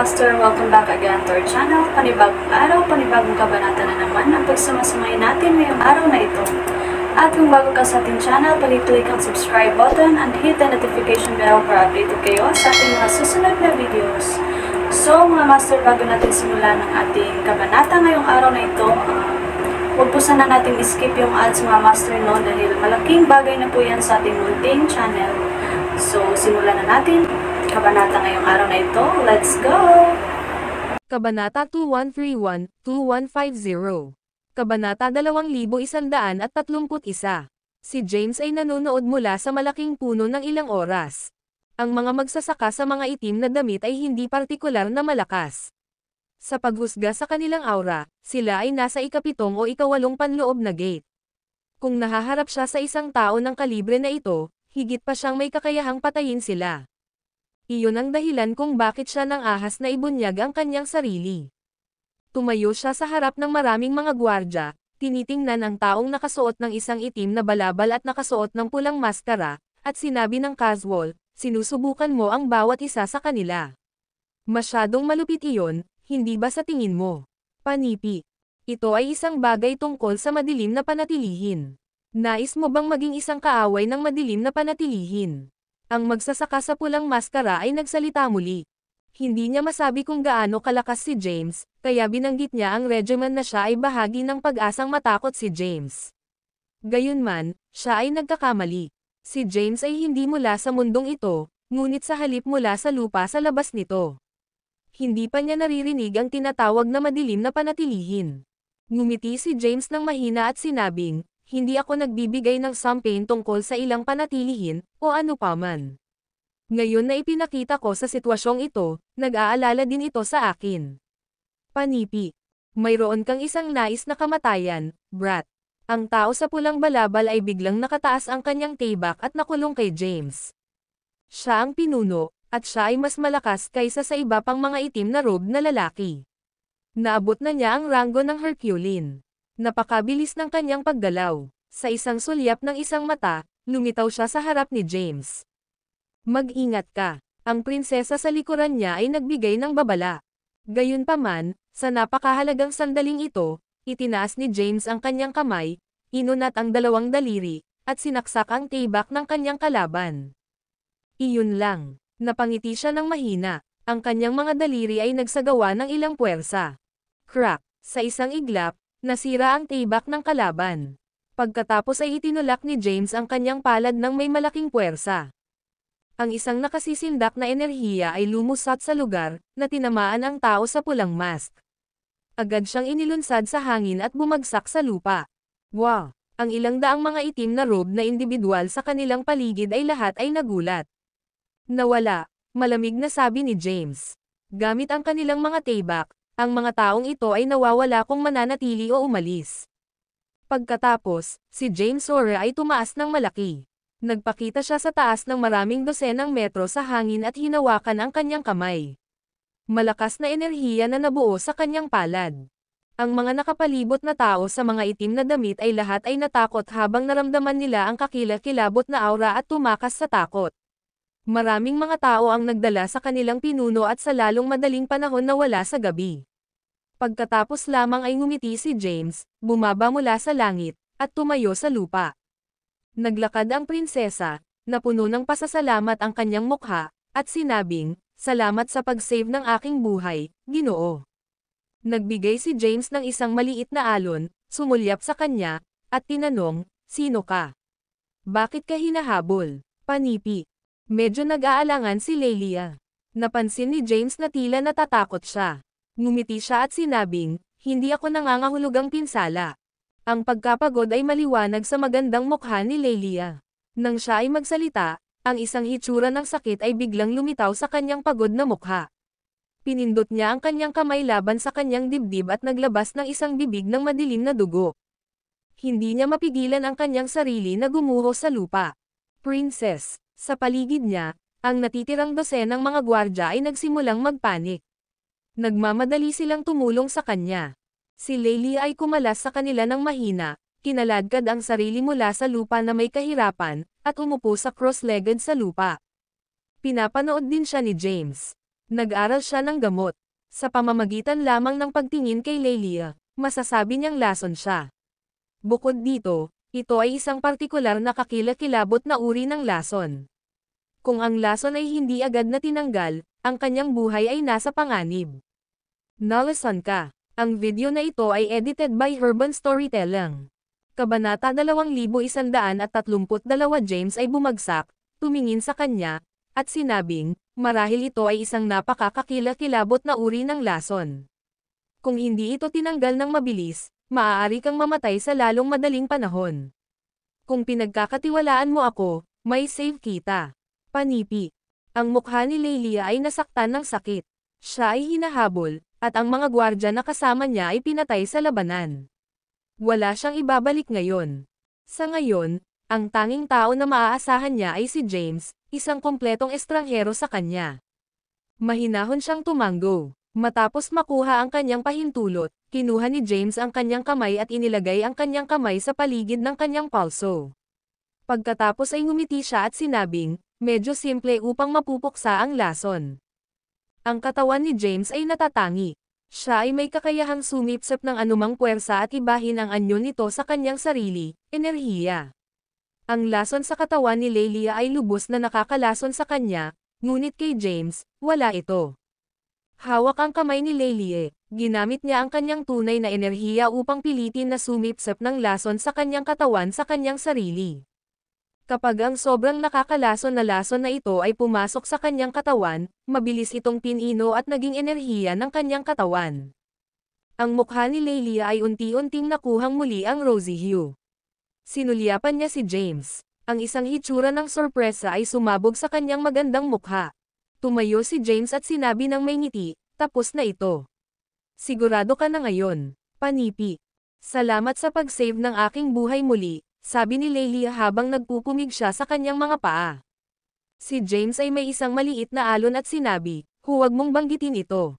Master, welcome back again to our channel. Panibagong araw, panibagong kabanata na naman ang pagsamasamahin natin ngayong araw na ito. At kung bago ka sa ating channel, pag-click ang subscribe button and hit the notification bell para updated kayo sa ating mga susunod na videos. So mga Master, bago natin simulan ang ating kabanata ngayong araw na ito, huwag po sana natin skip yung ads mga Master, no, dahil malaking bagay na po yan sa ating munting channel. So simulan na natin kabanata ngayong araw na ito. Let's go! Kabanata 2131-2150. Kabanata 2131. Si James ay nanonood mula sa malaking puno ng ilang oras. Ang mga magsasaka sa mga itim na damit ay hindi partikular na malakas. Sa paghusga sa kanilang aura, sila ay nasa ikapitong o ikawalong panloob na gate. Kung nahaharap siya sa isang tao ng kalibre na ito, higit pa siyang may kakayahang patayin sila. Iyon ang dahilan kung bakit siya nang ahas na ibunyag ang kanyang sarili. Tumayo siya sa harap ng maraming mga gwardya, tinitingnan ang taong nakasuot ng isang itim na balabal at nakasuot ng pulang maskara, at sinabi ng casual, sinusubukan mo ang bawat isa sa kanila. Masyadong malupit iyon, hindi ba sa tingin mo? Panipi. Ito ay isang bagay tungkol sa madilim na panatilihin. Nais mo bang maging isang kaaway ng madilim na panatilihin? Ang magsasaka sa pulang maskara ay nagsalita muli. Hindi niya masabi kung gaano kalakas si James, kaya binanggit niya ang regiment na siya ay bahagi ng pag-asang matakot si James. Gayunman, siya ay nagkakamali. Si James ay hindi mula sa mundong ito, ngunit sa halip mula sa lupa sa labas nito. Hindi pa niya naririnig ang tinatawag na madilim na panatilihin. Ngumiti si James ng mahina at sinabing, hindi ako nagbibigay ng campaign tungkol sa ilang panatilihin, o ano paman. Ngayon na ipinakita ko sa sitwasyong ito, nag-aalala din ito sa akin. Panipi. Mayroon kang isang nais na kamatayan, brat. Ang tao sa pulang balabal ay biglang nakataas ang kanyang tibak at nakulong kay James. Siya ang pinuno, at siya ay mas malakas kaysa sa iba pang mga itim na robe na lalaki. Naabot na niya ang ranggo ng Herculean. Napakabilis ng kanyang paggalaw. Sa isang sulyap ng isang mata, lumitaw siya sa harap ni James. Mag-ingat ka. Ang prinsesa sa likuran niya ay nagbigay ng babala. Gayunpaman, sa napakahalagang sandaling ito, itinaas ni James ang kanyang kamay, inunat ang dalawang daliri, at sinaksak ang tibak ng kanyang kalaban. Iyon lang. Napangiti siya ng mahina. Ang kanyang mga daliri ay nagsagawa ng ilang puwersa. Crack. Sa isang iglap, nasira ang tibak ng kalaban. Pagkatapos ay itinulak ni James ang kanyang palad ng may malaking puwersa. Ang isang nakasisindak na enerhiya ay lumusot sa lugar, na tinamaan ang tao sa pulang mask. Agad siyang inilunsad sa hangin at bumagsak sa lupa. Wow! Ang ilang daang mga itim na robe na individual sa kanilang paligid ay lahat ay nagulat. Nawala, malamig na sabi ni James. Gamit ang kanilang mga tibak, ang mga taong ito ay nawawala kung mananatili o umalis. Pagkatapos, si James Sora ay tumaas ng malaki. Nagpakita siya sa taas ng maraming dosenang metro sa hangin at hinawakan ang kanyang kamay. Malakas na enerhiya na nabuo sa kanyang palad. Ang mga nakapalibot na tao sa mga itim na damit ay lahat ay natakot habang naramdaman nila ang kakilakilabot na aura at tumakas sa takot. Maraming mga tao ang nagdala sa kanilang pinuno at sa lalong madaling panahon na wala sa gabi. Pagkatapos lamang ay ngumiti si James, bumaba mula sa langit, at tumayo sa lupa. Naglakad ang prinsesa, na puno ng pasasalamat ang kanyang mukha, at sinabing, salamat sa pag-save ng aking buhay, Ginoo. Nagbigay si James ng isang maliit na alon, sumulyap sa kanya, at tinanong, sino ka? Bakit ka hinahabol? Panipi. Medyo nag-aalangan si Lelia. Napansin ni James na tila natatakot siya. Ngumiti siya at sinabing, hindi ako nangangahulugang pinsala. Ang pagkapagod ay maliwanag sa magandang mukha ni Lelia. Nang siya ay magsalita, ang isang hitsura ng sakit ay biglang lumitaw sa kanyang pagod na mukha. Pinindot niya ang kanyang kamay laban sa kanyang dibdib at naglabas ng isang bibig ng madilim na dugo. Hindi niya mapigilan ang kanyang sarili na gumuho sa lupa. Princess, sa paligid niya, ang natitirang dosenang mga gwardya ay nagsimulang magpanik. Nagmamadali silang tumulong sa kanya. Si Lelia ay kumalas sa kanila ng mahina, kinaladkad ang sarili mula sa lupa na may kahirapan, at umupo sa cross-legged sa lupa. Pinapanood din siya ni James. Nag-aral siya ng gamot. Sa pamamagitan lamang ng pagtingin kay Lelia, masasabi niyang lason siya. Bukod dito, ito ay isang partikular na kakilakilabot na uri ng lason. Kung ang lason ay hindi agad na tinanggal, ang kanyang buhay ay nasa panganib. Nalason ka. Ang video na ito ay edited by Urban Storytelling. Kabanata 2132 James ay bumagsak, tumingin sa kanya, at sinabing, marahil ito ay isang napakakakilakilabot na uri ng lason. Kung hindi ito tinanggal ng mabilis, maaari kang mamatay sa lalong madaling panahon. Kung pinagkakatiwalaan mo ako, may save kita. Panipi. Ang mukha ni Lelia ay nasaktan ng sakit. Siya ay hinahabol, at ang mga gwardya na kasama niya ay pinatay sa labanan. Wala siyang ibabalik ngayon. Sa ngayon, ang tanging tao na maaasahan niya ay si James, isang kompletong estranghero sa kanya. Mahinahon siyang tumango. Matapos makuha ang kanyang pahintulot, kinuha ni James ang kanyang kamay at inilagay ang kanyang kamay sa paligid ng kanyang palso. Pagkatapos ay ngumiti siya at sinabing, medyo simple upang mapupuksa ang lason. Ang katawan ni James ay natatangi. Siya ay may kakayahang sumipsip ng anumang puwersa at ibahin ang anyo nito sa kanyang sarili, enerhiya. Ang lason sa katawan ni Lelia ay lubos na nakakalason sa kanya, ngunit kay James, wala ito. Hawak ang kamay ni Lelia, ginamit niya ang kanyang tunay na enerhiya upang pilitin na sumipsip ng lason sa kanyang katawan sa kanyang sarili. Kapag ang sobrang nakakalason na lason na ito ay pumasok sa kanyang katawan, mabilis itong pinino at naging enerhiya ng kanyang katawan. Ang mukha ni Lelia ay unti-unting nakuhang muli ang rosy hue. Sinulyapan niya si James. Ang isang hitsura ng sorpresa ay sumabog sa kanyang magandang mukha. Tumayo si James at sinabi ng may ngiti, tapos na ito. Sigurado ka na ngayon, Panipi. Salamat sa pag-save ng aking buhay muli, sabi ni Lelia habang nagpupumig siya sa kanyang mga paa. Si James ay may isang maliit na alon at sinabi, huwag mong banggitin ito.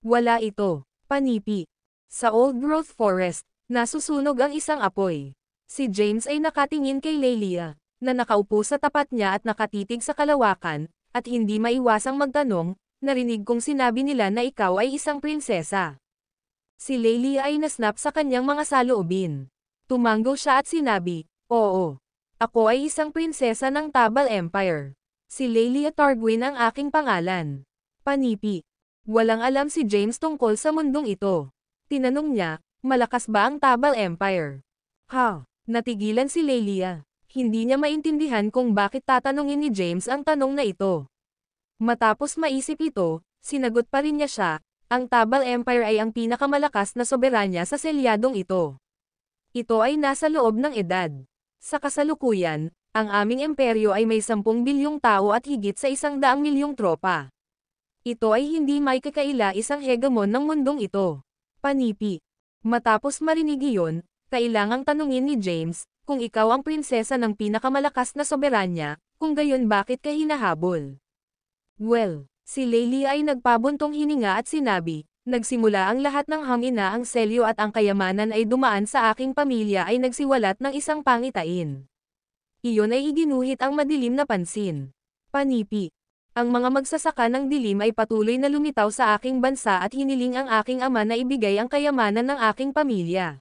Wala ito, Panipi. Sa Old Growth Forest, nasusunog ang isang apoy. Si James ay nakatingin kay Lelia, na nakaupo sa tapat niya at nakatitig sa kalawakan, at hindi maiwasang magtanong, narinig kong sinabi nila na ikaw ay isang prinsesa. Si Lelia ay nasnap sa kanyang mga saloobin. Tumango siya at sinabi, oo. Ako ay isang prinsesa ng Tabal Empire. Si Lelia Targuin ang aking pangalan. Panipi. Walang alam si James tungkol sa mundong ito. Tinanong niya, malakas ba ang Tabal Empire? Ha? Natigilan si Lelia. Hindi niya maintindihan kung bakit tatanungin ni James ang tanong na ito. Matapos maisip ito, sinagot pa rin niya siya, ang Tabal Empire ay ang pinakamalakas na soberanya sa selyadong ito. Ito ay nasa loob ng edad. Sa kasalukuyan, ang aming imperyo ay may 10 bilyong tao at higit sa 100 milyong tropa. Ito ay hindi may kakaila isang hegemon ng mundong ito. Panipi. Matapos marinig iyon, kailangang tanungin ni James, kung ikaw ang prinsesa ng pinakamalakas na soberanya, kung gayon bakit ka hinahabol? Well, si Lelia ay nagpabuntong hininga at sinabi, nagsimula ang lahat ng hangina ang selyo at ang kayamanan ay dumaan sa aking pamilya ay nagsiwalat ng isang pangitain. Iyon ay iginuhit ang madilim na pansin. Panipi. Ang mga magsasaka ng dilim ay patuloy na lumitaw sa aking bansa at hiniling ang aking ama na ibigay ang kayamanan ng aking pamilya.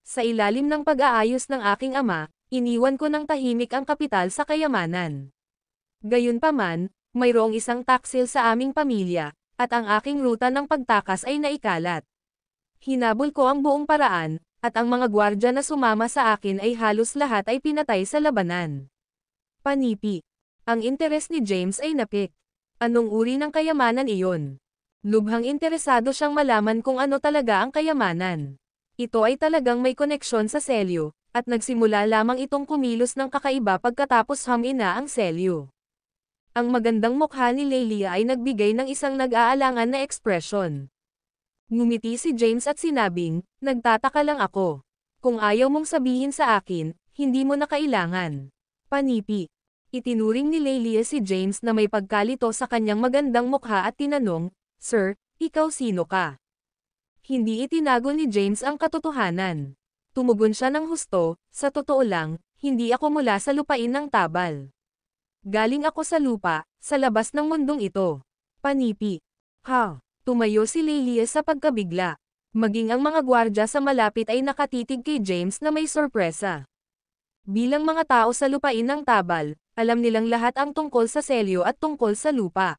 Sa ilalim ng pag-aayos ng aking ama, iniwan ko ng tahimik ang kapital sa kayamanan. Gayunpaman, mayroong isang taksil sa aming pamilya, at ang aking ruta ng pagtakas ay naikalat. Hinabol ko ang buong paraan, at ang mga gwardya na sumama sa akin ay halos lahat ay pinatay sa labanan. Panipi. Ang interes ni James ay napik. Anong uri ng kayamanan iyon? Lubhang interesado siyang malaman kung ano talaga ang kayamanan. Ito ay talagang may koneksyon sa selyo, at nagsimula lamang itong kumilos ng kakaiba pagkatapos hamina ang selyo. Ang magandang mukha ni Lelia ay nagbigay ng isang nag-aalangan na ekspresyon. Ngumiti si James at sinabing, nagtataka lang ako. Kung ayaw mong sabihin sa akin, hindi mo na kailangan. Panipi. Itinuring ni Lelia si James na may pagkalito sa kanyang magandang mukha at tinanong, Sir, ikaw sino ka? Hindi itinago ni James ang katotohanan. Tumugon siya ng husto, sa totoo lang, hindi ako mula sa lupain ng Tabal. Galing ako sa lupa, sa labas ng mundong ito. Panipi. Ha! Tumayo si Lelia sa pagkabigla. Maging ang mga gwardya sa malapit ay nakatitig kay James na may sorpresa. Bilang mga tao sa lupain ng Tabal, alam nilang lahat ang tungkol sa selyo at tungkol sa lupa.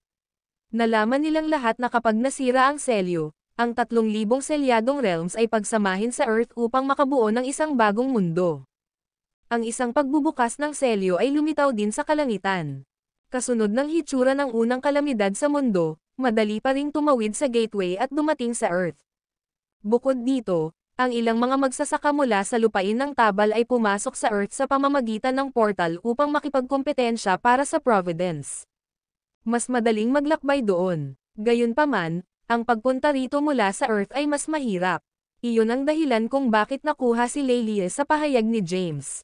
Nalaman nilang lahat na kapag nasira ang selyo, ang 3,000 selyadong realms ay pagsamahin sa Earth upang makabuo ng isang bagong mundo. Ang isang pagbubukas ng selyo ay lumitaw din sa kalangitan. Kasunod ng hitsura ng unang kalamidad sa mundo, madali pa ring tumawid sa gateway at dumating sa Earth. Bukod dito, ang ilang mga magsasaka mula sa lupain ng Tabal ay pumasok sa Earth sa pamamagitan ng portal upang makipagkompetensya para sa Providence. Mas madaling maglakbay doon. Gayunpaman, ang pagpunta rito mula sa Earth ay mas mahirap. Iyon ang dahilan kung bakit nakuha si Lelia sa pahayag ni James.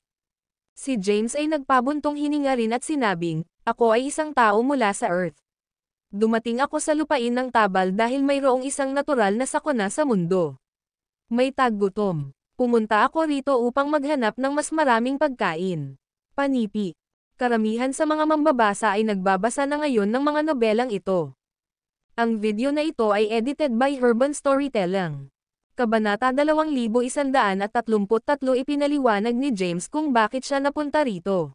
Si James ay nagpabuntong hininga rin at sinabing, "Ako ay isang tao mula sa Earth. Dumating ako sa lupain ng Tabal dahil mayroong isang natural na sakuna sa mundo. May taggutom. Pumunta ako rito upang maghanap ng mas maraming pagkain." Panipi. Karamihan sa mga mambabasa ay nagbabasa na ngayon ng mga nobelang ito. Ang video na ito ay edited by Urban Storytelling. Kabanata 2133 ipinaliwanag ni James kung bakit siya napunta rito.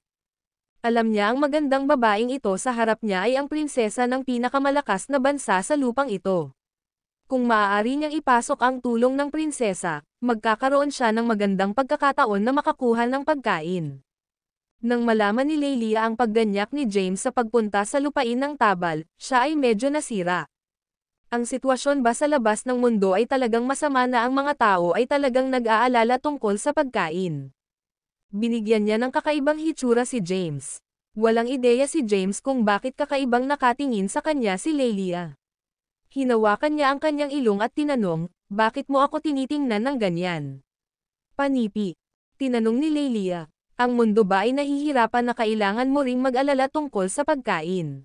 Alam niya ang magandang babaeng ito sa harap niya ay ang prinsesa ng pinakamalakas na bansa sa lupang ito. Kung maaari niyang ipasok ang tulong ng prinsesa, magkakaroon siya ng magandang pagkakataon na makakuha ng pagkain. Nang malaman ni Lelia ang pagganyak ni James sa pagpunta sa lupain ng Tabal, siya ay medyo nasira. Ang sitwasyon ba sa labas ng mundo ay talagang masama na ang mga tao ay talagang nag-aalala tungkol sa pagkain? Binigyan niya ng kakaibang hitsura si James. Walang ideya si James kung bakit kakaibang nakatingin sa kanya si Lelia. Hinawakan niya ang kanyang ilong at tinanong, "Bakit mo ako tinitingnan ng ganyan?" Panipi. Tinanong ni Lelia, "Ang mundo ba ay nahihirapan na kailangan mo ring mag-alala tungkol sa pagkain?"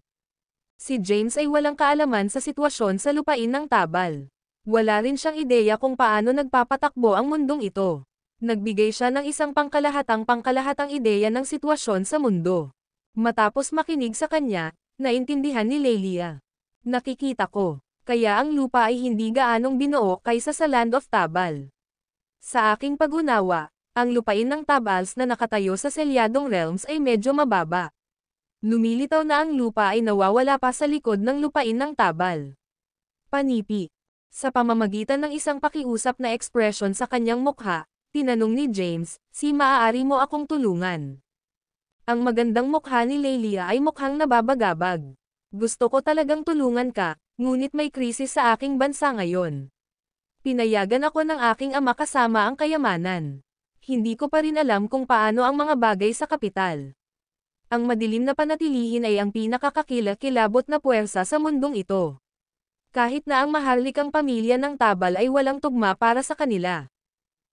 Si James ay walang kaalaman sa sitwasyon sa lupain ng Tabal. Wala rin siyang ideya kung paano nagpapatakbo ang mundong ito. Nagbigay siya ng isang pangkalahatang ideya ng sitwasyon sa mundo. Matapos makinig sa kanya, naintindihan ni Lelia. "Nakikita ko, kaya ang lupa ay hindi gaanong binuo kaysa sa Land of Tabal. Sa aking pag-unawa, ang lupain ng Tabals na nakatayo sa selyadong realms ay medyo mababa. Lumilitaw na ang lupa ay nawawala pa sa likod ng lupain ng Tabal." Panipi. Sa pamamagitan ng isang pakiusap na ekspresyon sa kanyang mukha, tinanong ni James, "Maaari mo akong tulungan?" Ang magandang mukha ni Lelia ay mukhang nababagabag. "Gusto ko talagang tulungan ka, ngunit may krisis sa aking bansa ngayon. Pinayagan ako ng aking ama kasama ang kayamanan. Hindi ko pa rin alam kung paano ang mga bagay sa kapital. Ang madilim na panatilihin ay ang pinakakakilakilabot na puwersa sa mundong ito. Kahit na ang maharlikang pamilya ng Tabal ay walang tugma para sa kanila.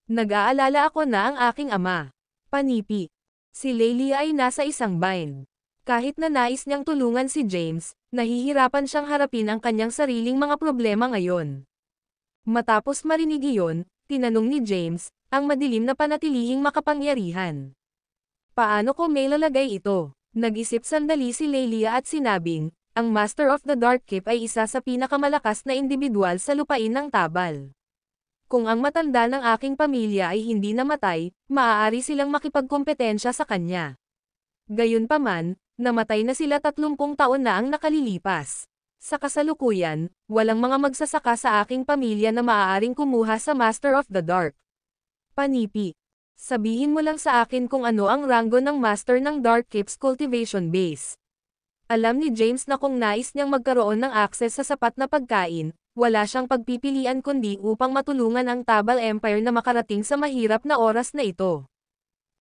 Nag-aalala ako na ang aking ama." Panipi. Si Lelia ay nasa isang bind. Kahit na nais niyang tulungan si James, nahihirapan siyang harapin ang kanyang sariling mga problema ngayon. Matapos marinig iyon, tinanong ni James, ang madilim na panatilihing makapangyarihan, "Paano ko may lalagay ito?" Nag-isip sandali si Lelia at sinabing, "Ang Master of the Dark Keep ay isa sa pinakamalakas na individual sa lupain ng Tabal. Kung ang matanda ng aking pamilya ay hindi namatay, maaari silang makipagkompetensya sa kanya. Gayunpaman, namatay na sila 30 taon na ang nakalilipas. Sa kasalukuyan, walang mga magsasaka sa aking pamilya na maaaring kumuha sa Master of the Dark." Panipi. Sabihin mo lang sa akin kung ano ang ranggo ng Master ng Dark Keep's cultivation base. Alam ni James na kung nais niyang magkaroon ng akses sa sapat na pagkain, wala siyang pagpipilian kundi upang matulungan ang Tabal Empire na makarating sa mahirap na oras na ito.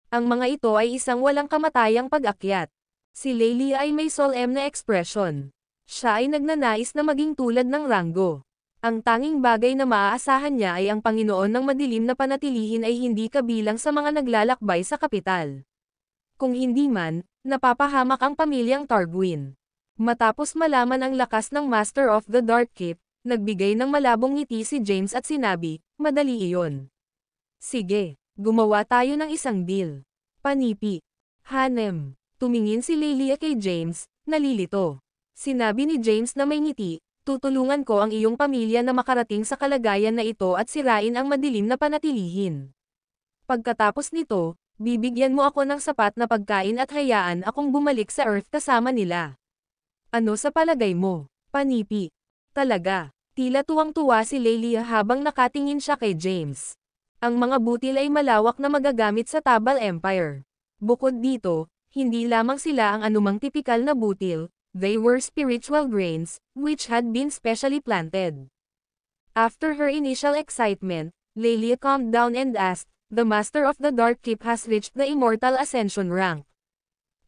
Ang mga ito ay isang walang kamatayang pag-akyat. Si Lelia ay may solemn na ekspresyon. Siya ay nagnanais na maging tulad ng ranggo. Ang tanging bagay na maaasahan niya ay ang Panginoon ng madilim na panatilihin ay hindi kabilang sa mga naglalakbay sa kapital. Kung hindi man, napapahamak ang pamilyang Targuin. Matapos malaman ang lakas ng Master of the Dark Keep, nagbigay ng malabong ngiti si James at sinabi, "Madali iyon. Sige, gumawa tayo ng isang deal." Panipi. Hanem. Tumingin si Lelia kay James, nalilito. Sinabi ni James na may ngiti, tutulungan ko ang iyong pamilya na makarating sa kalagayan na ito at sirain ang madilim na panatilihin. Pagkatapos nito, bibigyan mo ako ng sapat na pagkain at hayaan akong bumalik sa Earth kasama nila. Ano sa palagay mo, Panipi? Talaga, tila tuwang-tuwa si Lelia habang nakatingin siya kay James. Ang mga butil ay malawak na magagamit sa Tabal Empire. Bukod dito, hindi lamang sila ang anumang tipikal na butil, they were spiritual grains, which had been specially planted. After her initial excitement, Lelia calmed down and asked, "The Master of the Dark Keep has reached the Immortal Ascension rank.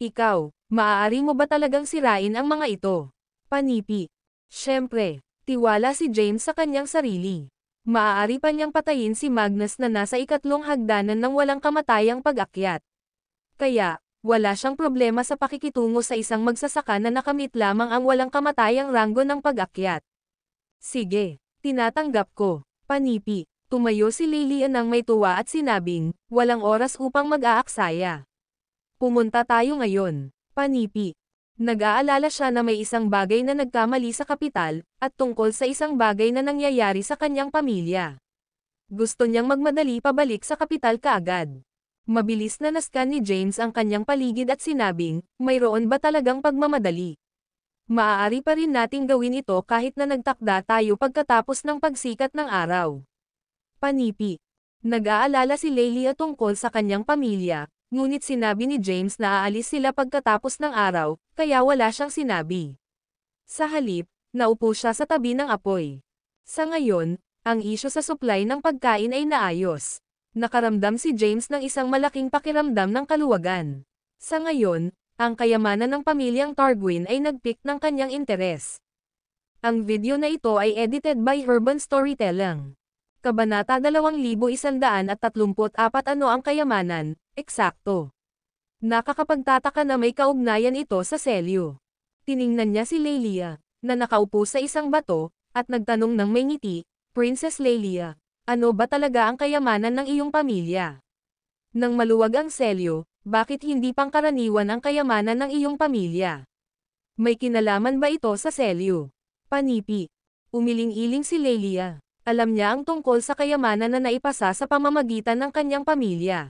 Ikaw, maaari mo ba talagang sirain ang mga ito?" Panipi. Siyempre, tiwala si James sa kanyang sarili. Maaari pa niyang patayin si Magnus na nasa ikatlong hagdanan ng walang kamatayang pag-akyat. Kaya, wala siyang problema sa pakikitungo sa isang magsasaka na nakamit lamang ang walang kamatayang ranggo ng pag-akyat. Sige, tinatanggap ko, Panipi. Tumayo si Lelia nang may tuwa at sinabing, walang oras upang mag-aaksaya. Pumunta tayo ngayon, Panipi. Nag-aalala siya na may isang bagay na nagkamali sa kapital, at tungkol sa isang bagay na nangyayari sa kanyang pamilya. Gusto niyang magmadali pabalik sa kapital kaagad. Mabilis na nascan ni James ang kanyang paligid at sinabing, mayroon ba talagang pagmamadali? Maaari pa rin nating gawin ito kahit na nagtakda tayo pagkatapos ng pagsikat ng araw. Panipi. Nag-aalala si Lelia tungkol sa kanyang pamilya, ngunit sinabi ni James na aalis sila pagkatapos ng araw, kaya wala siyang sinabi. Sa halip, naupo siya sa tabi ng apoy. Sa ngayon, ang isyu sa supply ng pagkain ay naayos. Nakaramdam si James ng isang malaking pakiramdam ng kaluwagan. Sa ngayon, ang kayamanan ng pamilyang Targuin ay nagpick ng kanyang interes. Ang video na ito ay edited by Urban Storytelling. Kabanata 2134. Ano ang kayamanan? Eksakto. Nakakapagtataka na may kaugnayan ito sa selyo. Tiningnan niya si Lelia, na nakaupo sa isang bato, at nagtanong ng may ngiti, Princess Lelia, ano ba talaga ang kayamanan ng iyong pamilya? Nang maluwag ang selyo, bakit hindi pangkaraniwan ang kayamanan ng iyong pamilya? May kinalaman ba ito sa selyo? Panipi. Umiling-iling si Lelia. Alam niya ang tungkol sa kayamanan na naipasa sa pamamagitan ng kanyang pamilya.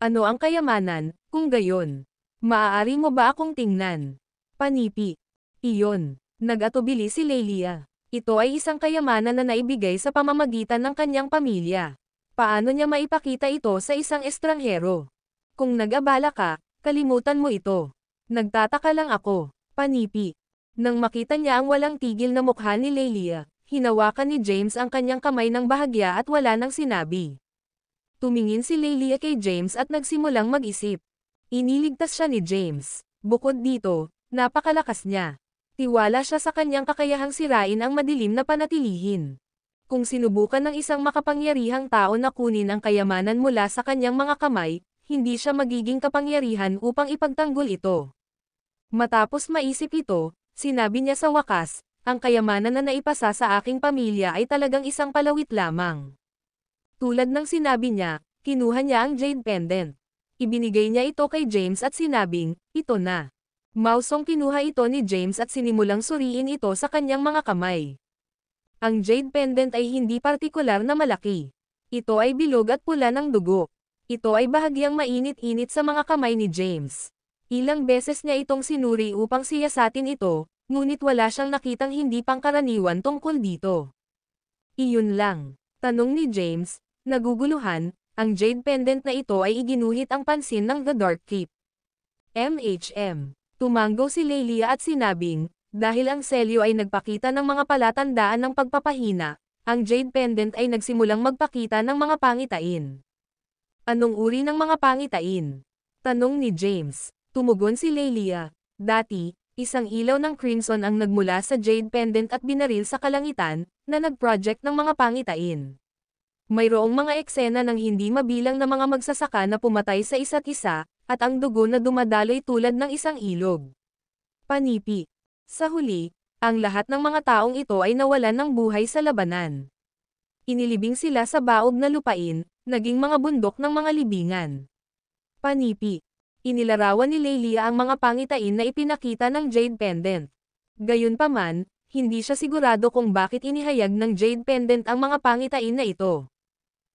Ano ang kayamanan, kung gayon? Maaari mo ba akong tingnan? Panipi. Iyon. Nag-atubili si Lelia. Ito ay isang kayamanan na naibigay sa pamamagitan ng kanyang pamilya. Paano niya maipakita ito sa isang estranghero? Kung nag-abala ka, kalimutan mo ito. Nagtataka lang ako, Panipi. Nang makita niya ang walang tigil na mukha ni Lelia, hinawakan ni James ang kanyang kamay ng bahagya at wala nang sinabi. Tumingin si Lelia kay James at nagsimulang mag-isip. Iniligtas siya ni James. Bukod dito, napakalakas niya. Tiwala siya sa kanyang kakayahang sirain ang madilim na panatilihin. Kung sinubukan ng isang makapangyarihang tao na kunin ang kayamanan mula sa kanyang mga kamay, hindi siya magiging kapangyarihan upang ipagtanggol ito. Matapos maisip ito, sinabi niya sa wakas, ang kayamanan na naipasa sa aking pamilya ay talagang isang palawit lamang. Tulad ng sinabi niya, kinuha niya ang jade pendant. Ibinigay niya ito kay James at sinabing, ito na. Mausong kinuha ito ni James at sinimulang suriin ito sa kanyang mga kamay. Ang jade pendant ay hindi partikular na malaki. Ito ay bilog at pula ng dugo. Ito ay bahagyang mainit-init sa mga kamay ni James. Ilang beses niya itong sinuri upang siyasatin ito, ngunit wala siyang nakitang hindi pangkaraniwan tungkol dito. Iyon lang. Tanong ni James, naguguluhan, ang jade pendant na ito ay iginuhit ang pansin ng The Dark Keep. Tumanggo si Lelia at sinabing, dahil ang selyo ay nagpakita ng mga palatandaan ng pagpapahina, ang jade pendant ay nagsimulang magpakita ng mga pangitain. Anong uri ng mga pangitain? Tanong ni James. Tumugon si Lelia. Dati, isang ilaw ng crimson ang nagmula sa jade pendant at binaril sa kalangitan, na nag-project ng mga pangitain. Mayroong mga eksena ng hindi mabilang na mga magsasaka na pumatay sa isa't isa, at ang dugo na dumadaloy tulad ng isang ilog. Panipi. Sa huli, ang lahat ng mga taong ito ay nawalan ng buhay sa labanan. Inilibing sila sa baog na lupain, naging mga bundok ng mga libingan. Panipi. Inilarawan ni Lelia ang mga pangitain na ipinakita ng jade pendant. Gayunpaman, hindi siya sigurado kung bakit inihayag ng Jade Pendant ang mga pangitain na ito.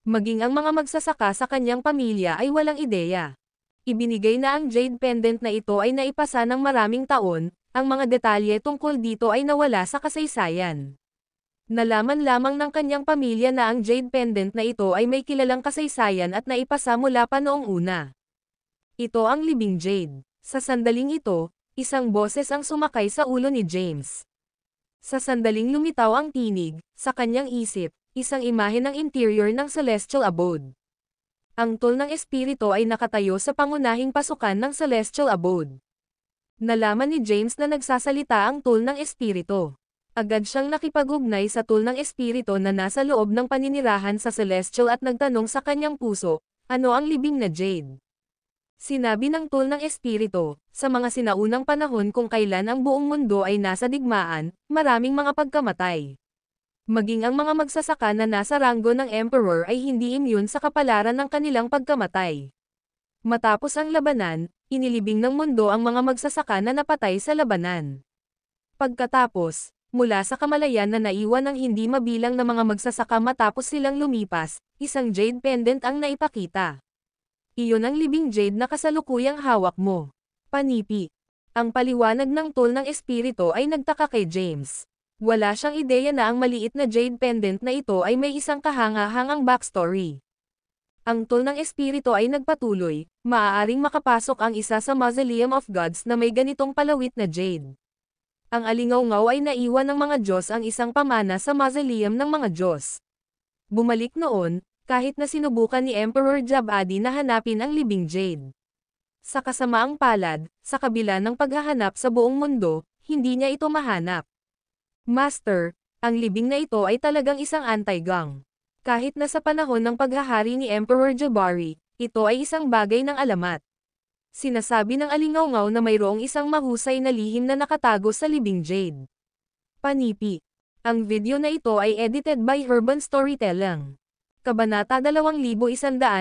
Maging ang mga magsasaka sa kanyang pamilya ay walang ideya. Ibinigay na ang Jade Pendant na ito ay naipasa ng maraming taon, ang mga detalye tungkol dito ay nawala sa kasaysayan. Nalaman lamang ng kanyang pamilya na ang Jade Pendant na ito ay may kilalang kasaysayan at naipasa mula pa noong una. Ito ang libing Jade. Sa sandaling ito, isang boses ang sumakay sa ulo ni James. Sa sandaling lumitaw ang tinig, sa kanyang isip, isang imahe ng interior ng Celestial Abode. Ang tool ng espiritu ay nakatayo sa pangunahing pasukan ng Celestial Abode. Nalaman ni James na nagsasalita ang tool ng espiritu. Agad siyang nakipag-ugnay sa tool ng espiritu na nasa loob ng paninirahan sa Celestial at nagtanong sa kanyang puso, ano ang libing na Jade? Sinabi ng tool ng espiritu, sa mga sinaunang panahon kung kailan ang buong mundo ay nasa digmaan, maraming mga pagkamatay. Maging ang mga magsasaka na nasa ranggo ng Emperor ay hindi immune sa kapalaran ng kanilang pagkamatay. Matapos ang labanan, inilibing ng mundo ang mga magsasaka na napatay sa labanan. Pagkatapos, mula sa kamalayan na naiwan ng hindi mabilang na mga magsasaka matapos silang lumipas, isang Jade Pendant ang naipakita. Iyon ang libing Jade na kasalukuyang hawak mo. Panipi. Ang paliwanag ng tool ng espiritu ay nagtaka kay James. Wala siyang ideya na ang maliit na Jade Pendant na ito ay may isang kahanga-hangang backstory. Ang tool ng espiritu ay nagpatuloy, maaaring makapasok ang isa sa Mausoleum of Gods na may ganitong palawit na Jade. Ang alingaw-ngaw ay naiwan ng mga Diyos ang isang pamana sa Mausoleum ng mga Diyos. Bumalik noon, kahit na sinubukan ni Emperor Jabadi na hanapin ang libing Jade. Sa kasamaang palad, sa kabila ng paghahanap sa buong mundo, hindi niya ito mahanap. Master, ang libing na ito ay talagang isang anti-gang. Kahit na sa panahon ng paghahari ni Emperor Jabari, ito ay isang bagay ng alamat. Sinasabi ng alingaw-ngaw na mayroong isang mahusay na lihim na nakatago sa libing Jade. Panipi. Ang video na ito ay edited by Urban Storytelling. Kabanata 2135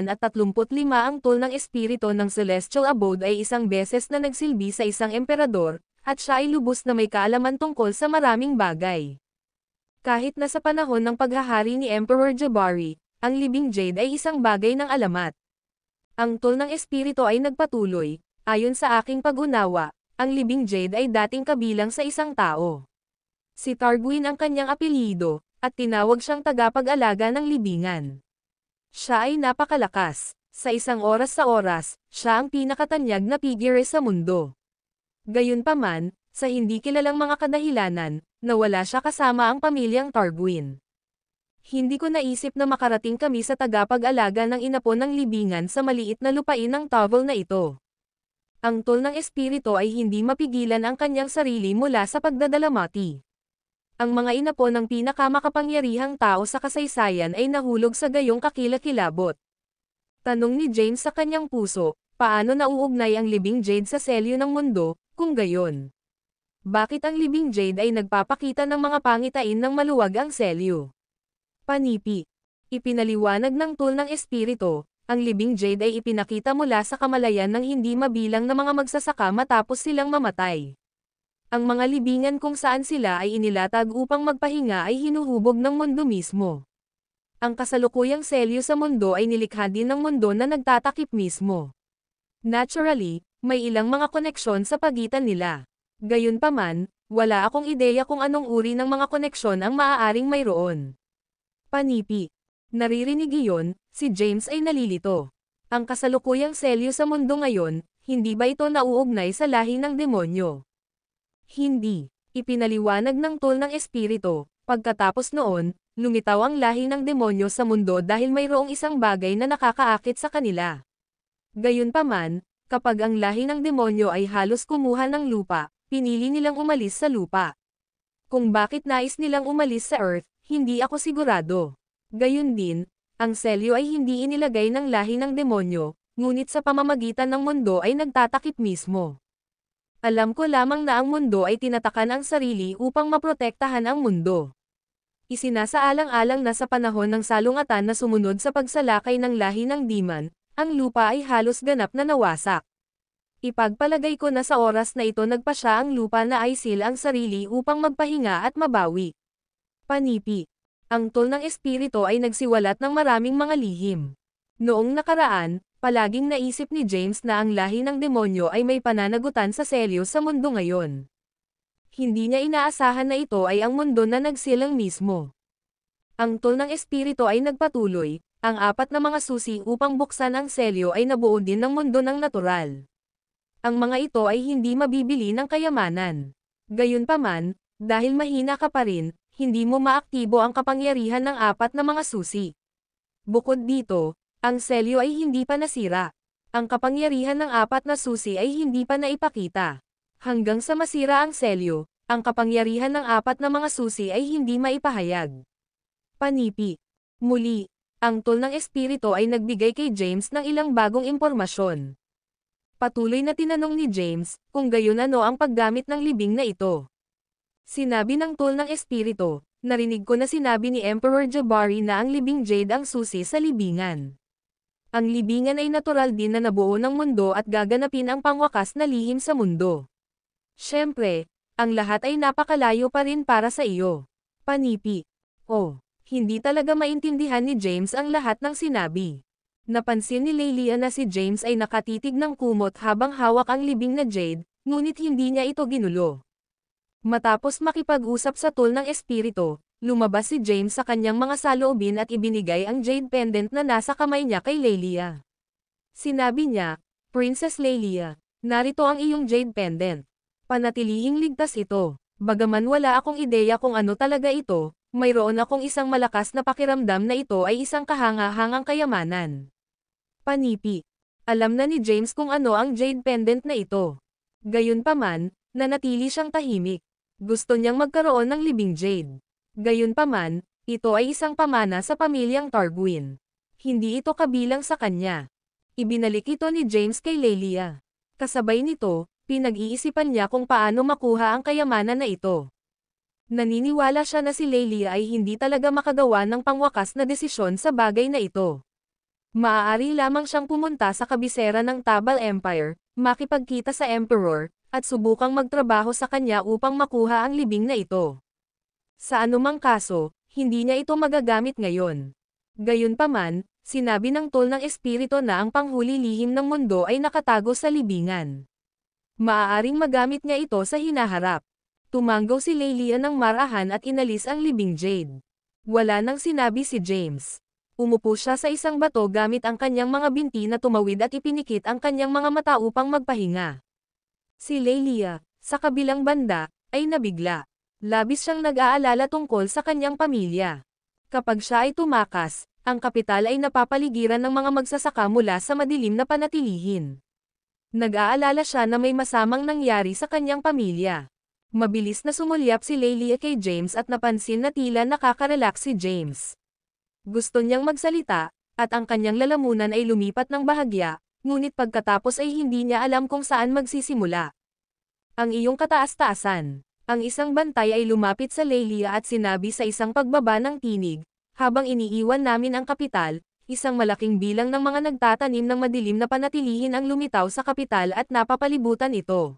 ang tool ng espiritu ng Celestial Abode ay isang beses na nagsilbi sa isang emperador, at siya ay lubos na may kaalaman tungkol sa maraming bagay. Kahit na sa panahon ng paghahari ni Emperor Jabari, ang libing Jade ay isang bagay ng alamat. Ang tool ng espiritu ay nagpatuloy, ayon sa aking pag-unawa, ang libing Jade ay dating kabilang sa isang tao. Si Targuin ang kanyang apelyido, at tinawag siyang tagapag-alaga ng libingan. Siya ay napakalakas. Sa isang oras sa oras, siya ang pinakatanyag na figure sa mundo. Gayunpaman, sa hindi kilalang mga kadahilanan, nawala siya kasama ang pamilyang Targuin. Hindi ko naisip na makarating kami sa tagapag-alaga ng inapo ng libingan sa maliit na lupain ng Tavel na ito. Ang tool ng espiritu ay hindi mapigilan ang kanyang sarili mula sa pagdadalamati. Ang mga inapo ng pinakamakapangyarihang tao sa kasaysayan ay nahulog sa gayong kakilakilabot. Tanong ni James sa kanyang puso, paano nauugnay ang libing Jade sa selyo ng mundo, kung gayon? Bakit ang libing Jade ay nagpapakita ng mga pangitain ng maluwag ang selyo? Panipi. Ipinaliwanag ng tool ng espiritu, ang libing Jade ay ipinakita mula sa kamalayan ng hindi mabilang na mga magsasaka matapos silang mamatay. Ang mga libingan kung saan sila ay inilatag upang magpahinga ay hinuhubog ng mundo mismo. Ang kasalukuyang selyo sa mundo ay nilikha din ng mundo na nagtatakip mismo. Naturally, may ilang mga koneksyon sa pagitan nila. Gayunpaman, wala akong ideya kung anong uri ng mga koneksyon ang maaaring mayroon. Panipi. Naririnig iyon, si James ay nalilito. Ang kasalukuyang selyo sa mundo ngayon, hindi ba ito nauugnay sa lahi ng demonyo? Hindi. Ipinaliwanag ng tool ng espiritu, pagkatapos noon, lumitaw ang lahi ng demonyo sa mundo dahil mayroong isang bagay na nakakaakit sa kanila. Gayunpaman, kapag ang lahi ng demonyo ay halos kumuha ng lupa, pinili nilang umalis sa lupa. Kung bakit nais nilang umalis sa Earth, hindi ako sigurado. Gayun din, ang selyo ay hindi inilagay ng lahi ng demonyo, ngunit sa pamamagitan ng mundo ay nagtatakip mismo. Alam ko lamang na ang mundo ay tinatakan ang sarili upang maprotektahan ang mundo. Isinasaalang-alang na sa panahon ng salungatan na sumunod sa pagsalakay ng lahi ng Demon, ang lupa ay halos ganap na nawasak. Ipagpalagay ko na sa oras na ito nagpasya ang lupa na aisil ang sarili upang magpahinga at mabawi. Panipi. Ang tol ng espiritu ay nagsiwalat ng maraming mga lihim. Noong nakaraan, palaging naisip ni James na ang lahi ng demonyo ay may pananagutan sa selyo sa mundo ngayon. Hindi niya inaasahan na ito ay ang mundo na nagsilang mismo. Ang tol ng espiritu ay nagpatuloy, ang 4 na mga susi upang buksan ang selyo ay nabuo din ng mundo ng natural. Ang mga ito ay hindi mabibili ng kayamanan. Gayunpaman, dahil mahina ka pa rin, hindi mo maaktibo ang kapangyarihan ng 4 na mga susi. Bukod dito, ang selyo ay hindi pa nasira. Ang kapangyarihan ng 4 na susi ay hindi pa naipakita. Hanggang sa masira ang selyo, ang kapangyarihan ng 4 na mga susi ay hindi maipahayag. Panipi. Muli, ang tol ng espiritu ay nagbigay kay James ng ilang bagong impormasyon. Patuloy na tinanong ni James kung gayon ano ang paggamit ng libing na ito. Sinabi ng tol ng espiritu, narinig ko na sinabi ni Emperor Jabari na ang libing Jade ang susi sa libingan. Ang libingan ay natural din na nabuo ng mundo at gaganapin ang pangwakas na lihim sa mundo. Siyempre, ang lahat ay napakalayo pa rin para sa iyo. Panipi. Oh, hindi talaga maintindihan ni James ang lahat ng sinabi. Napansin ni Lelia na si James ay nakatitig ng kumot habang hawak ang libing na Jade, ngunit hindi niya ito ginulo. Matapos makipag-usap sa tol ng espiritu, lumabas si James sa kanyang mga saloobin at ibinigay ang Jade pendant na nasa kamay niya kay Lelia. Sinabi niya, Princess Lelia, narito ang iyong Jade pendant. Panatilihing ligtas ito. Bagaman wala akong ideya kung ano talaga ito, mayroon akong isang malakas na pakiramdam na ito ay isang kahanga-hangang kayamanan. Panipi. Alam na ni James kung ano ang Jade pendant na ito. Gayunpaman, nanatili siyang tahimik. Gusto niyang magkaroon ng libing Jade. Gayunpaman, ito ay isang pamana sa pamilyang Targuin. Hindi ito kabilang sa kanya. Ibinalik ito ni James kay Lelia. Kasabay nito, pinag-iisipan niya kung paano makuha ang kayamanan na ito. Naniniwala siya na si Lelia ay hindi talaga makagawa ng pangwakas na desisyon sa bagay na ito. Maaari lamang siyang pumunta sa kabisera ng Tabal Empire, makipagkita sa Emperor, at subukang magtrabaho sa kanya upang makuha ang libing na ito. Sa anumang kaso, hindi niya ito magagamit ngayon. Gayunpaman, sinabi ng tol ng espiritu na ang panghuli lihim ng mundo ay nakatago sa libingan. Maaaring magamit niya ito sa hinaharap. Tumanggaw si Lelia ng marahan at inalis ang libing Jade. Wala nang sinabi si James. Umupo siya sa isang bato gamit ang kanyang mga binti na tumawid at ipinikit ang kanyang mga mata upang magpahinga. Si Lelia, sa kabilang banda, ay nabigla. Labis siyang nag-aalala tungkol sa kanyang pamilya. Kapag siya ay tumakas, ang kapital ay napapaligiran ng mga magsasaka mula sa madilim na panatilihin. Nag-aalala siya na may masamang nangyari sa kanyang pamilya. Mabilis na sumulyap si Lelia kay James at napansin na tila nakaka-relax si James. Gusto niyang magsalita, at ang kanyang lalamunan ay lumipat ng bahagya, ngunit pagkatapos ay hindi niya alam kung saan magsisimula. Ang iyong kataas-taasan. Ang isang bantay ay lumapit sa Lelia at sinabi sa isang pagbaba ng tinig, habang iniiwan namin ang kapital, isang malaking bilang ng mga nagtatanim ng madilim na panatilihin ang lumitaw sa kapital at napapalibutan ito.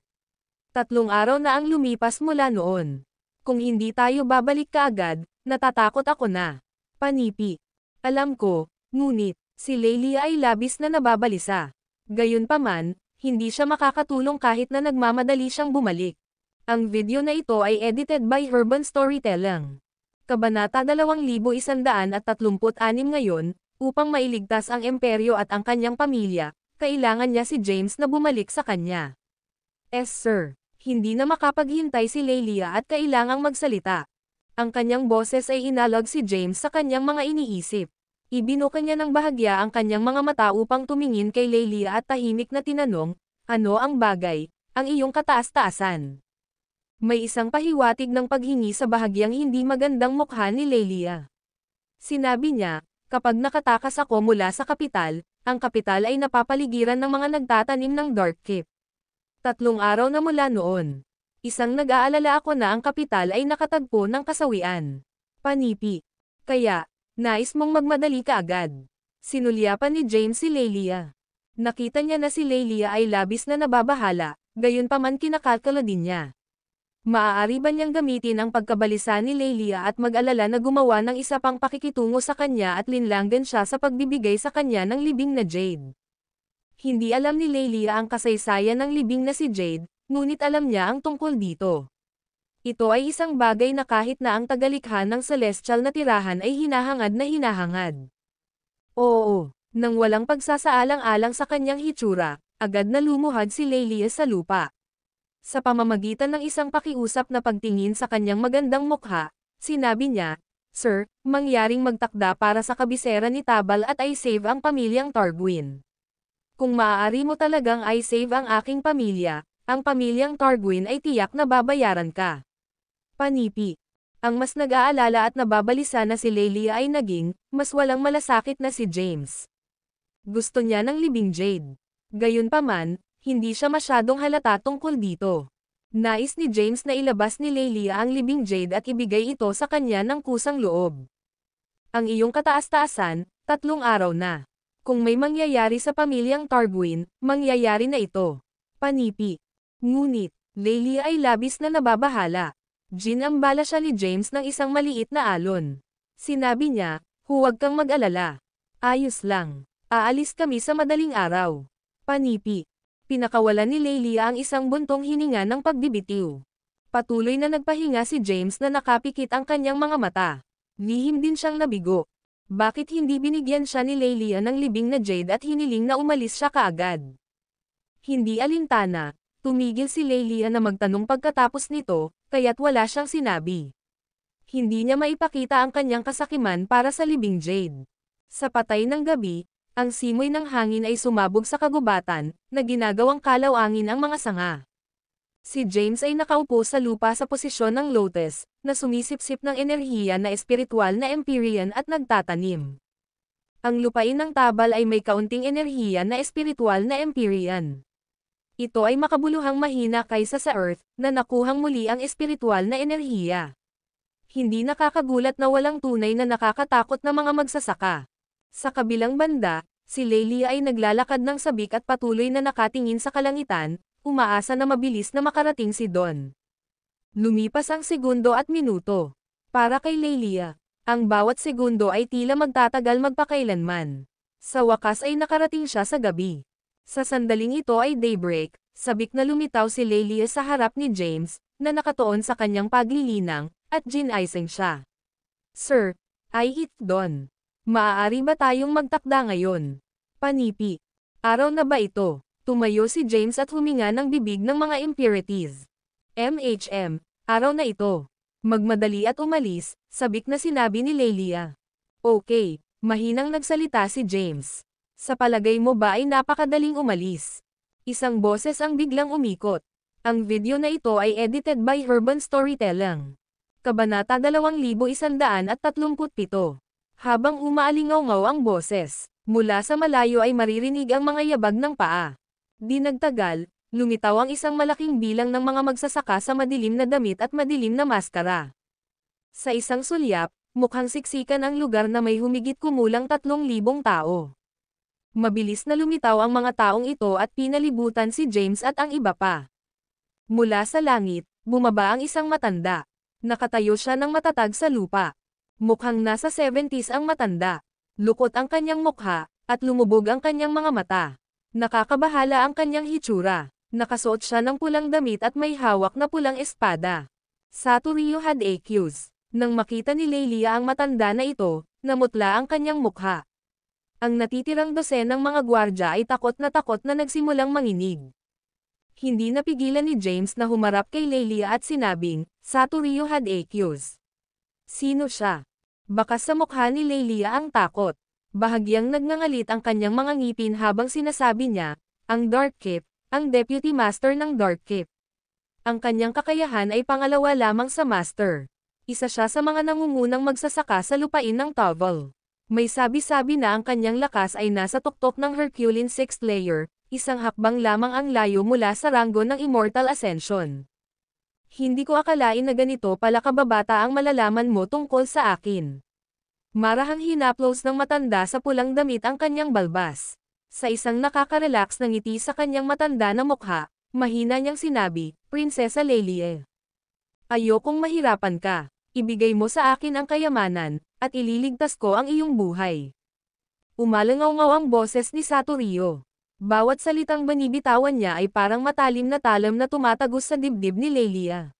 3 araw na ang lumipas mula noon. Kung hindi tayo babalik kaagad, natatakot ako na. Panipi. Alam ko, ngunit, si Lelia ay labis na nababalisa. Gayunpaman, hindi siya makakatulong kahit na nagmamadali siyang bumalik. Ang video na ito ay edited by Herban Storytelling. Kabanata 2136 ngayon, upang mailigtas ang imperyo at ang kanyang pamilya, kailangan niya si James na bumalik sa kanya. Sir. Hindi na makapaghintay si Lelia at kailangang magsalita. Ang kanyang boses ay inalog si James sa kanyang mga iniisip. Ibinuka niya ng bahagya ang kanyang mga mata upang tumingin kay Lelia at tahimik na tinanong, ano ang bagay, ang iyong kataas-taasan? May isang pahiwatig ng paghingi sa bahagyang hindi magandang mukha ni Lelia. Sinabi niya, kapag nakatakas ako mula sa kapital, ang kapital ay napapaligiran ng mga nagtatanim ng Dark Keep. 3 araw na mula noon. Isang nag-aalala ako na ang kapital ay nakatagpo ng kasawian. Panipi. Kaya, nais mong magmadali ka agad. Sinulyapan ni James si Lelia. Nakita niya na si Lelia ay labis na nababahala, gayunpaman kinakalkalo din niya. Maaari ba niyang gamitin ang pagkabalisa ni Lelia at mag-alala na gumawa ng isa pang pakikitungo sa kanya at linlanggan siya sa pagbibigay sa kanya ng libing na jade? Hindi alam ni Lelia ang kasaysayan ng libing na si Jade, ngunit alam niya ang tungkol dito. Ito ay isang bagay na kahit na ang tagalikha ng celestial na tirahan ay hinahangad na hinahangad. Oo. Nang walang pagsasaalang-alang sa kanyang hitsura, agad na lumuhad si Lelia sa lupa. Sa pamamagitan ng isang pakiusap na pagtingin sa kanyang magandang mukha, sinabi niya, "Sir, mangyaring magtakda para sa kabisera ni Tabal at i-save ang pamilyang Targuin. Kung maaari mo talagang i-save ang aking pamilya, ang pamilyang Targuin ay tiyak na babayaran ka." Panipi. Ang mas nag-aalala at nababalisa na si Lelia ay naging, mas walang malasakit na si James. Gusto niya ng libing jade. Gayunpaman, hindi siya masyadong halata tungkol dito. Nais ni James na ilabas ni Lelia ang libing jade at ibigay ito sa kanya ng kusang loob. Ang iyong kataas-taasan, 3 araw na. Kung may mangyayari sa pamilyang Targuin, mangyayari na ito. Panipi. Ngunit, Lelia ay labis na nababahala. Ginambala siya ni James ng isang maliit na alon. Sinabi niya, "Huwag kang mag-alala. Ayos lang. Aalis kami sa madaling araw." Panipi. Pinakawalan ni Lelia ang isang buntong hininga ng pagbibitiw. Patuloy na nagpahinga si James na nakapikit ang kanyang mga mata. Lihim din siyang nabigo. Bakit hindi binigyan siya ni Lelia ng libing na jade at hiniling na umalis siya kaagad? Hindi alintana, tumigil si Lelia na magtanong pagkatapos nito, kaya't wala siyang sinabi. Hindi niya maipakita ang kanyang kasakiman para sa libing jade. Sa patay ng gabi, ang simoy ng hangin ay sumabog sa kagubatan, na ginagawang kalawangin ang mga sanga. Si James ay nakaupo sa lupa sa posisyon ng lotus, na sumisipsip ng enerhiya na espiritual na Empyrean at nagtatanim. Ang lupain ng Tabal ay may kaunting enerhiya na espiritual na Empyrean. Ito ay makabuluhang mahina kaysa sa Earth, na nakuhang muli ang espiritual na enerhiya. Hindi nakakagulat na walang tunay na nakakatakot na mga magsasaka. Sa kabilang banda, si Lelia ay naglalakad ng sabik at patuloy na nakatingin sa kalangitan, umaasa na mabilis na makarating si Don. Lumipas ang segundo at minuto. Para kay Lelia, ang bawat segundo ay tila magtatagal magpakailanman. Sa wakas ay nakarating siya sa gabi. Sa sandaling ito ay daybreak, sabik na lumitaw si Lelia sa harap ni James, na nakatuon sa kanyang paglilinang, at ginaising siya. "Sir, I hit Don. Maaari ba tayong magtakda ngayon?" Panipi. Araw na ba ito? Tumayo si James at huminga ng bibig ng mga impurities. Araw na ito. Magmadali at umalis, sabik na sinabi ni Lelia. "Okay," mahinang nagsalita si James. "Sa palagay mo ba ay napakadaling umalis?" Isang boses ang biglang umikot. Ang video na ito ay edited by Urban Storytelling. Kabanata 2137. Habang umaalingaw-ngaw ang boses, mula sa malayo ay maririnig ang mga yabag ng paa. Di nagtagal, lumitaw ang isang malaking bilang ng mga magsasaka sa madilim na damit at madilim na maskara. Sa isang sulyap, mukhang siksikan ang lugar na may humigit kumulang 3,000 tao. Mabilis na lumitaw ang mga taong ito at pinalibutan si James at ang iba pa. Mula sa langit, bumaba ang isang matanda. Nakatayo siya ng matatag sa lupa. Mukhang nasa 70s ang matanda. Lukot ang kanyang mukha, at lumubog ang kanyang mga mata. Nakakabahala ang kanyang hitsura. Nakasuot siya ng pulang damit at may hawak na pulang espada. Saturio had accused. Nang makita ni Lelia ang matanda na ito, namutla ang kanyang mukha. Ang natitirang dosenang mga gwardya ay takot na nagsimulang manginig. Hindi napigilan ni James na humarap kay Lelia at sinabing, "Saturio had accused." Sino siya? Bakas sa mukha ni Lelia ang takot. Bahagyang nagngangalit ang kanyang mga ngipin habang sinasabi niya, "Ang Dark Keep, ang Deputy Master ng Dark Keep." Ang kanyang kakayahan ay pangalawa lamang sa Master. Isa siya sa mga nangungunang magsasaka sa lupain ng Taval. May sabi-sabi na ang kanyang lakas ay nasa tuktok ng Herculean 6th layer, isang hakbang lamang ang layo mula sa ranggo ng Immortal Ascension. Hindi ko akalain na ganito pala kababata ang malalaman mo tungkol sa akin. Marahang hinaplos ng matanda sa pulang damit ang kanyang balbas. Sa isang nakaka-relax na ngiti sa kanyang matanda na mukha, mahina niyang sinabi, Prinsesa Lelia. Ayokong mahirapan ka. Ibigay mo sa akin ang kayamanan, at ililigtas ko ang iyong buhay. Umalangaw-ngaw ang boses ni Satorio. Bawat salitang binibitawan niya ay parang matalim na talam na tumatagos sa dibdib ni Lelia.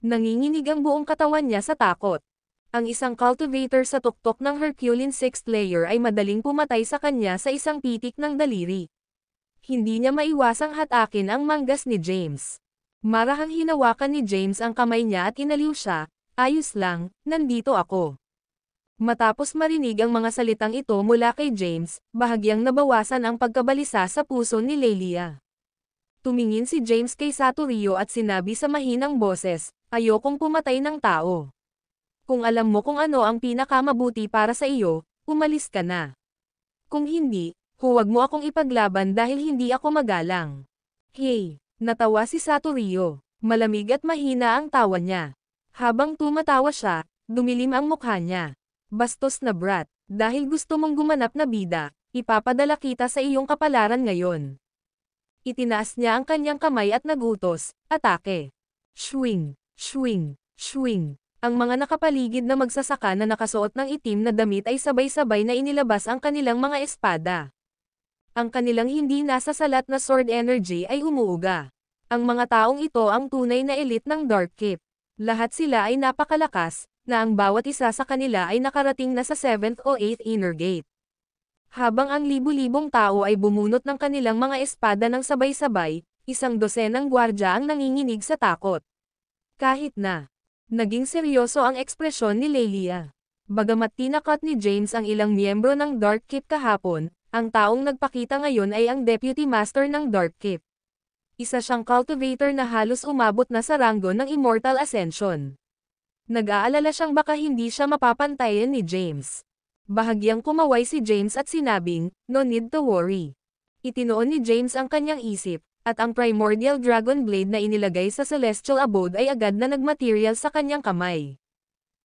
Nanginginig ang buong katawan niya sa takot. Ang isang cultivator sa tuktok ng Herculean 6th layer ay madaling pumatay sa kanya sa isang pitik ng daliri. Hindi niya maiwasang hatakin ang manggas ni James. Marahang hinawakan ni James ang kamay niya at inaliw siya, ayos lang, nandito ako. Matapos marinig ang mga salitang ito mula kay James, bahagyang nabawasan ang pagkabalisa sa puso ni Lelia. Tumingin si James kay Satorio at sinabi sa mahinang boses, ayokong pumatay ng tao. Kung alam mo kung ano ang pinakamabuti para sa iyo, umalis ka na. Kung hindi, huwag mo akong ipaglaban dahil hindi ako magalang. Hey, natawa si Satorio. Malamig at mahina ang tawa niya. Habang tumatawa siya, dumilim ang mukha niya. Bastos na brat, dahil gusto mong gumanap na bida, ipapadala kita sa iyong kapalaran ngayon. Itinaas niya ang kanyang kamay at nagutos, atake. Swing, swing, swing. Ang mga nakapaligid na magsasaka na nakasuot ng itim na damit ay sabay-sabay na inilabas ang kanilang mga espada. Ang kanilang hindi nasa salat na sword energy ay umuuga. Ang mga taong ito ang tunay na elite ng Dark Keep. Lahat sila ay napakalakas, na ang bawat isa sa kanila ay nakarating na sa 7th o 8th inner gate. Habang ang libu-libong tao ay bumunot ng kanilang mga espada ng sabay-sabay, isang dosenang gwardya ang nanginginig sa takot. Kahit na, naging seryoso ang ekspresyon ni Lelia. Bagamat tinakot ni James ang ilang miyembro ng Dark Keep kahapon, ang taong nagpakita ngayon ay ang Deputy Master ng Dark Keep. Isa siyang cultivator na halos umabot na sa ranggo ng Immortal Ascension. Nag-aalala siyang baka hindi siya mapapantayan ni James. Bahagyang kumaway si James at sinabing, no need to worry. Itinoon ni James ang kanyang isip, at ang Primordial Dragon Blade na inilagay sa Celestial Abode ay agad na nagmaterial sa kanyang kamay.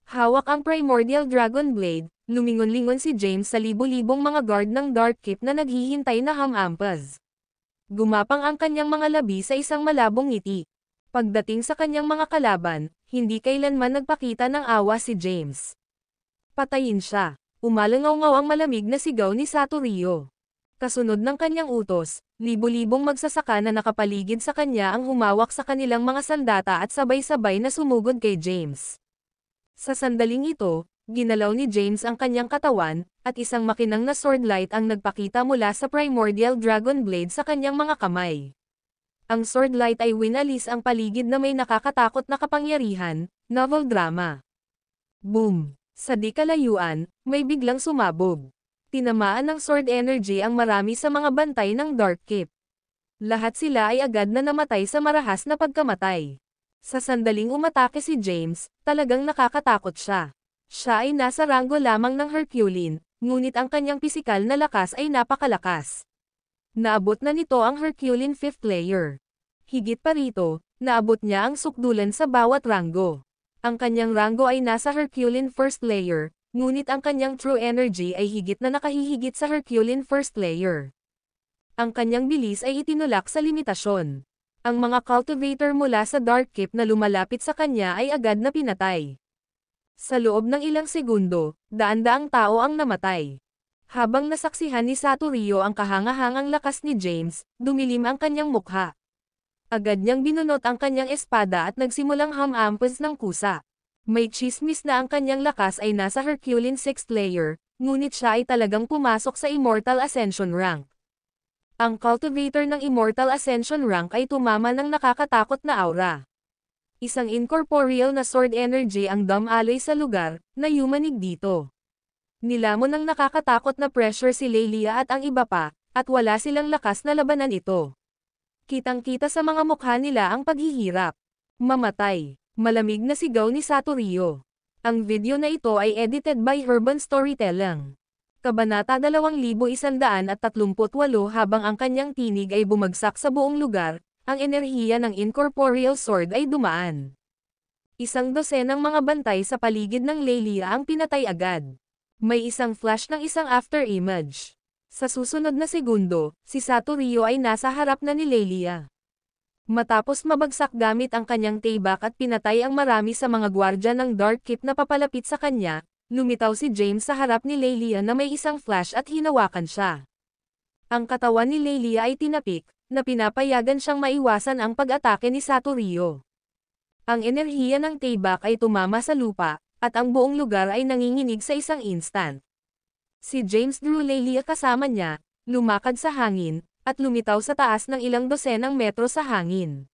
Hawak ang Primordial Dragon Blade, lumingon-lingon si James sa libu-libong mga guard ng Dark Keep na naghihintay na hamampas. Gumapang ang kanyang mga labi sa isang malabong ngiti. Pagdating sa kanyang mga kalaban, hindi kailanman nagpakita ng awa si James. Patayin siya. Umalangaw-ngaw ang malamig na sigaw ni Satorio. Kasunod ng kanyang utos, libu-libong magsasaka na nakapaligid sa kanya ang humawak sa kanilang mga sandata at sabay-sabay na sumugod kay James. Sa sandaling ito, ginalaw ni James ang kanyang katawan, at isang makinang na sword light ang nagpakita mula sa Primordial Dragon Blade sa kanyang mga kamay. Ang sword light ay winalis ang paligid na may nakakatakot na kapangyarihan, novel drama. Boom! Sa di kalayuan, may biglang sumabog. Tinamaan ng sword energy ang marami sa mga bantay ng Dark Keep. Lahat sila ay agad na namatay sa marahas na pagkamatay. Sa sandaling umatake si James, talagang nakakatakot siya. Siya ay nasa ranggo lamang ng Herculean, ngunit ang kanyang pisikal na lakas ay napakalakas. Naabot na nito ang Herculean 5th layer. Higit pa rito, naabot niya ang sukdulan sa bawat ranggo. Ang kanyang ranggo ay nasa Herculean 1st layer, ngunit ang kanyang true energy ay higit na nakahihigit sa Herculean 1st layer. Ang kanyang bilis ay itinulak sa limitasyon. Ang mga cultivator mula sa Dark Keep na lumalapit sa kanya ay agad na pinatay. Sa loob ng ilang segundo, daan-daang tao ang namatay. Habang nasaksihan ni Satorio ang kahangahangang lakas ni James, dumilim ang kanyang mukha. Agad niyang binunot ang kanyang espada at nagsimulang hamampas ng kusa. May chismis na ang kanyang lakas ay nasa Herculean 6th layer, ngunit siya ay talagang pumasok sa Immortal Ascension rank. Ang cultivator ng Immortal Ascension rank ay tumama ng nakakatakot na aura. Isang incorporeal na sword energy ang dumaloy sa lugar, na yumanig dito. Nilamon ng nakakatakot na pressure si Lelia at ang iba pa, at wala silang lakas na labanan ito. Kitang-kita sa mga mukha nila ang paghihirap. Mamatay. Malamig na sigaw ni Satorio. Ang video na ito ay edited by Urban Storytelling. Kabanata 2138 habang ang kanyang tinig ay bumagsak sa buong lugar, ang enerhiya ng incorporeal sword ay dumaan. Isang dosenang mga bantay sa paligid ng Lelia ang pinatay agad. May isang flash ng isang after image. Sa susunod na segundo, si Satorio ay nasa harap na ni Lelia. Matapos mabagsak gamit ang kanyang taybak at pinatay ang marami sa mga gwardya ng Dark Keep na papalapit sa kanya, lumitaw si James sa harap ni Lelia na may isang flash at hinawakan siya. Ang katawan ni Lelia ay tinapik, na pinapayagan siyang maiwasan ang pag-atake ni Satorio. Ang enerhiya ng taybak ay tumama sa lupa, at ang buong lugar ay nanginginig sa isang instant. Si James drew Lelia kasama niya, lumakad sa hangin, at lumitaw sa taas ng ilang dosenang metro sa hangin.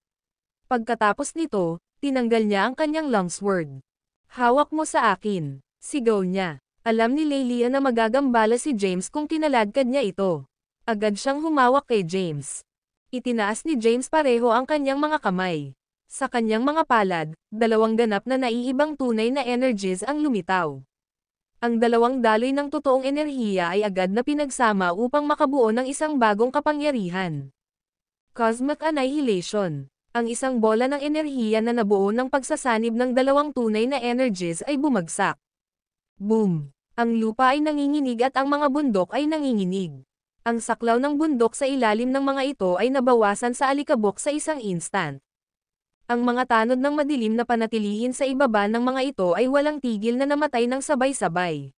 Pagkatapos nito, tinanggal niya ang kanyang longsword. "Hawak mo sa akin," sigaw niya. Alam ni Lelia na magagambala si James kung kinaladkad niya ito. Agad siyang humawak kay James. Itinaas ni James pareho ang kanyang mga kamay. Sa kanyang mga palad, dalawang ganap na naiibang tunay na energies ang lumitaw. Ang dalawang daloy ng totoong enerhiya ay agad na pinagsama upang makabuo ng isang bagong kapangyarihan. Cosmic Annihilation. Ang isang bola ng enerhiya na nabuo ng pagsasanib ng dalawang tunay na energies ay bumagsak. Boom! Ang lupa ay nanginginig at ang mga bundok ay nanginginig. Ang saklaw ng bundok sa ilalim ng mga ito ay nabawasan sa alikabok sa isang instant. Ang mga tanod ng madilim na panatilihin sa ibaba ng mga ito ay walang tigil na namatay ng sabay-sabay.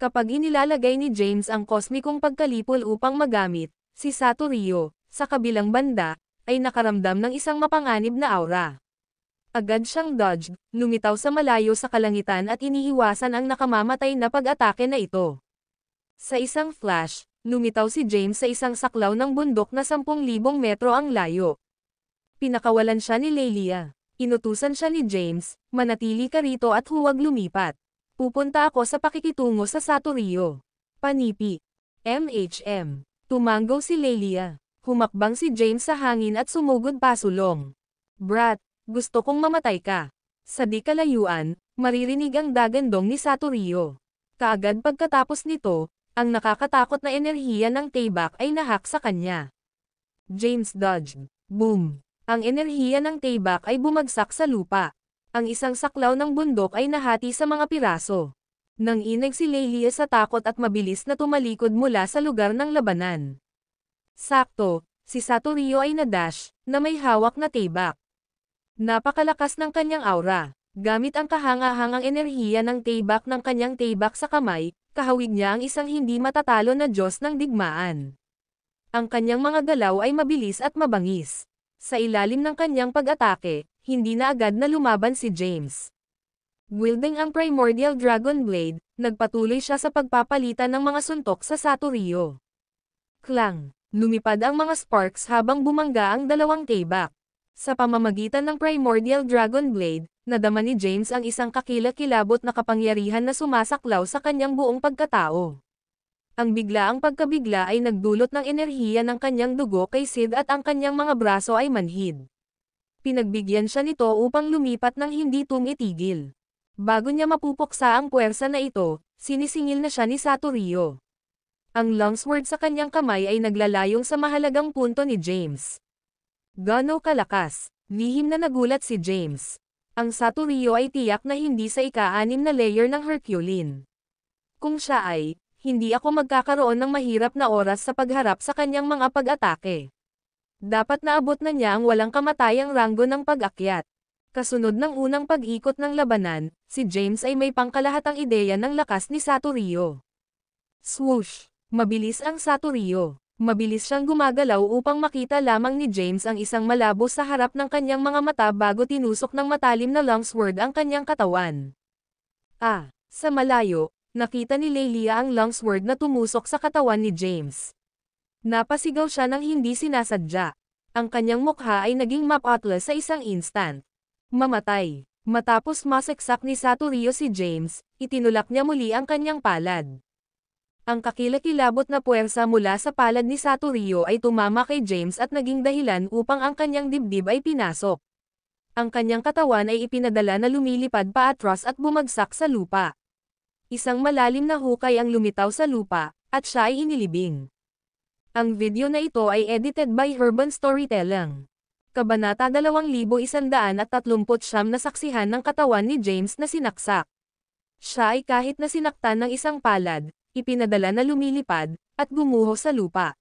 Kapag inilalagay ni James ang kosmikong pagkalipol upang magamit, si Satorio, sa kabilang banda, ay nakaramdam ng isang mapanganib na aura. Agad siyang dodged, lumitaw sa malayo sa kalangitan at iniiwasan ang nakamamatay na pag-atake na ito. Sa isang flash, lumitaw si James sa isang saklaw ng bundok na 10,000 metro ang layo. Pinakawalan siya ni Lelia. Inutusan siya ni James, "Manatili ka rito at huwag lumipat. Pupunta ako sa pakikitungo sa Satorio." Panipi. MHM. Tumango si Lelia. Humakbang si James sa hangin at sumugod pasulong. "Brat, gusto kong mamatay ka." Sa di kalayuan, maririnig ang dagandong ni Satorio. Kaagad pagkatapos nito, ang nakakatakot na enerhiya ng taybak ay nahak sa kanya. James dodged. Boom! Ang enerhiya ng taybak ay bumagsak sa lupa. Ang isang saklaw ng bundok ay nahati sa mga piraso. Nanginig si Lelia sa takot at mabilis na tumalikod mula sa lugar ng labanan. Sakto, si Satorio ay nadash, na may hawak na taybak. Napakalakas ng kanyang aura. Gamit ang kahanga-hangang enerhiya ng taybak ng kanyang taybak sa kamay, kahawig niya ang isang hindi matatalo na Diyos ng digmaan. Ang kanyang mga galaw ay mabilis at mabangis. Sa ilalim ng kanyang pag-atake, hindi na agad na lumaban si James. Wielding ang Primordial Dragon Blade, nagpatuloy siya sa pagpapalitan ng mga suntok sa Satorio. Klang! Lumipad ang mga sparks habang bumangga ang dalawang taybak. Sa pamamagitan ng Primordial Dragon Blade, nadama ni James ang isang kakilakilabot na kapangyarihan na sumasaklaw sa kanyang buong pagkatao. Ang biglaang pagkabigla ay nagdulot ng enerhiya ng kanyang dugo kay Sid at ang kanyang mga braso ay manhid. Pinagbigyan siya nito upang lumipat ng hindi tumitigil. Bago niya mapupuksa ang puwersa na ito, sinisingil na siya ni Satorio. Ang longsword sa kanyang kamay ay naglalayong sa mahalagang punto ni James. Gaano kalakas, lihim na nagulat si James. Ang Satorio ay tiyak na hindi sa ika-6 na layer ng Herculean. Kung siya ay, hindi ako magkakaroon ng mahirap na oras sa pagharap sa kanyang mga pag-atake. Dapat naabot na niya ang walang kamatayang ranggo ng pag-akyat. Kasunod ng unang pag-ikot ng labanan, si James ay may pangkalahatang ideya ng lakas ni Satorio. Swoosh! Mabilis ang Satorio. Mabilis siyang gumagalaw upang makita lamang ni James ang isang malabo sa harap ng kanyang mga mata bago tinusok ng matalim na longsword ang kanyang katawan. Sa malayo, nakita ni Lelia ang longsword na tumusok sa katawan ni James. Napasigaw siya ng hindi sinasadya. Ang kanyang mukha ay naging mapatlas sa isang instant. Mamatay. Matapos masaksak ni Satorio si James, itinulak niya muli ang kanyang palad. Ang kakilakilabot na puwersa mula sa palad ni Satorio ay tumama kay James at naging dahilan upang ang kanyang dibdib ay pinasok. Ang kanyang katawan ay ipinadala na lumilipad paatras at bumagsak sa lupa. Isang malalim na hukay ang lumitaw sa lupa, at siya ay inilibing. Ang video na ito ay edited by Urban Storytelling. Kabanata 2139 na saksihan ng katawan ni James na sinaksak. Siya ay kahit na sinaktan ng isang palad, ipinadala na lumilipad, at gumuho sa lupa.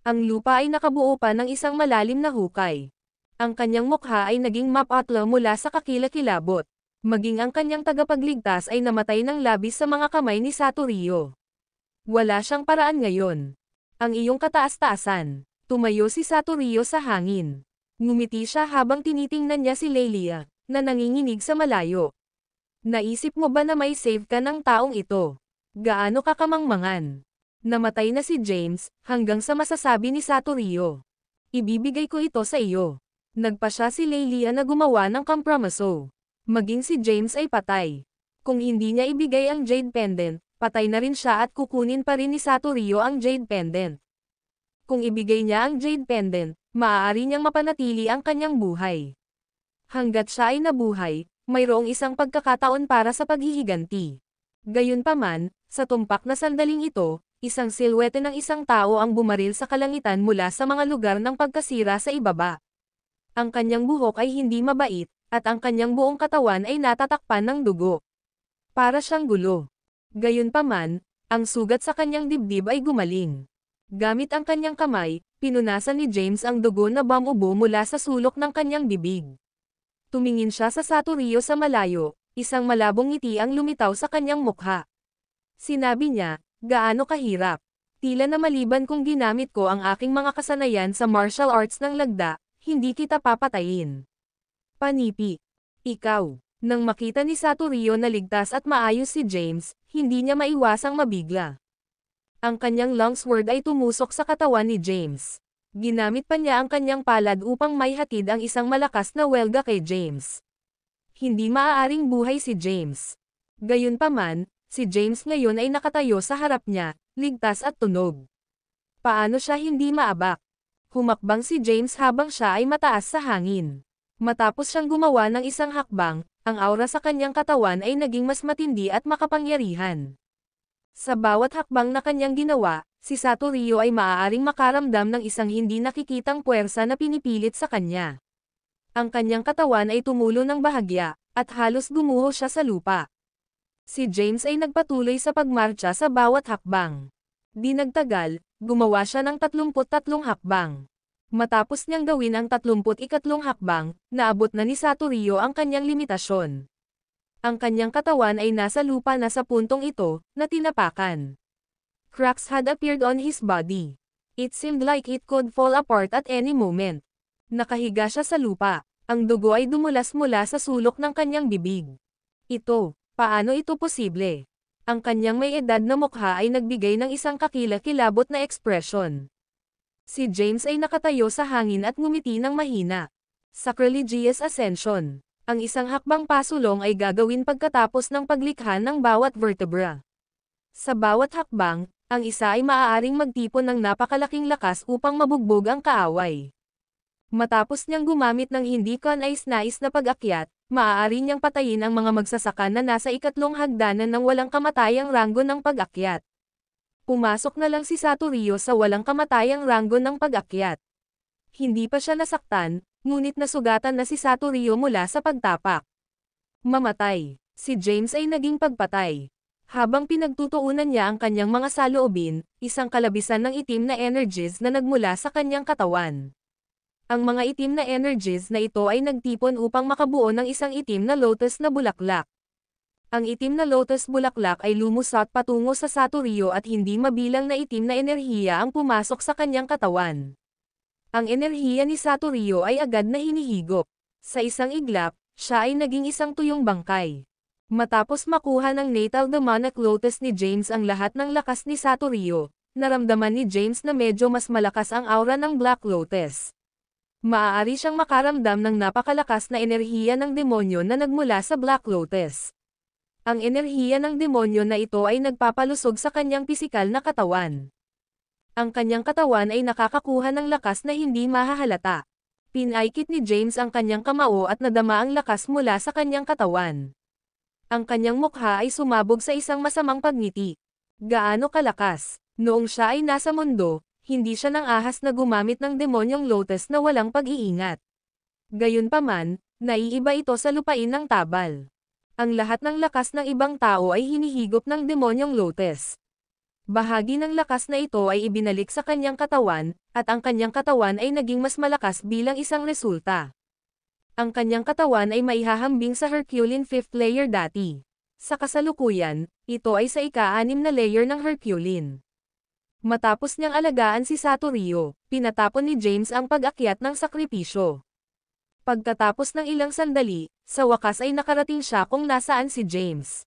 Ang lupa ay nakabuo pa ng isang malalim na hukay. Ang kanyang mukha ay naging mapatlo mula sa kakilakilabot. Maging ang kanyang tagapagligtas ay namatay ng labis sa mga kamay ni Satorio. Wala siyang paraan ngayon. Ang iyong kataas-taasan. Tumayo si Satorio sa hangin. Ngumiti siya habang tinitingnan niya si Lelia, na nanginginig sa malayo. Naisip mo ba na may save ka ng taong ito? Gaano ka kamangmangan? Namatay na si James, hanggang sa masasabi ni Satorio. Ibibigay ko ito sa iyo. Nagpa siya si Lelia na gumawa ng kompromiso. Maging si James ay patay. Kung hindi niya ibigay ang Jade Pendant, patay na rin siya at kukunin pa rin ni Satorio ang Jade Pendant. Kung ibigay niya ang Jade Pendant, maaari niyang mapanatili ang kanyang buhay. Hanggat siya ay nabuhay, mayroong isang pagkakataon para sa paghihiganti. Gayunpaman, sa tumpak na sandaling ito, isang silhwete ng isang tao ang bumaril sa kalangitan mula sa mga lugar ng pagkasira sa ibaba. Ang kanyang buhok ay hindi mabait, at ang kanyang buong katawan ay natatakpan ng dugo. Para siyang gulo. Gayunpaman, ang sugat sa kanyang dibdib ay gumaling. Gamit ang kanyang kamay, pinunasan ni James ang dugo na bumubo mula sa sulok ng kanyang bibig. Tumingin siya sa Satorio sa malayo, isang malabong ngiti ang lumitaw sa kanyang mukha. Sinabi niya, gaano kahirap. Tila na maliban kung ginamit ko ang aking mga kasanayan sa martial arts ng lagda, hindi kita papatayin. Panipi. Ikaw. Nang makita ni Satorio na ligtas at maayos si James, hindi niya maiwasang mabigla. Ang kanyang longsword ay tumusok sa katawan ni James. Ginamit pa niya ang kanyang palad upang maihatid ang isang malakas na welga kay James. Hindi maaaring buhay si James. Gayunpaman, si James ngayon ay nakatayo sa harap niya, ligtas at tunog. Paano siya hindi maabak? Humakbang si James habang siya ay mataas sa hangin. Matapos siyang gumawa ng isang hakbang, ang aura sa kanyang katawan ay naging mas matindi at makapangyarihan. Sa bawat hakbang na kanyang ginawa, si Satorio ay maaaring makaramdam ng isang hindi nakikitang puwersa na pinipilit sa kanya. Ang kanyang katawan ay tumulo ng bahagya, at halos gumuho siya sa lupa. Si James ay nagpatuloy sa pagmarcha sa bawat hakbang. Di nagtagal, gumawa siya ng 33 hakbang. Matapos niyang gawin ang 34 hakbang, naabot na ni Satorio ang kanyang limitasyon. Ang kanyang katawan ay nasa lupa na sa puntong ito, na tinapakan. Cracks had appeared on his body. It seemed like it could fall apart at any moment. Nakahiga siya sa lupa. Ang dugo ay dumulas mula sa sulok ng kanyang bibig. Paano ito posible? Ang kanyang may edad na mukha ay nagbigay ng isang kakilakilabot na ekspresyon. Si James ay nakatayo sa hangin at ngumiti ng mahina. Sacrilegious Ascension. Ang isang hakbang pasulong ay gagawin pagkatapos ng paglikha ng bawat vertebra. Sa bawat hakbang, ang isa ay maaaring magtipon ng napakalaking lakas upang mabugbog ang kaaway. Matapos niyang gumamit ng hindi kanais-nais na pag-akyat, maaari niyang patayin ang mga magsasaka na nasa ikatlong hagdanan ng walang kamatayang ranggo ng pag-akyat. Pumasok na lang si Satorio sa walang kamatayang ranggo ng pag-akyat. Hindi pa siya nasaktan, ngunit nasugatan na si Satorio mula sa pagtapak. Mamatay. Si James ay naging pagpatay. Habang pinagtutuunan niya ang kanyang mga saloobin, isang kalabisan ng itim na energies na nagmula sa kanyang katawan. Ang mga itim na energies na ito ay nagtipon upang makabuo ng isang itim na lotus na bulaklak. Ang itim na lotus bulaklak ay lumusot patungo sa Satorio at hindi mabilang na itim na enerhiya ang pumasok sa kanyang katawan. Ang enerhiya ni Satorio ay agad na hinihigop. Sa isang iglap, siya ay naging isang tuyong bangkay. Matapos makuha ng natal demonic lotus ni James ang lahat ng lakas ni Satorio, naramdaman ni James na medyo mas malakas ang aura ng Black Lotus. Maaari siyang makaramdam ng napakalakas na enerhiya ng demonyo na nagmula sa Black Lotus. Ang enerhiya ng demonyo na ito ay nagpapalusog sa kanyang pisikal na katawan. Ang kanyang katawan ay nakakakuha ng lakas na hindi mahahalata. Pinaikit ni James ang kanyang kamao at nadama ang lakas mula sa kanyang katawan. Ang kanyang mukha ay sumabog sa isang masamang pagngiti. Gaano kalakas? Noong siya ay nasa mundo, hindi siya nang ahas na gumamit ng demonyong lotus na walang pag-iingat. Gayunpaman, naiiba ito sa lupain ng tabal. Ang lahat ng lakas ng ibang tao ay hinihigop ng demonyong lotus. Bahagi ng lakas na ito ay ibinalik sa kanyang katawan, at ang kanyang katawan ay naging mas malakas bilang isang resulta. Ang kanyang katawan ay maihahambing sa Herculean 5th layer dati. Sa kasalukuyan, ito ay sa ika-6 na layer ng Herculean. Matapos niyang alagaan si Satorio, pinatapon ni James ang pag-akyat ng sakripisyo. Pagkatapos ng ilang sandali, sa wakas ay nakarating siya kung nasaan si James.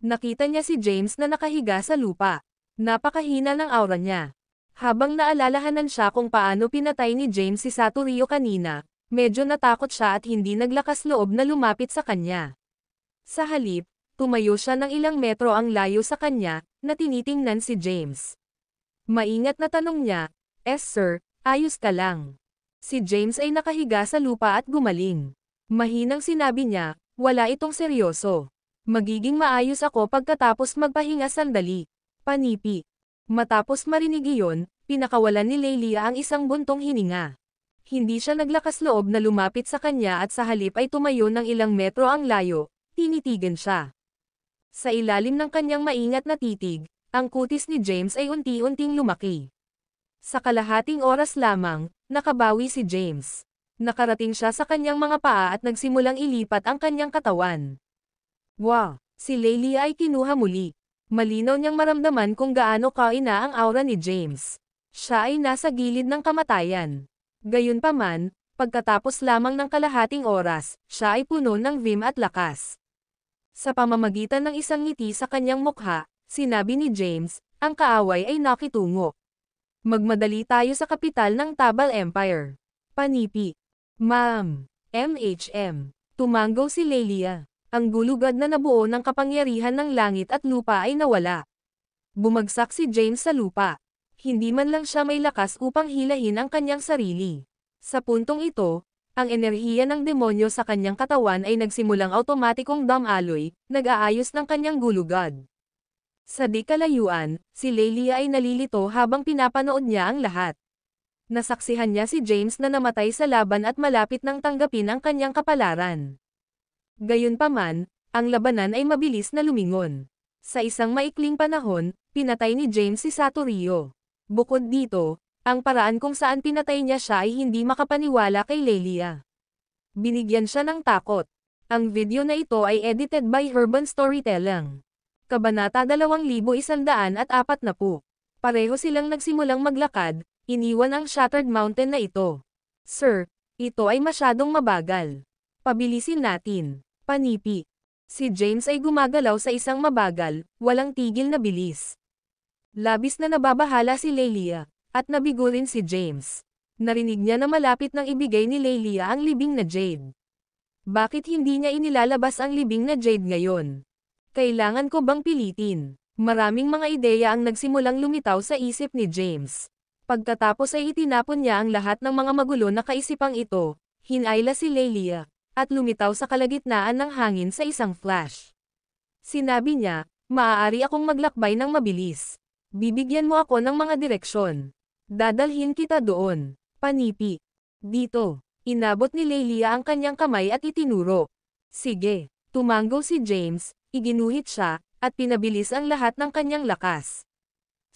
Nakita niya si James na nakahiga sa lupa. Napakahina ng aura niya. Habang naalalahanan siya kung paano pinatay ni James si Satorio kanina, medyo natakot siya at hindi naglakas loob na lumapit sa kanya. Sa halip, tumayo siya ng ilang metro ang layo sa kanya, na tinitingnan si James. Maingat na tanong niya, sir, ayos ka lang?" Si James ay nakahiga sa lupa at gumaling. Mahinang sinabi niya, "Wala itong seryoso. Magiging maayos ako pagkatapos magpahinga sandali." Panipi. Matapos marinig iyon, pinakawalan ni Lelia ang isang buntong hininga. Hindi siya naglakas loob na lumapit sa kanya at sa halip ay tumayo ng ilang metro ang layo, tinitigan siya. Sa ilalim ng kanyang maingat na titig, ang kutis ni James ay unti-unting lumaki. Sa kalahating oras lamang, nakabawi si James. Nakarating siya sa kanyang mga paa at nagsimulang ilipat ang kanyang katawan. Wow! Si Lelia ay kinuha muli. Malinaw niyang maramdaman kung gaano kaina ang aura ni James. Siya ay nasa gilid ng kamatayan. Gayunpaman, pagkatapos lamang ng kalahating oras, siya ay puno ng vim at lakas. Sa pamamagitan ng isang ngiti sa kanyang mukha, sinabi ni James, ang kaaway ay nakitungo. Magmadali tayo sa kapital ng Tabal Empire. Panipi. Ma'am. MHM. Tumango si Lelia. Ang gulugad na nabuo ng kapangyarihan ng langit at lupa ay nawala. Bumagsak si James sa lupa. Hindi man lang siya may lakas upang hilahin ang kanyang sarili. Sa puntong ito, ang enerhiya ng demonyo sa kanyang katawan ay nagsimulang automatikong dumaloy, nag-aayos ng kanyang gulugad. Sa di kalayuan, si Lelia ay nalilito habang pinapanood niya ang lahat. Nasaksihan niya si James na namatay sa laban at malapit nang tanggapin ang kanyang kapalaran. Gayunpaman, ang labanan ay mabilis na lumingon. Sa isang maikling panahon, pinatay ni James si Satorio. Bukod dito, ang paraan kung saan pinatay niya siya ay hindi makapaniwala kay Lelia. Binigyan siya ng takot. Ang video na ito ay edited by Urban Storytelling. Kabanata 2140. Pareho silang nagsimulang maglakad, iniwan ang Shattered Mountain na ito. "Sir, ito ay masyadong mabagal. Pabilisin natin." Panipi. Si James ay gumagalaw sa isang mabagal, walang tigil na bilis. Labis na nababahala si Lelia, at nabigo rin si James. Narinig niya na malapit nang ibigay ni Lelia ang libing na jade. Bakit hindi niya inilalabas ang libing na jade ngayon? Kailangan ko bang pilitin? Maraming mga ideya ang nagsimulang lumitaw sa isip ni James. Pagkatapos ay itinapon niya ang lahat ng mga magulo na kaisipang ito, hinayla si Lelia, at lumitaw sa kalagitnaan ng hangin sa isang flash. Sinabi niya, "Maaari akong maglakbay ng mabilis. Bibigyan mo ako ng mga direksyon. Dadalhin kita doon." Panipi. Dito. Inabot ni Lelia ang kanyang kamay at itinuro. "Sige." Tumango si James, iginuhit siya, at pinabilis ang lahat ng kanyang lakas.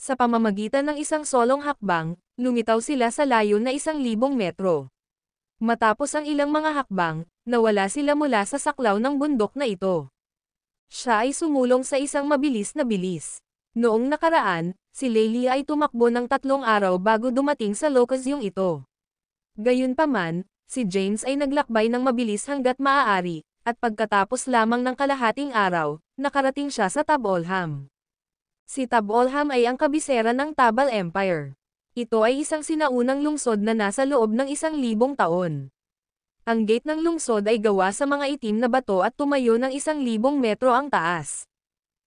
Sa pamamagitan ng isang solong hakbang, lumitaw sila sa layo na 1,000 metro. Matapos ang ilang mga hakbang, nawala sila mula sa saklaw ng bundok na ito. Siya ay sumulong sa isang mabilis na bilis. Noong nakaraan, si Lelia ay tumakbo ng 3 araw bago dumating sa lokasyong ito. Gayunpaman, si James ay naglakbay ng mabilis hanggat maaari, at pagkatapos lamang ng kalahating araw, nakarating siya sa Tabolham. Si Tabolham ay ang kabisera ng Tabal Empire. Ito ay isang sinaunang lungsod na nasa loob ng 1,000 taon. Ang gate ng lungsod ay gawa sa mga itim na bato at tumayo ng 1,000 metro ang taas.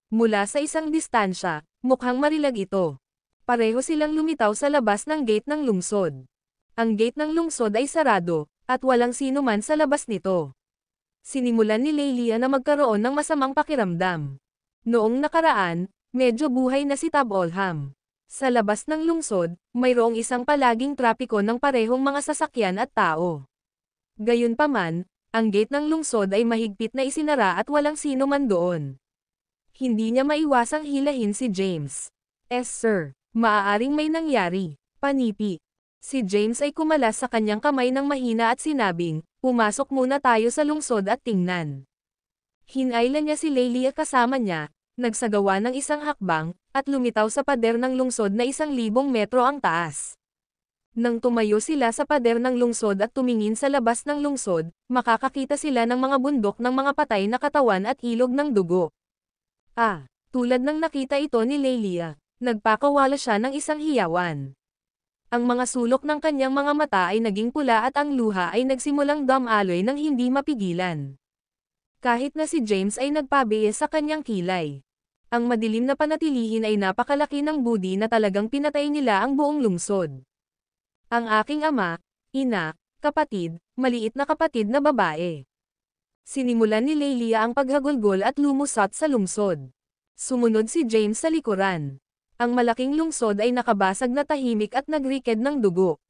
Mula sa isang distansya, mukhang marilag ito. Pareho silang lumitaw sa labas ng gate ng lungsod. Ang gate ng lungsod ay sarado, at walang sino man sa labas nito. Sinimulan ni Lelia na magkaroon ng masamang pakiramdam. Noong nakaraan, medyo buhay na si Tabolham. Sa labas ng lungsod, mayroong isang palaging trapiko ng parehong mga sasakyan at tao. Gayunpaman, ang gate ng lungsod ay mahigpit na isinara at walang sino man doon. Hindi niya maiwasang hilahin si James. Sir. Maaaring may nangyari. Panipi. Si James ay kumalas sa kanyang kamay ng mahina at sinabing, pumasok muna tayo sa lungsod at tingnan. Hinailan niya si Lelia kasama niya, nagsagawa ng isang hakbang, at lumitaw sa pader ng lungsod na 1,000 metro ang taas. Nang tumayo sila sa pader ng lungsod at tumingin sa labas ng lungsod, makakakita sila ng mga bundok ng mga patay na katawan at ilog ng dugo. Tulad ng nakita ito ni Lelia, nagpakawala siya ng isang hiyawan. Ang mga sulok ng kanyang mga mata ay naging pula at ang luha ay nagsimulang dumaloy ng hindi mapigilan. Kahit na si James ay nagpabiya sa kanyang kilay. Ang madilim na panatilihin ay napakalaki ng budi na talagang pinatay nila ang buong lungsod. Ang aking ama, ina, kapatid, maliit na kapatid na babae. Sinimulan ni Lelia ang paghagulgol at lumusot sa lungsod. Sumunod si James sa likuran. Ang malaking lungsod ay nakabasag na tahimik at nagriked ng dugo.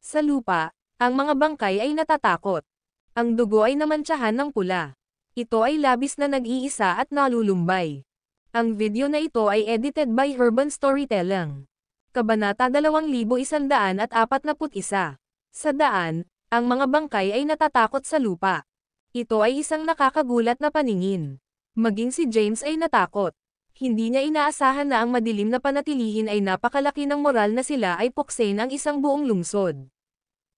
Sa lupa, ang mga bangkay ay natatakot. Ang dugo ay namantsahan ng pula. Ito ay labis na nag-iisa at nalulumbay. Ang video na ito ay edited by Urban Storytelling. Kabanata 2141. Sa daan, ang mga bangkay ay natatakot sa lupa. Ito ay isang nakakagulat na paningin. Maging si James ay natakot. Hindi niya inaasahan na ang madilim na panatilihin ay napakalaki ng moral na sila ay puksain ang isang buong lungsod.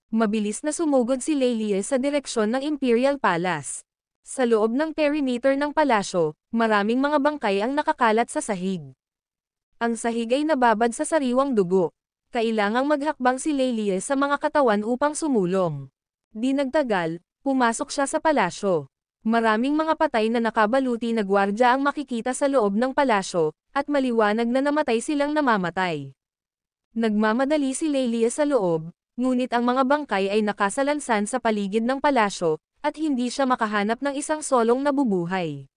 Mabilis na sumugod si Lelia sa direksyon ng Imperial Palace. Sa loob ng perimeter ng palasyo, maraming mga bangkay ang nakakalat sa sahig. Ang sahig ay nababad sa sariwang dugo. Kailangang maghakbang si Lelia sa mga katawan upang sumulong. Di nagtagal, pumasok siya sa palasyo. Maraming mga patay na nakabaluti na gwardya ang makikita sa loob ng palasyo, at maliwanag na namatay silang namamatay. Nagmamadali si Lelia sa loob, ngunit ang mga bangkay ay nakasalansan sa paligid ng palasyo, at hindi siya makahanap ng isang solong nabubuhay.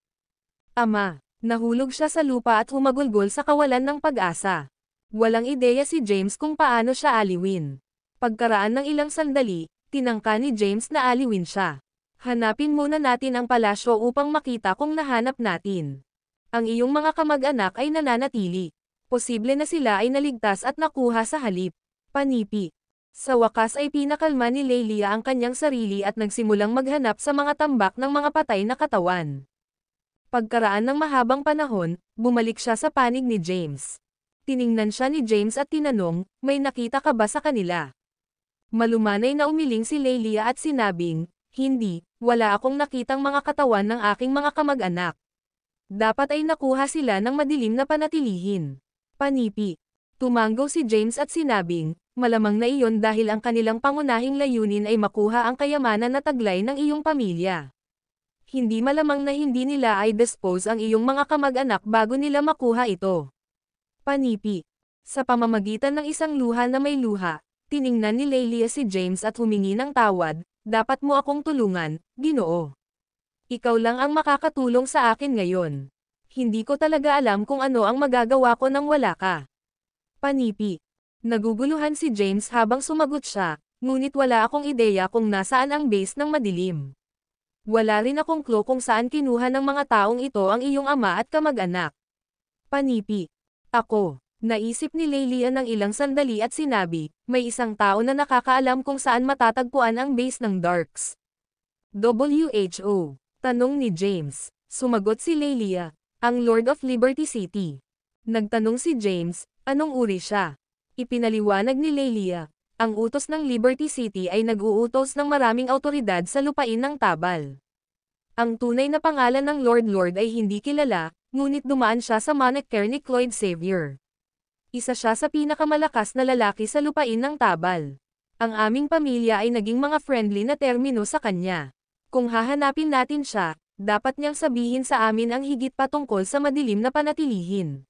Ama, nahulog siya sa lupa at humagulgol sa kawalan ng pag-asa. Walang ideya si James kung paano siya aliwin. Pagkaraan ng ilang sandali, tinangka ni James na aliwin siya. Hanapin muna natin ang palasyo upang makita kung nahanap natin. Ang iyong mga kamag-anak ay nananatili. Posible na sila ay naligtas at nakuha sa halip. Panipi. Sa wakas ay pinakalma ni Lelia ang kanyang sarili at nagsimulang maghanap sa mga tambak ng mga patay na katawan. Pagkaraan ng mahabang panahon, bumalik siya sa panig ni James. Tiningnan siya ni James at tinanong, may nakita ka ba sa kanila? Malumanay na umiling si Lelia at sinabing, hindi, wala akong nakitang mga katawan ng aking mga kamag-anak. Dapat ay nakuha sila ng madilim na panatilihin. Panipi. Tumanggaw si James at sinabing, malamang na iyon dahil ang kanilang pangunahing layunin ay makuha ang kayamanan na taglay ng iyong pamilya. Hindi malamang na hindi nila ay dispose ang iyong mga kamag-anak bago nila makuha ito. Panipi. Sa pamamagitan ng isang luha na may luha, tiningnan ni Lelia si James at humingi ng tawad, dapat mo akong tulungan, Ginoo. Ikaw lang ang makakatulong sa akin ngayon. Hindi ko talaga alam kung ano ang magagawa ko nang wala ka. Panipi. Naguguluhan si James habang sumagot siya, ngunit wala akong ideya kung nasaan ang base ng madilim. Wala rin akong clue kung saan kinuha ng mga taong ito ang iyong ama at kamag-anak. Panipi. Ako. Naisip ni Lelia ng ilang sandali at sinabi, may isang tao na nakakaalam kung saan matatagpuan ang base ng Darks. WHO. Tanong ni James. Sumagot si Lelia, ang Lord of Liberty City. Nagtanong si James, anong uri siya? Ipinaliwanag ni Lelia, ang utos ng Liberty City ay nag-uutos ng maraming awtoridad sa lupain ng Tabal. Ang tunay na pangalan ng Lord ay hindi kilala, ngunit dumaan siya sa monarch care ni Cloyd Xavier. Isa siya sa pinakamalakas na lalaki sa lupain ng Tabal. Ang aming pamilya ay naging mga friendly na termino sa kanya. Kung hahanapin natin siya, dapat niyang sabihin sa amin ang higit pa tungkol sa madilim na panatilihin.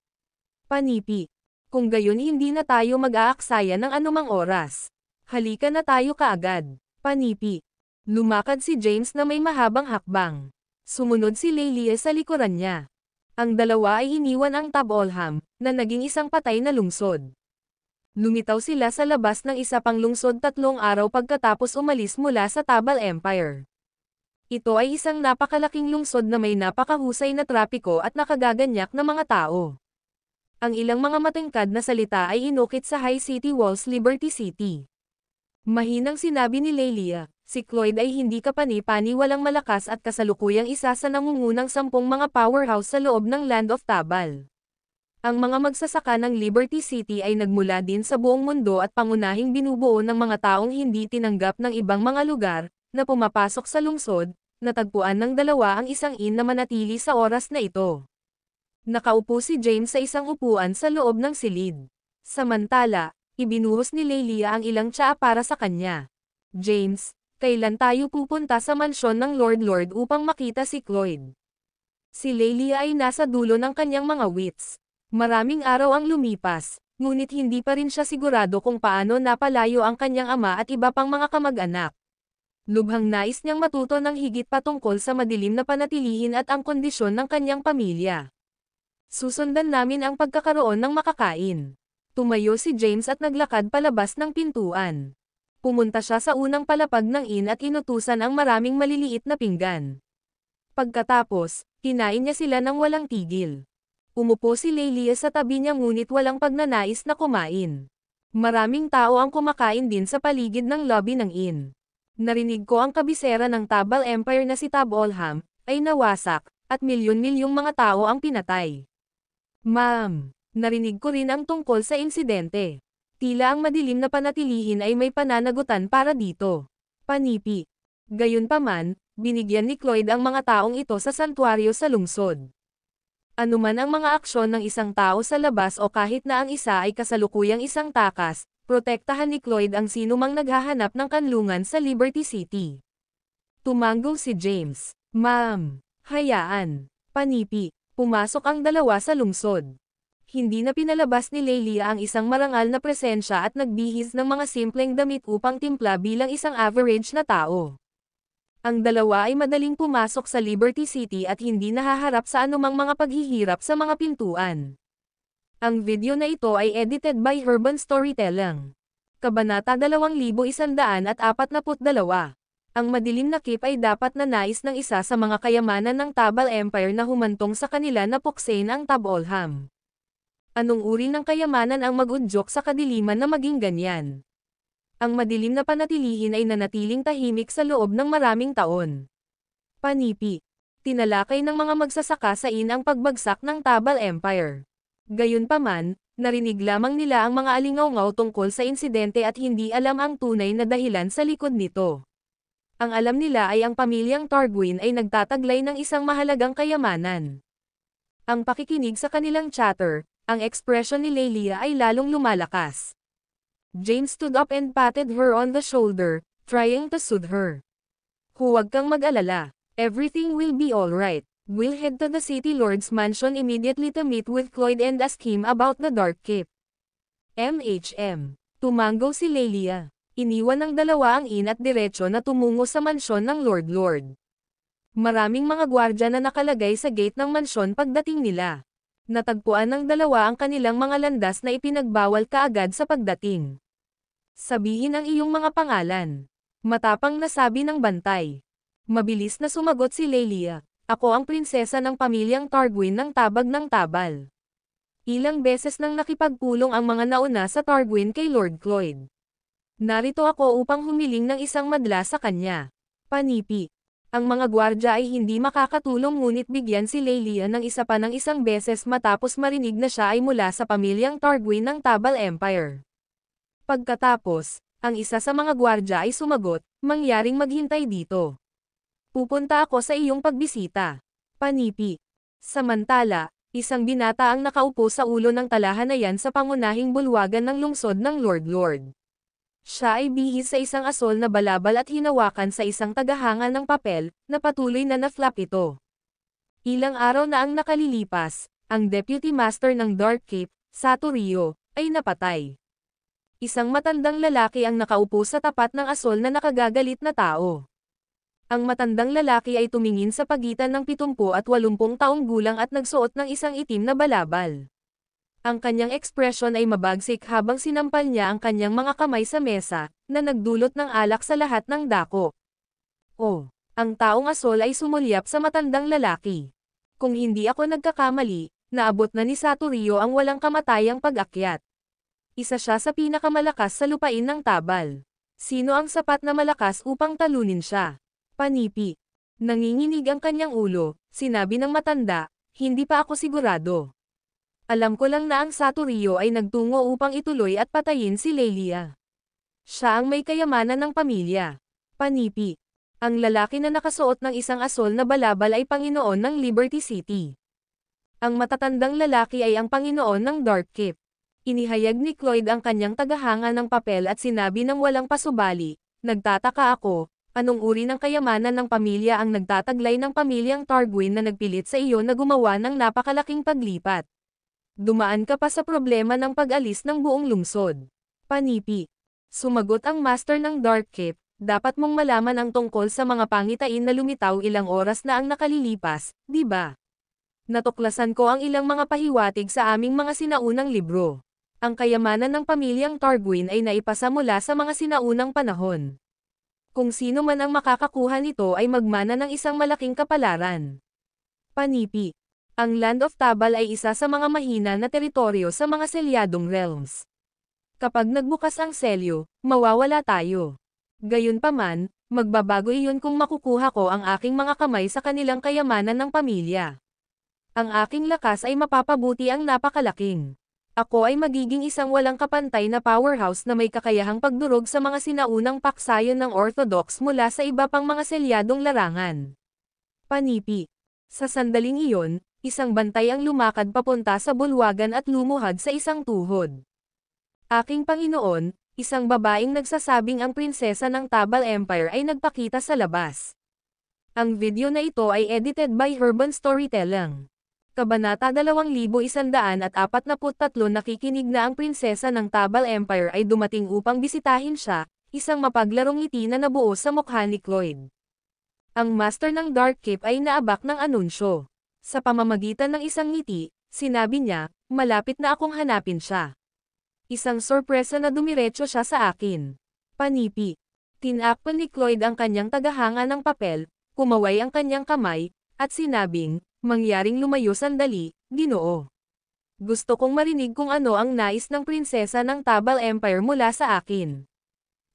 Panipi. Kung gayon hindi na tayo mag-aaksaya ng anumang oras. Halika na tayo kaagad. Panipi. Lumakad si James na may mahabang hakbang. Sumunod si Lelia sa likuran niya. Ang dalawa ay iniwan ang Tab Olham, na naging isang patay na lungsod. Lumitaw sila sa labas ng isa pang lungsod 3 araw pagkatapos umalis mula sa Tabal Empire. Ito ay isang napakalaking lungsod na may napakahusay na trapiko at nakagaganyak na mga tao. Ang ilang mga matangkad na salita ay inukit sa High City Walls Liberty City. Mahinang sinabi ni Lelia, si Cloyd ay hindi kapani-pani walang malakas at kasalukuyang isa sa nangungunang 10 mga powerhouse sa loob ng Land of Tabal. Ang mga magsasaka ng Liberty City ay nagmula din sa buong mundo at pangunahing binubuo ng mga taong hindi tinanggap ng ibang mga lugar, na pumapasok sa lungsod, natagpuan ng dalawa ang isang inn na manatili sa oras na ito. Nakaupo si James sa isang upuan sa loob ng silid. Samantala, ibinuhos ni Lelia ang ilang tsaa para sa kanya. James, kailan tayo pupunta sa mansyon ng Lord upang makita si Cloyd? Si Lelia ay nasa dulo ng kanyang mga wits. Maraming araw ang lumipas, ngunit hindi pa rin siya sigurado kung paano napalayo ang kanyang ama at iba pang mga kamag-anak. Lubhang nais niyang matuto ng higit pa tungkol sa madilim na panatilihin at ang kondisyon ng kanyang pamilya. Susundan namin ang pagkakaroon ng makakain. Tumayo si James at naglakad palabas ng pintuan. Pumunta siya sa unang palapag ng inn at inutusan ang maraming maliliit na pinggan. Pagkatapos, kinain niya sila ng walang tigil. Umupo si Lelia sa tabi niya ngunit walang pagnanais na kumain. Maraming tao ang kumakain din sa paligid ng lobby ng inn. Narinig ko ang kabisera ng Tabal Empire na si Tab Olham, ay nawasak, at milyon-milyong mga tao ang pinatay. Ma'am, narinig ko rin ang tungkol sa insidente. Tila ang madilim na panatilihin ay may pananagutan para dito. Panipi. Gayunpaman, binigyan ni Cloyd ang mga taong ito sa santuaryo sa lungsod. Anuman ang mga aksyon ng isang tao sa labas o kahit na ang isa ay kasalukuyang isang takas, protektahan ni Cloyd ang sinumang naghahanap ng kanlungan sa Liberty City. Tumango si James. Ma'am, hayaan. Panipi. Pumasok ang dalawa sa lungsod. Hindi na pinalabas ni Lelia ang isang marangal na presensya at nagbihis ng mga simpleng damit upang timpla bilang isang average na tao. Ang dalawa ay madaling pumasok sa Liberty City at hindi nahaharap sa anumang mga paghihirap sa mga pintuan. Ang video na ito ay edited by Urban Storytelling. Kabanata 2142. Ang madilim na kip ay dapat na nais ng isa sa mga kayamanan ng Tabal Empire na humantong sa kanila na puksain ang Tab Olham. Anong uri ng kayamanan ang mag-udyok sa kadiliman na maging ganyan? Ang madilim na panatilihin ay nanatiling tahimik sa loob ng maraming taon. Panipi. Tinalakay ng mga magsasaka sa inn ang pagbagsak ng Tabal Empire. Gayunpaman, narinig lamang nila ang mga alingaw-ngaw tungkol sa insidente at hindi alam ang tunay na dahilan sa likod nito. Ang alam nila ay ang pamilyang Targuin ay nagtataglay ng isang mahalagang kayamanan. Ang pakikinig sa kanilang chatter, ang ekspresyon ni Lelia ay lalong lumalakas. James stood up and patted her on the shoulder, trying to soothe her. Huwag kang mag-alala. Everything will be alright. We'll head to the City Lord's mansion immediately to meet with Cloyd and ask him about the Dark Keep. MHM. Tumango si Lelia. Iniwan ng dalawa ang inn at diretso na tumungo sa mansyon ng Lord. Maraming mga gwardya na nakalagay sa gate ng mansyon pagdating nila. Natagpuan ng dalawa ang kanilang mga landas na ipinagbawal kaagad sa pagdating. Sabihin ang iyong mga pangalan. Matapang na sabi ng bantay. Mabilis na sumagot si Lelia. Ako ang prinsesa ng pamilyang Targuin ng Tabag ng Tabal. Ilang beses nang nakipagpulong ang mga nauna sa Targuin kay Lord Cloyd. Narito ako upang humiling ng isang madla sa kanya. Panipi. Ang mga gwardya ay hindi makakatulong ngunit bigyan si Lelia ng isa pa ng isang beses matapos marinig na siya ay mula sa pamilyang Targuin ng Tabal Empire. Pagkatapos, ang isa sa mga gwardya ay sumagot, mangyaring maghintay dito. Pupunta ako sa iyong pagbisita. Panipi. Samantala, isang binata ang nakaupo sa ulo ng talahanayan sa pangunahing bulwagan ng lungsod ng Lord. Siya ay bihis sa isang asol na balabal at hinawakan sa isang tagahanga ng papel, na patuloy na na-flap ito. Ilang araw na ang nakalilipas, ang Deputy Master ng Dark Keep, Saturio, ay napatay. Isang matandang lalaki ang nakaupo sa tapat ng asol na nakagagalit na tao. Ang matandang lalaki ay tumingin sa pagitan ng 70 at 80 taong gulang at nagsuot ng isang itim na balabal. Ang kanyang ekspresyon ay mabagsik habang sinampal niya ang kanyang mga kamay sa mesa, na nagdulot ng alak sa lahat ng dako. Oh, ang taong asol ay sumulyap sa matandang lalaki. Kung hindi ako nagkakamali, naabot na ni Satorio ang walang kamatayang pag-akyat. Isa siya sa pinakamalakas sa lupain ng Tabal. Sino ang sapat na malakas upang talunin siya? Panipi. Nanginginig ang kanyang ulo, sinabi ng matanda, hindi pa ako sigurado. Alam ko lang na ang Satorio ay nagtungo upang ituloy at patayin si Lelia. Siya ang may kayamanan ng pamilya. Panipi. Ang lalaki na nakasuot ng isang asol na balabal ay Panginoon ng Liberty City. Ang matatandang lalaki ay ang Panginoon ng Dark Keep. Inihayag ni Cloyd ang kanyang tagahanga ng papel at sinabi ng walang pasubali, nagtataka ako, anong uri ng kayamanan ng pamilya ang nagtataglay ng pamilyang Targuin na nagpilit sa iyo na gumawa ng napakalaking paglipat. Dumaan ka pa sa problema ng pag-alis ng buong lungsod. Panipi. Sumagot ang master ng Dark Keep, dapat mong malaman ang tungkol sa mga pangitain na lumitaw ilang oras na ang nakalilipas, di ba? Natuklasan ko ang ilang mga pahiwatig sa aming mga sinaunang libro. Ang kayamanan ng pamilyang Targuin ay naipasa mula sa mga sinaunang panahon. Kung sino man ang makakakuha nito ay magmana ng isang malaking kapalaran. Panipi. Ang Land of Tabal ay isa sa mga mahina na teritoryo sa mga selyadong realms. Kapag nagbukas ang selyo, mawawala tayo. Gayunpaman, magbabago iyon kung makukuha ko ang aking mga kamay sa kanilang kayamanan ng pamilya. Ang aking lakas ay mapapabuti ang napakalaking. Ako ay magiging isang walang kapantay na powerhouse na may kakayahang pagdurog sa mga sinaunang paksayon ng Orthodox mula sa iba pang mga selyadong larangan. Panipi. Sa sandaling iyon, isang bantay ang lumakad papunta sa bulwagan at lumuhad sa isang tuhod. Aking Panginoon, isang babaeng nagsasabing ang prinsesa ng Tabal Empire ay nagpakita sa labas. Ang video na ito ay edited by Urban Storytelling. Kabanata 2143 nakikinig na ang prinsesa ng Tabal Empire ay dumating upang bisitahin siya, isang mapaglarong ngiti na nabuo sa mukha ni Cloyd. Ang master ng Dark Keep ay naabak ng anunsyo. Sa pamamagitan ng isang ngiti, sinabi niya, malapit na akong hanapin siya. Isang sorpresa na dumiretso siya sa akin. Panipi. Tinakpan ni Cloyd ang kanyang tagahanga ng papel, kumaway ang kanyang kamay, at sinabing, mangyaring lumayo sandali, Ginoo. Gusto kong marinig kung ano ang nais ng prinsesa ng Tabal Empire mula sa akin.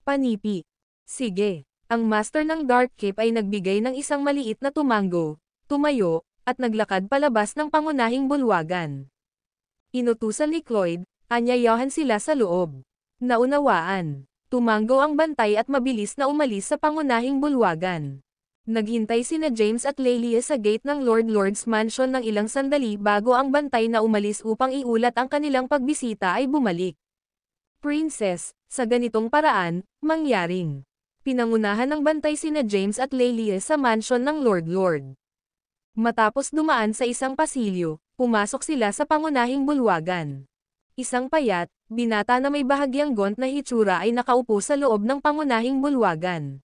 Panipi. Sige. Ang master ng Dark Keep ay nagbigay ng isang maliit na tumango, tumayo, at naglakad palabas ng pangunahing bulwagan. Inutusan ni Cloyd, anyayahan sila sa loob. Naunawaan. Tumango ang bantay at mabilis na umalis sa pangunahing bulwagan. Naghintay sina James at Lelia sa gate ng Lord's Mansion ng ilang sandali bago ang bantay na umalis upang iulat ang kanilang pagbisita ay bumalik. Princess, sa ganitong paraan, mangyaring. Pinangunahan ng bantay sina James at Lelia sa mansion ng Lord. Matapos dumaan sa isang pasilyo, pumasok sila sa pangunahing bulwagan. Isang payat, binata na may bahagyang gont na hitsura ay nakaupo sa loob ng pangunahing bulwagan.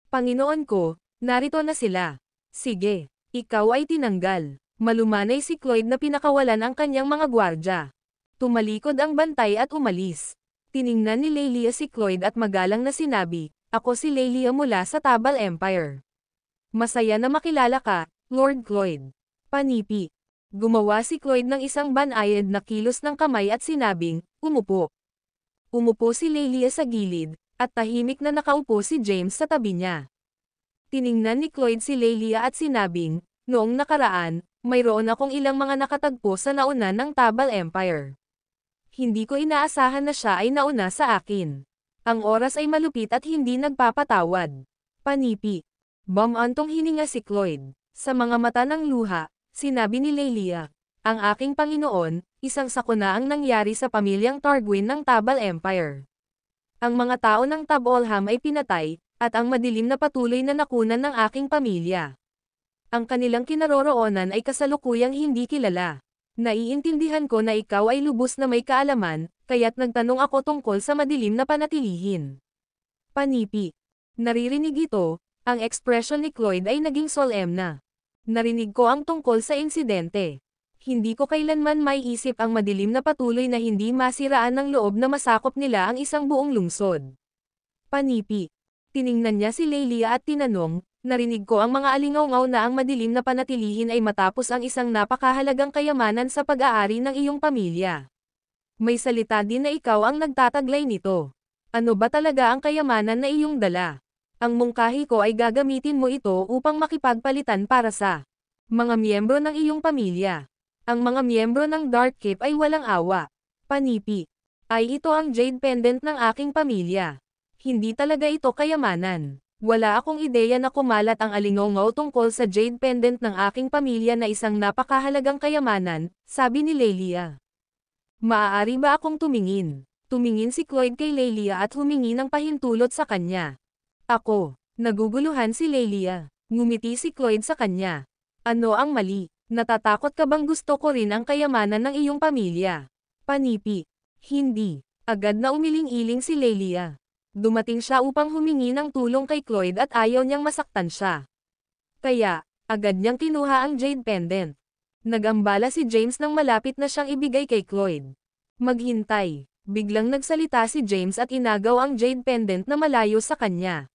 Panginoon ko, narito na sila. Sige, ikaw ay tinanggal. Malumanay si Cloyd na pinakawalan ang kanyang mga gwardya. Tumalikod ang bantay at umalis. Tiningnan ni Lelia si Cloyd at magalang na sinabi, ako si Lelia mula sa Tabal Empire. Masaya na makilala ka, Lord Cloyd. Panipi. Gumawa si Cloyd ng isang banayad na kilos ng kamay at sinabing, umupo. Umupo si Lelia sa gilid, at tahimik na nakaupo si James sa tabi niya. Tiningnan ni Cloyd si Lelia at sinabing, noong nakaraan, mayroon akong ilang mga nakatagpo sa nauna ng Tabal Empire. Hindi ko inaasahan na siya ay nauna sa akin. Ang oras ay malupit at hindi nagpapatawad. Panipi. Bumantong hininga si Cloyd. Sa mga mata ng luha, sinabi ni Lelia, ang aking Panginoon, isang sakuna ang nangyari sa pamilyang Targuin ng Tabal Empire. Ang mga tao ng Tab-Olham ay pinatay, at ang madilim na patuloy na nakunan ng aking pamilya. Ang kanilang kinaroroonan ay kasalukuyang hindi kilala. Naiintindihan ko na ikaw ay lubos na may kaalaman, kaya't nagtanong ako tungkol sa madilim na panatilihin. Panipi. Naririnig ito, ang ekspresyon ni Cloyd ay naging solemna. Narinig ko ang tungkol sa insidente. Hindi ko kailanman maiisip ang madilim na patuloy na hindi masiraan ng loob na masakop nila ang isang buong lungsod. Panipi. Tiningnan niya si Lelia at tinanong, Narinig ko ang mga alingaw-ngaw na ang madilim na panatilihin ay matapos ang isang napakahalagang kayamanan sa pag-aari ng iyong pamilya. May salita din na ikaw ang nagtataglay nito. Ano ba talaga ang kayamanan na iyong dala? Ang mungkahi ko ay gagamitin mo ito upang makipagpalitan para sa mga miyembro ng iyong pamilya. Ang mga miyembro ng Dark Cape ay walang awa. Panipi. Ay ito ang jade pendant ng aking pamilya. Hindi talaga ito kayamanan. Wala akong ideya na kumalat ang alingaw-ngaw tungkol sa jade pendant ng aking pamilya na isang napakahalagang kayamanan, sabi ni Lelia. Maaari ba akong tumingin? Tumingin si Cloyd kay Lelia at humingi ng pahintulot sa kanya. Ako. Naguguluhan si Lelia. Ngumiti si Cloyd sa kanya. Ano ang mali? Natatakot ka bang gusto ko rin ang kayamanan ng iyong pamilya? Panipi. Hindi. Agad na umiling-iling si Lelia. Dumating siya upang humingi ng tulong kay Cloyd at ayaw niyang masaktan siya. Kaya, agad niyang kinuha ang jade pendant. Nagambala si James nang malapit na siyang ibigay kay Cloyd. Maghintay. Biglang nagsalita si James at inagaw ang jade pendant na malayo sa kanya.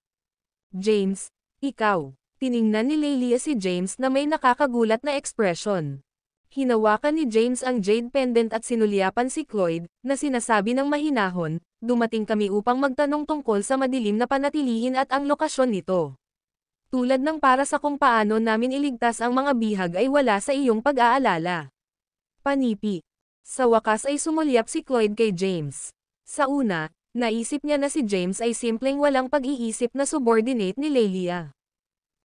James, ikaw. Tiningnan ni Lelia si James na may nakakagulat na ekspresyon. Hinawakan ni James ang jade pendant at sinulyapan si Cloyd, na sinasabi ng mahinahon, dumating kami upang magtanong tungkol sa madilim na panatilihin at ang lokasyon nito. Tulad ng para sa kung paano namin iligtas ang mga bihag ay wala sa iyong pag-aalala. Panipi. Sa wakas ay sumulyap si Cloyd kay James. Sa una, naisip niya na si James ay simpleng walang pag-iisip na subordinate ni Lelia.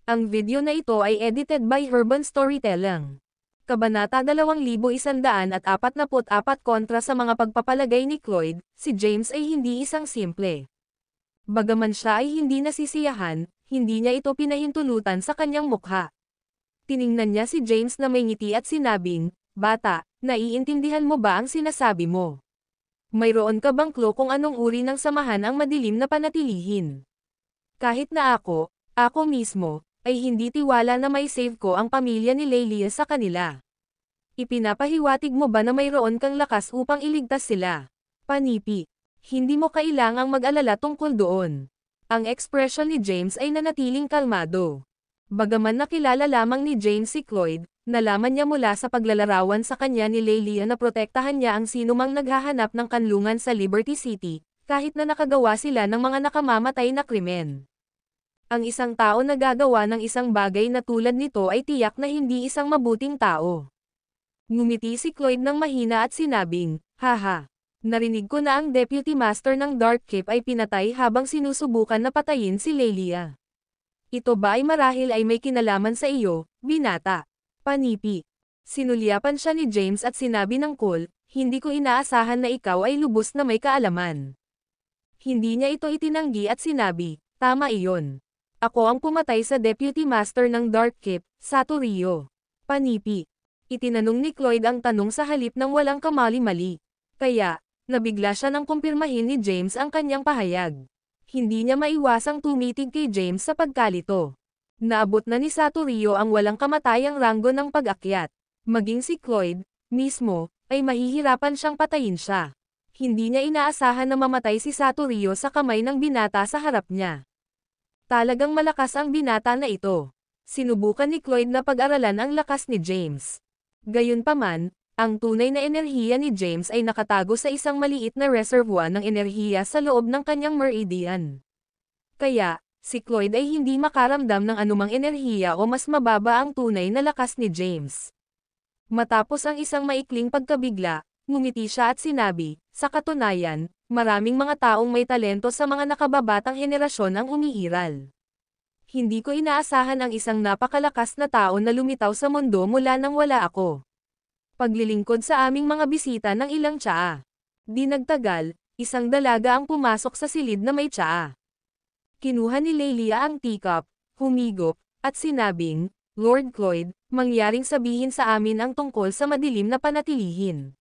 Ang video na ito ay edited by Urban Storytelling. Kabanata 2144 kontra sa mga pagpapalagay ni Cloyd, si James ay hindi isang simple. Bagaman siya ay hindi nasisiyahan, hindi niya ito pinahintulutan sa kanyang mukha. Tiningnan niya si James na may ngiti at sinabing, "Bata, naiintindihan mo ba ang sinasabi mo? Mayroon ka bang clue kung anong uri ng samahan ang madilim na panatilihin? Kahit na ako mismo, ay hindi tiwala na may save ko ang pamilya ni Lelia sa kanila. Ipinapahiwatig mo ba na mayroon kang lakas upang iligtas sila? Panipi. Hindi mo kailangang mag-alala tungkol doon." Ang ekspresyon ni James ay nanatiling kalmado. Bagaman nakilala lamang ni James si Cloyd, nalaman niya mula sa paglalarawan sa kanya ni Lelia na protektahan niya ang sinumang naghahanap ng kanlungan sa Liberty City, kahit na nakagawa sila ng mga nakamamatay na krimen. Ang isang tao na gagawa ng isang bagay na tulad nito ay tiyak na hindi isang mabuting tao. Ngumiti si Cloyd ng mahina at sinabing, "Haha. Narinig ko na ang Deputy Master ng Dark Cape ay pinatay habang sinusubukan na patayin si Lelia. Ito ba ay marahil ay may kinalaman sa iyo, binata?" Panipi. Sinulyapan siya ni James at sinabi ng cool, "Hindi ko inaasahan na ikaw ay lubos na may kaalaman." Hindi niya ito itinanggi at sinabi, "Tama iyon. Ako ang pumatay sa Deputy Master ng Dark Cape, Saturio." Panipi. Itinanong ni Cloyd ang tanong sa halip ng walang kamali-mali. Kaya, nabigla siya nang kumpirmahin ni James ang kanyang pahayag. Hindi niya maiwasang tumitig kay James sa pagkalito. Naabot na ni Saturio ang walang kamatayang ranggo ng pag-akyat. Maging si Cloyd, mismo, ay mahihirapan siyang patayin siya. Hindi niya inaasahan na mamatay si Saturio sa kamay ng binata sa harap niya. Talagang malakas ang binata na ito. Sinubukan ni Cloyd na pag-aralan ang lakas ni James. Gayunpaman, ang tunay na enerhiya ni James ay nakatago sa isang maliit na reservoir ng enerhiya sa loob ng kanyang meridian. Kaya, si Cloyd ay hindi makaramdam ng anumang enerhiya o mas mababa ang tunay na lakas ni James. Matapos ang isang maikling pagkabigla, ngumiti siya at sinabi, "Sa katunayan, maraming mga taong may talento sa mga nakababatang henerasyon ang umiiral. Hindi ko inaasahan ang isang napakalakas na tao na lumitaw sa mundo mula nang wala ako. Paglilingkod sa aming mga bisita ng ilang tsaa. Di nagtagal, isang dalaga ang pumasok sa silid na may tsaa. Kinuha ni Lelia ang teacup, humigop, at sinabing, "Lord Cloyd, mangyaring sabihin sa amin ang tungkol sa madilim na panatilihin."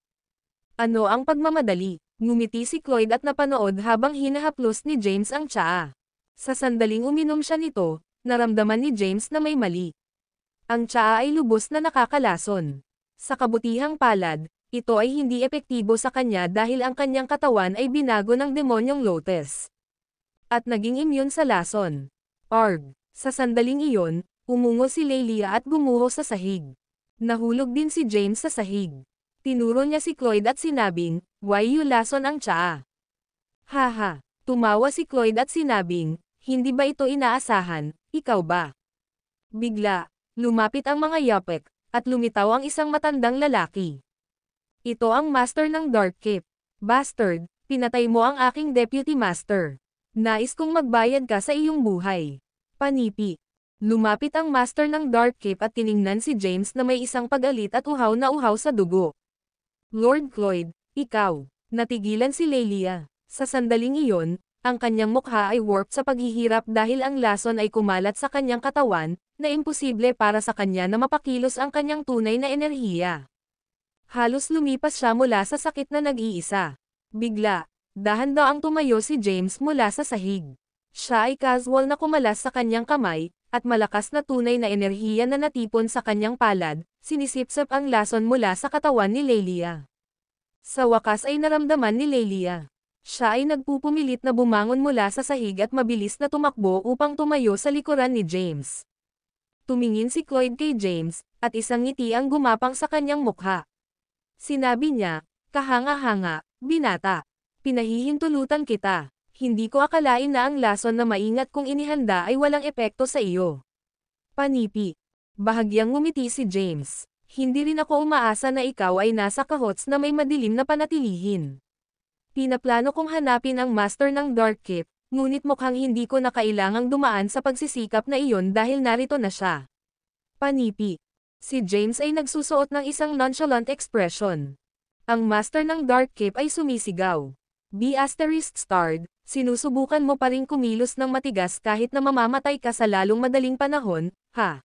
"Ano ang pagmamadali?" Ngumiti si Cloyd at napanood habang hinahaplos ni James ang tsaa. Sa sandaling uminom siya nito, naramdaman ni James na may mali. Ang tsaa ay lubos na nakakalason. Sa kabutihang palad, ito ay hindi epektibo sa kanya dahil ang kanyang katawan ay binago ng demonyong Lotus. At naging immune sa lason. Arg! Sa sandaling iyon, umungo si Lelia at gumuho sa sahig. Nahulog din si James sa sahig. Tinuro niya si Cloyd at sinabing, "Why you lason ang tsaa?" Haha, tumawa si Cloyd at sinabing, "Hindi ba ito inaasahan, ikaw ba?" Bigla, lumapit ang mga yapek, at lumitaw ang isang matandang lalaki. Ito ang master ng Dark Cape. Bastard, pinatay mo ang aking deputy master. Nais kong magbayad ka sa iyong buhay. Panipi. Lumapit ang master ng Dark Cape at tiningnan si James na may isang pag-alit at uhaw na uhaw sa dugo. Lord Cloyd, ikaw. Natigilan si Lelia. Sa sandaling iyon, ang kanyang mukha ay warped sa paghihirap dahil ang lason ay kumalat sa kanyang katawan, na imposible para sa kanya na mapakilos ang kanyang tunay na enerhiya. Halos lumipas siya mula sa sakit na nag-iisa. Bigla, dahan-daang tumayo si James mula sa sahig. Siya ay casual na kumalas sa kanyang kamay, at malakas na tunay na enerhiya na natipon sa kanyang palad, sinisipsip ang lason mula sa katawan ni Lelia. Sa wakas ay naramdaman ni Lelia. Siya ay nagpupumilit na bumangon mula sa sahig at mabilis na tumakbo upang tumayo sa likuran ni James. Tumingin si Cloyd kay James, at isang ngiti ang gumapang sa kanyang mukha. Sinabi niya, "Kahanga-hanga, binata. Pinahihintulutan kita. Hindi ko akalain na ang lason na maingat kong inihanda ay walang epekto sa iyo." Panipi. Bahagyang ngumiti si James. "Hindi rin ako umaasa na ikaw ay nasa kahots na may madilim na panatilihin. Pinaplano kong hanapin ang master ng Dark Cape, ngunit mukhang hindi ko na kailangang dumaan sa pagsisikap na iyon dahil narito na siya." Panipi. Si James ay nagsusuot ng isang nonchalant expression. Ang master ng Dark Cape ay sumisigaw. "B*****, sinusubukan mo pa ring kumilos ng matigas kahit na mamamatay ka sa lalong madaling panahon, ha?"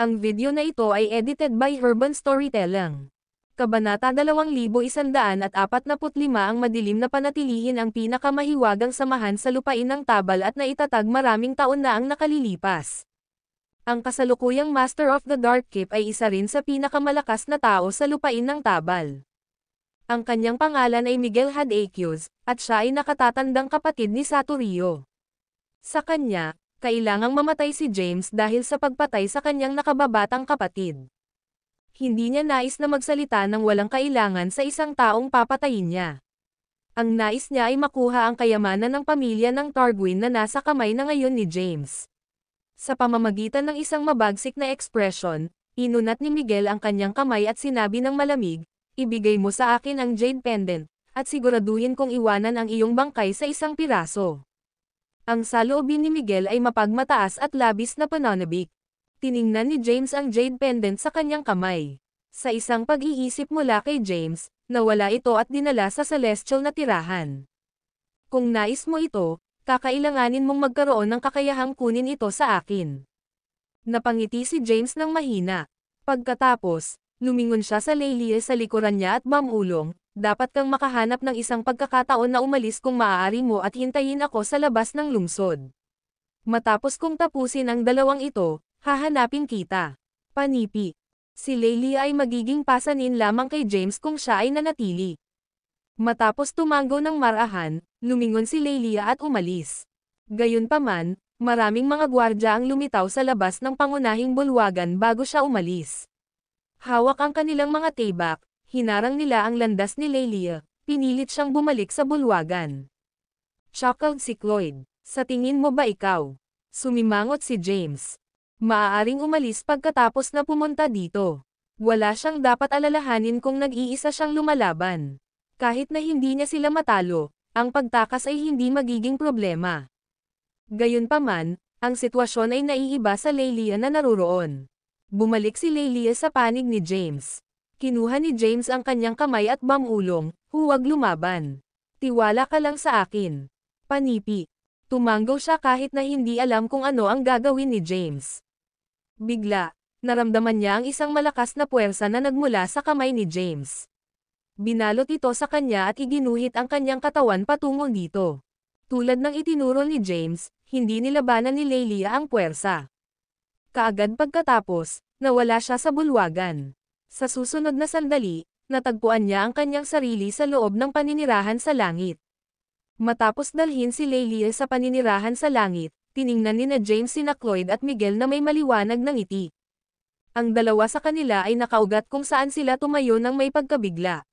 Ang video na ito ay edited by Urban Storytelling. Kabanata 2145 ang madilim na panatilihin ang pinakamahiwagang samahan sa lupain ng Tabal at naitatag maraming taon na ang nakalilipas. Ang kasalukuyang Master of the Dark Cape ay isa rin sa pinakamalakas na tao sa lupain ng Tabal. Ang kanyang pangalan ay Miguel Hadacus, at siya ay nakatatandang kapatid ni Saturio. Sa kanya, kailangang mamatay si James dahil sa pagpatay sa kanyang nakababatang kapatid. Hindi niya nais na magsalita ng walang kailangan sa isang taong papatayin niya. Ang nais niya ay makuha ang kayamanan ng pamilya ng Targuin na nasa kamay na ngayon ni James. Sa pamamagitan ng isang mabagsik na ekspresyon, inunat ni Miguel ang kanyang kamay at sinabi ng malamig, "Ibigay mo sa akin ang Jade Pendant, at siguraduhin kong iwanan ang iyong bangkay sa isang piraso." Ang saloobin ni Miguel ay mapagmataas at labis na pananabik. Tiningnan ni James ang Jade Pendant sa kanyang kamay. Sa isang pag-iisip mula kay James, nawala ito at dinala sa celestial na tirahan. "Kung nais mo ito, kakailanganin mong magkaroon ng kakayahang kunin ito sa akin." Napangiti si James ng mahina. Pagkatapos, lumingon siya sa Lelia sa likuran niya at bamulong, "Dapat kang makahanap ng isang pagkakataon na umalis kung maaari mo at hintayin ako sa labas ng lungsod. Matapos kong tapusin ang dalawang ito, hahanapin kita." Panipi. Si Lelia ay magiging pasanin lamang kay James kung siya ay nanatili. Matapos tumanggo ng marahan, lumingon si Lelia at umalis. Gayunpaman, maraming mga gwardya ang lumitaw sa labas ng pangunahing bulwagan bago siya umalis. Hawak ang kanilang mga tibak, hinarang nila ang landas ni Lelia, pinilit siyang bumalik sa bulwagan. Chuckled si Cloyd. "Sa tingin mo ba ikaw?" Sumimangot si James. "Maaaring umalis pagkatapos na pumunta dito. Wala siyang dapat alalahanin kung nag-iisa siyang lumalaban. Kahit na hindi niya sila matalo, ang pagtakas ay hindi magiging problema." Gayunpaman, ang sitwasyon ay naiiba sa Lelia na naruroon. Bumalik si Lelia sa panig ni James. Kinuha ni James ang kanyang kamay at bamulong, "Huwag lumaban. Tiwala ka lang sa akin." Panipi. Tumanggo siya kahit na hindi alam kung ano ang gagawin ni James. Bigla, naramdaman niya ang isang malakas na puwersa na nagmula sa kamay ni James. Binalot ito sa kanya at iginuhit ang kanyang katawan patungo dito. Tulad ng itinuro ni James, hindi nilabanan ni Lelia ang puwersa. Kaagad pagkatapos, nawala siya sa bulwagan. Sa susunod na sandali, natagpuan niya ang kanyang sarili sa loob ng paninirahan sa langit. Matapos dalhin si Lelia sa paninirahan sa langit, Tiningnan ni na James sina Cloyd at Miguel na may maliwanag na ngiti. Ang dalawa sa kanila ay nakaugat kung saan sila tumayo nang may pagkabigla.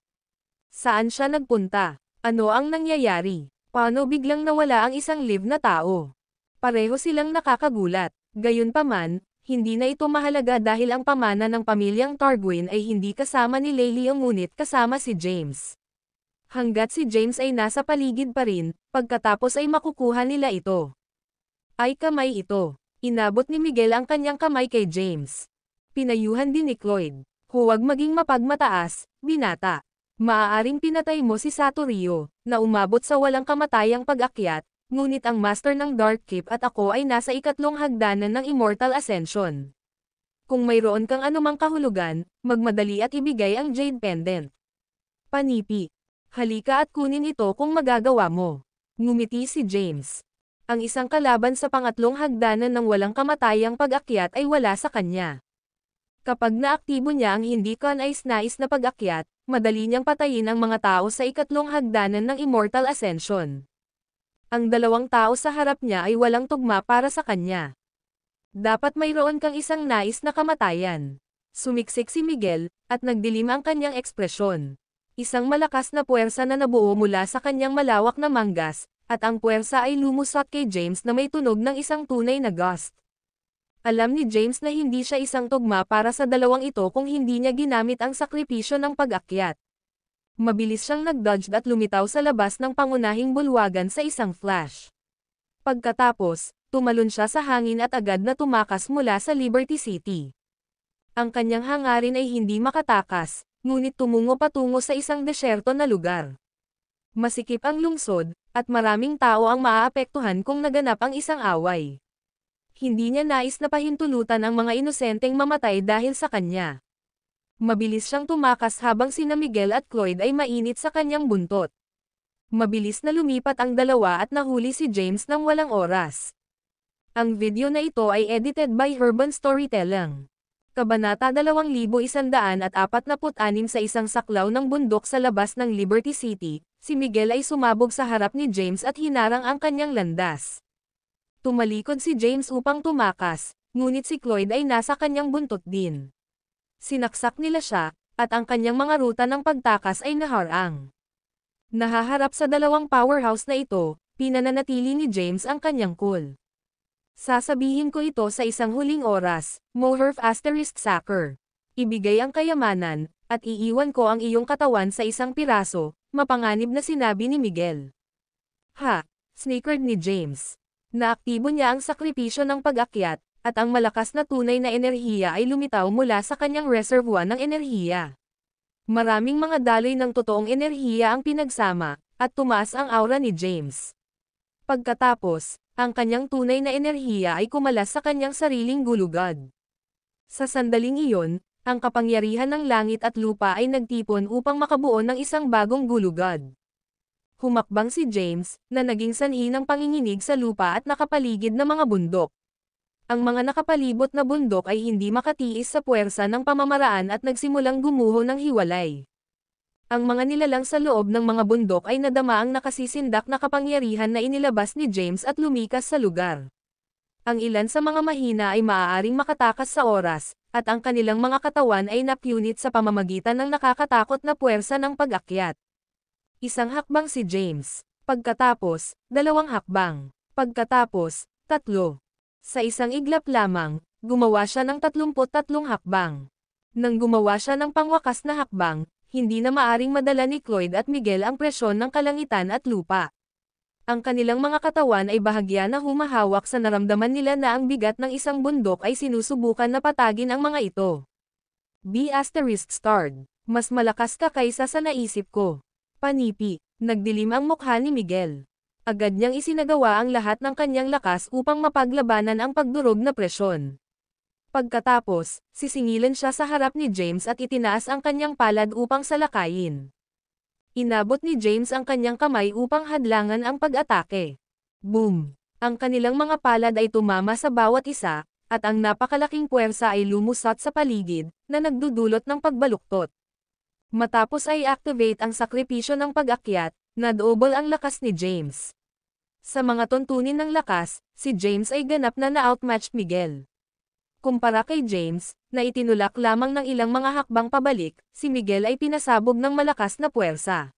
Saan siya nagpunta? Ano ang nangyayari? Paano biglang nawala ang isang live na tao? Pareho silang nakakagulat. Gayunpaman, hindi na ito mahalaga dahil ang pamana ng pamilyang Targuin ay hindi kasama ni Laylie ngunit kasama si James. Hanggat si James ay nasa paligid pa rin, pagkatapos ay makukuha nila ito. Ay kamay ito. Inabot ni Miguel ang kanyang kamay kay James. Pinayuhan din ni Cloyd. Huwag maging mapagmataas, binata. Maaaring pinatay mo si Satorio, na umabot sa walang kamatayang pag-akyat, ngunit ang master ng Dark Keep at ako ay nasa ikatlong hagdanan ng Immortal Ascension. Kung mayroon kang anumang kahulugan, magmadali at ibigay ang Jade Pendant. Panipi. Halika at kunin ito kung magagawa mo. Ngumiti si James. Ang isang kalaban sa pangatlong hagdanan ng walang kamatayang pag-akyat ay wala sa kanya. Kapag naaktibo niya ang hindi kanais-nais na pag-akyat, madali niyang patayin ang mga tao sa ikatlong hagdanan ng Immortal Ascension. Ang dalawang tao sa harap niya ay walang tugma para sa kanya. Dapat mayroon kang isang nais na kamatayan. Sumiksik si Miguel, at nagdilim ang kanyang ekspresyon. Isang malakas na puwersa na nabuo mula sa kanyang malawak na manggas, at ang puwersa ay lumusot kay James na may tunog ng isang tunay na gust. Alam ni James na hindi siya isang tugma para sa dalawang ito kung hindi niya ginamit ang sakripisyo ng pag-akyat. Mabilis siyang nag-dodge at lumitaw sa labas ng pangunahing bulwagan sa isang flash. Pagkatapos, tumalon siya sa hangin at agad na tumakas mula sa Liberty City. Ang kanyang hangarin ay hindi makatakas, ngunit tumungo patungo sa isang desyerto na lugar. Masikip ang lungsod, at maraming tao ang maaapektuhan kung naganap ang isang away. Hindi niya nais na pahintulutan ang mga inosenteng mamatay dahil sa kanya. Mabilis siyang tumakas habang sina Miguel at Cloyd ay mainit sa kanyang buntot. Mabilis na lumipat ang dalawa at nahuli si James nang walang oras. Ang video na ito ay edited by Urban Storytelling. Kabanata 2146 sa isang saklaw ng bundok sa labas ng Liberty City, si Miguel ay sumabog sa harap ni James at hinarang ang kanyang landas. Tumalikod si James upang tumakas, ngunit si Cloyd ay nasa kanyang buntot din. Sinaksak nila siya, at ang kanyang mga ruta ng pagtakas ay naharang. Nahaharap sa dalawang powerhouse na ito, pinananatili ni James ang kanyang cool. Sasabihin ko ito sa isang huling oras, Moherf *Sacker. Ibigay ang kayamanan, at iiwan ko ang iyong katawan sa isang piraso, mapanganib na sinabi ni Miguel. Ha! Snickered ni James. Naaktibo niya ang sakripisyo ng pag-akyat, at ang malakas na tunay na enerhiya ay lumitaw mula sa kanyang reservoir ng enerhiya. Maraming mga daloy ng totoong enerhiya ang pinagsama, at tumaas ang aura ni James. Pagkatapos, ang kanyang tunay na enerhiya ay kumalas sa kanyang sariling gulugad. Sa sandaling iyon, ang kapangyarihan ng langit at lupa ay nagtipon upang makabuo ng isang bagong gulugad. Humakbang si James, na naging sanhi ng panginginig sa lupa at nakapaligid na mga bundok. Ang mga nakapalibot na bundok ay hindi makatiis sa puwersa ng pamamaraan at nagsimulang gumuho ng hiwalay. Ang mga nilalang sa loob ng mga bundok ay nadama ang nakasisindak na kapangyarihan na inilabas ni James at lumikas sa lugar. Ang ilan sa mga mahina ay maaaring makatakas sa oras, at ang kanilang mga katawan ay napunit sa pamamagitan ng nakakatakot na puwersa ng pag-akyat. Isang hakbang si James. Pagkatapos, dalawang hakbang. Pagkatapos, tatlo. Sa isang iglap lamang, gumawa siya ng 33 hakbang. Nang gumawa siya ng pangwakas na hakbang, hindi na maaring madala ni Cloyd at Miguel ang presyon ng kalangitan at lupa. Ang kanilang mga katawan ay bahagya na humahawak sa naramdaman nila na ang bigat ng isang bundok ay sinusubukan na patagin ang mga ito. ****. Mas malakas ka kaysa sa naisip ko. Panipi. Nagdilim ang mukha ni Miguel. Agad niyang isinagawa ang lahat ng kanyang lakas upang mapaglabanan ang pagdurog na presyon. Pagkatapos, sisingilan siya sa harap ni James at itinaas ang kanyang palad upang salakayin. Inabot ni James ang kanyang kamay upang hadlangan ang pag-atake. Boom! Ang kanilang mga palad ay tumama sa bawat isa, at ang napakalaking puwersa ay lumusot sa paligid, na nagdudulot ng pagbaluktot. Matapos ay activate ang sakripisyo ng pag-akyat, na double ang lakas ni James. Sa mga tuntunin ng lakas, si James ay ganap na na-outmatched Miguel. Kumpara kay James, na itinulak lamang ng ilang mga hakbang pabalik, si Miguel ay pinasabog ng malakas na puwersa.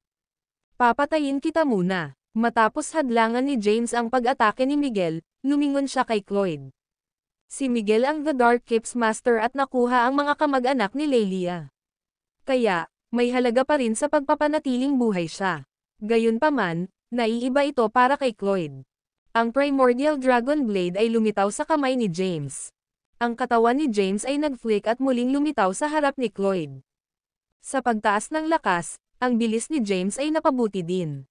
Papatayin kita muna. Matapos hadlangan ni James ang pag-atake ni Miguel, lumingon siya kay Cloyd. Si Miguel ang The Dark Keeps Master at nakuha ang mga kamag-anak ni Lelia. Kaya, may halaga pa rin sa pagpapanatiling buhay siya. Gayunpaman, naiiba ito para kay Cloyd. Ang Primordial Dragon Blade ay lumitaw sa kamay ni James. Ang katawan ni James ay nag-flick at muling lumitaw sa harap ni Cloyd. Sa pagtaas ng lakas, ang bilis ni James ay napabuti din.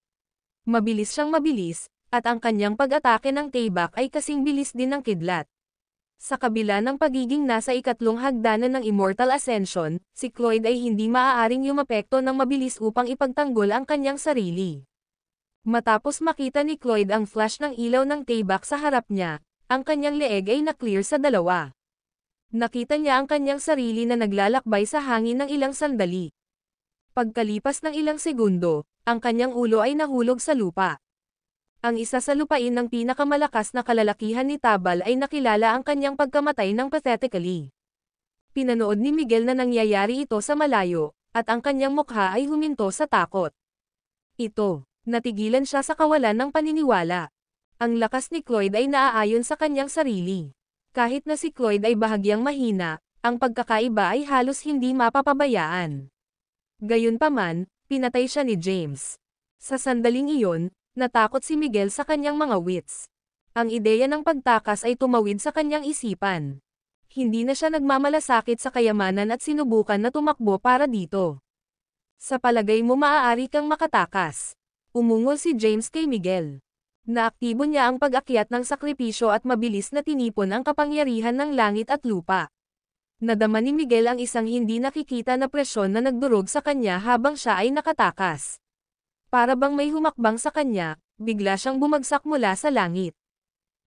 Mabilis siyang mabilis, at ang kanyang pag-atake ng tayback ay kasing bilis din ng kidlat. Sa kabila ng pagiging nasa ikatlong hagdanan ng Immortal Ascension, si Cloyd ay hindi maaaring yumapekto ng mabilis upang ipagtanggol ang kanyang sarili. Matapos makita ni Cloyd ang flash ng ilaw ng tayback sa harap niya, ang kanyang leeg ay na-clear sa dalawa. Nakita niya ang kanyang sarili na naglalakbay sa hangin ng ilang sandali. Pagkalipas ng ilang segundo, ang kanyang ulo ay nahulog sa lupa. Ang isa sa lupain ng pinakamalakas na kalalakihan ni Tabal ay nakilala ang kanyang pagkamatay ng pathetically. Pinanood ni Miguel na nangyayari ito sa malayo, at ang kanyang mukha ay huminto sa takot. Natigilan siya sa kawalan ng paniniwala. Ang lakas ni Cloyd ay naaayon sa kanyang sarili. Kahit na si Cloyd ay bahagyang mahina, ang pagkakaiba ay halos hindi mapapabayaan. Gayunpaman, pinatay siya ni James. Sa sandaling iyon, natakot si Miguel sa kanyang mga wits. Ang ideya ng pagtakas ay tumawid sa kanyang isipan. Hindi na siya nagmamalasakit sa kayamanan at sinubukan na tumakbo para dito. Sa palagay mo maaari kang makatakas. Umungol si James kay Miguel. Naaktibo niya ang pag-akyat ng sakripisyo at mabilis na tinipon ang kapangyarihan ng langit at lupa. Nadama ni Miguel ang isang hindi nakikita na presyon na nagdurog sa kanya habang siya ay nakatakas. Para bang may humakbang sa kanya, bigla siyang bumagsak mula sa langit.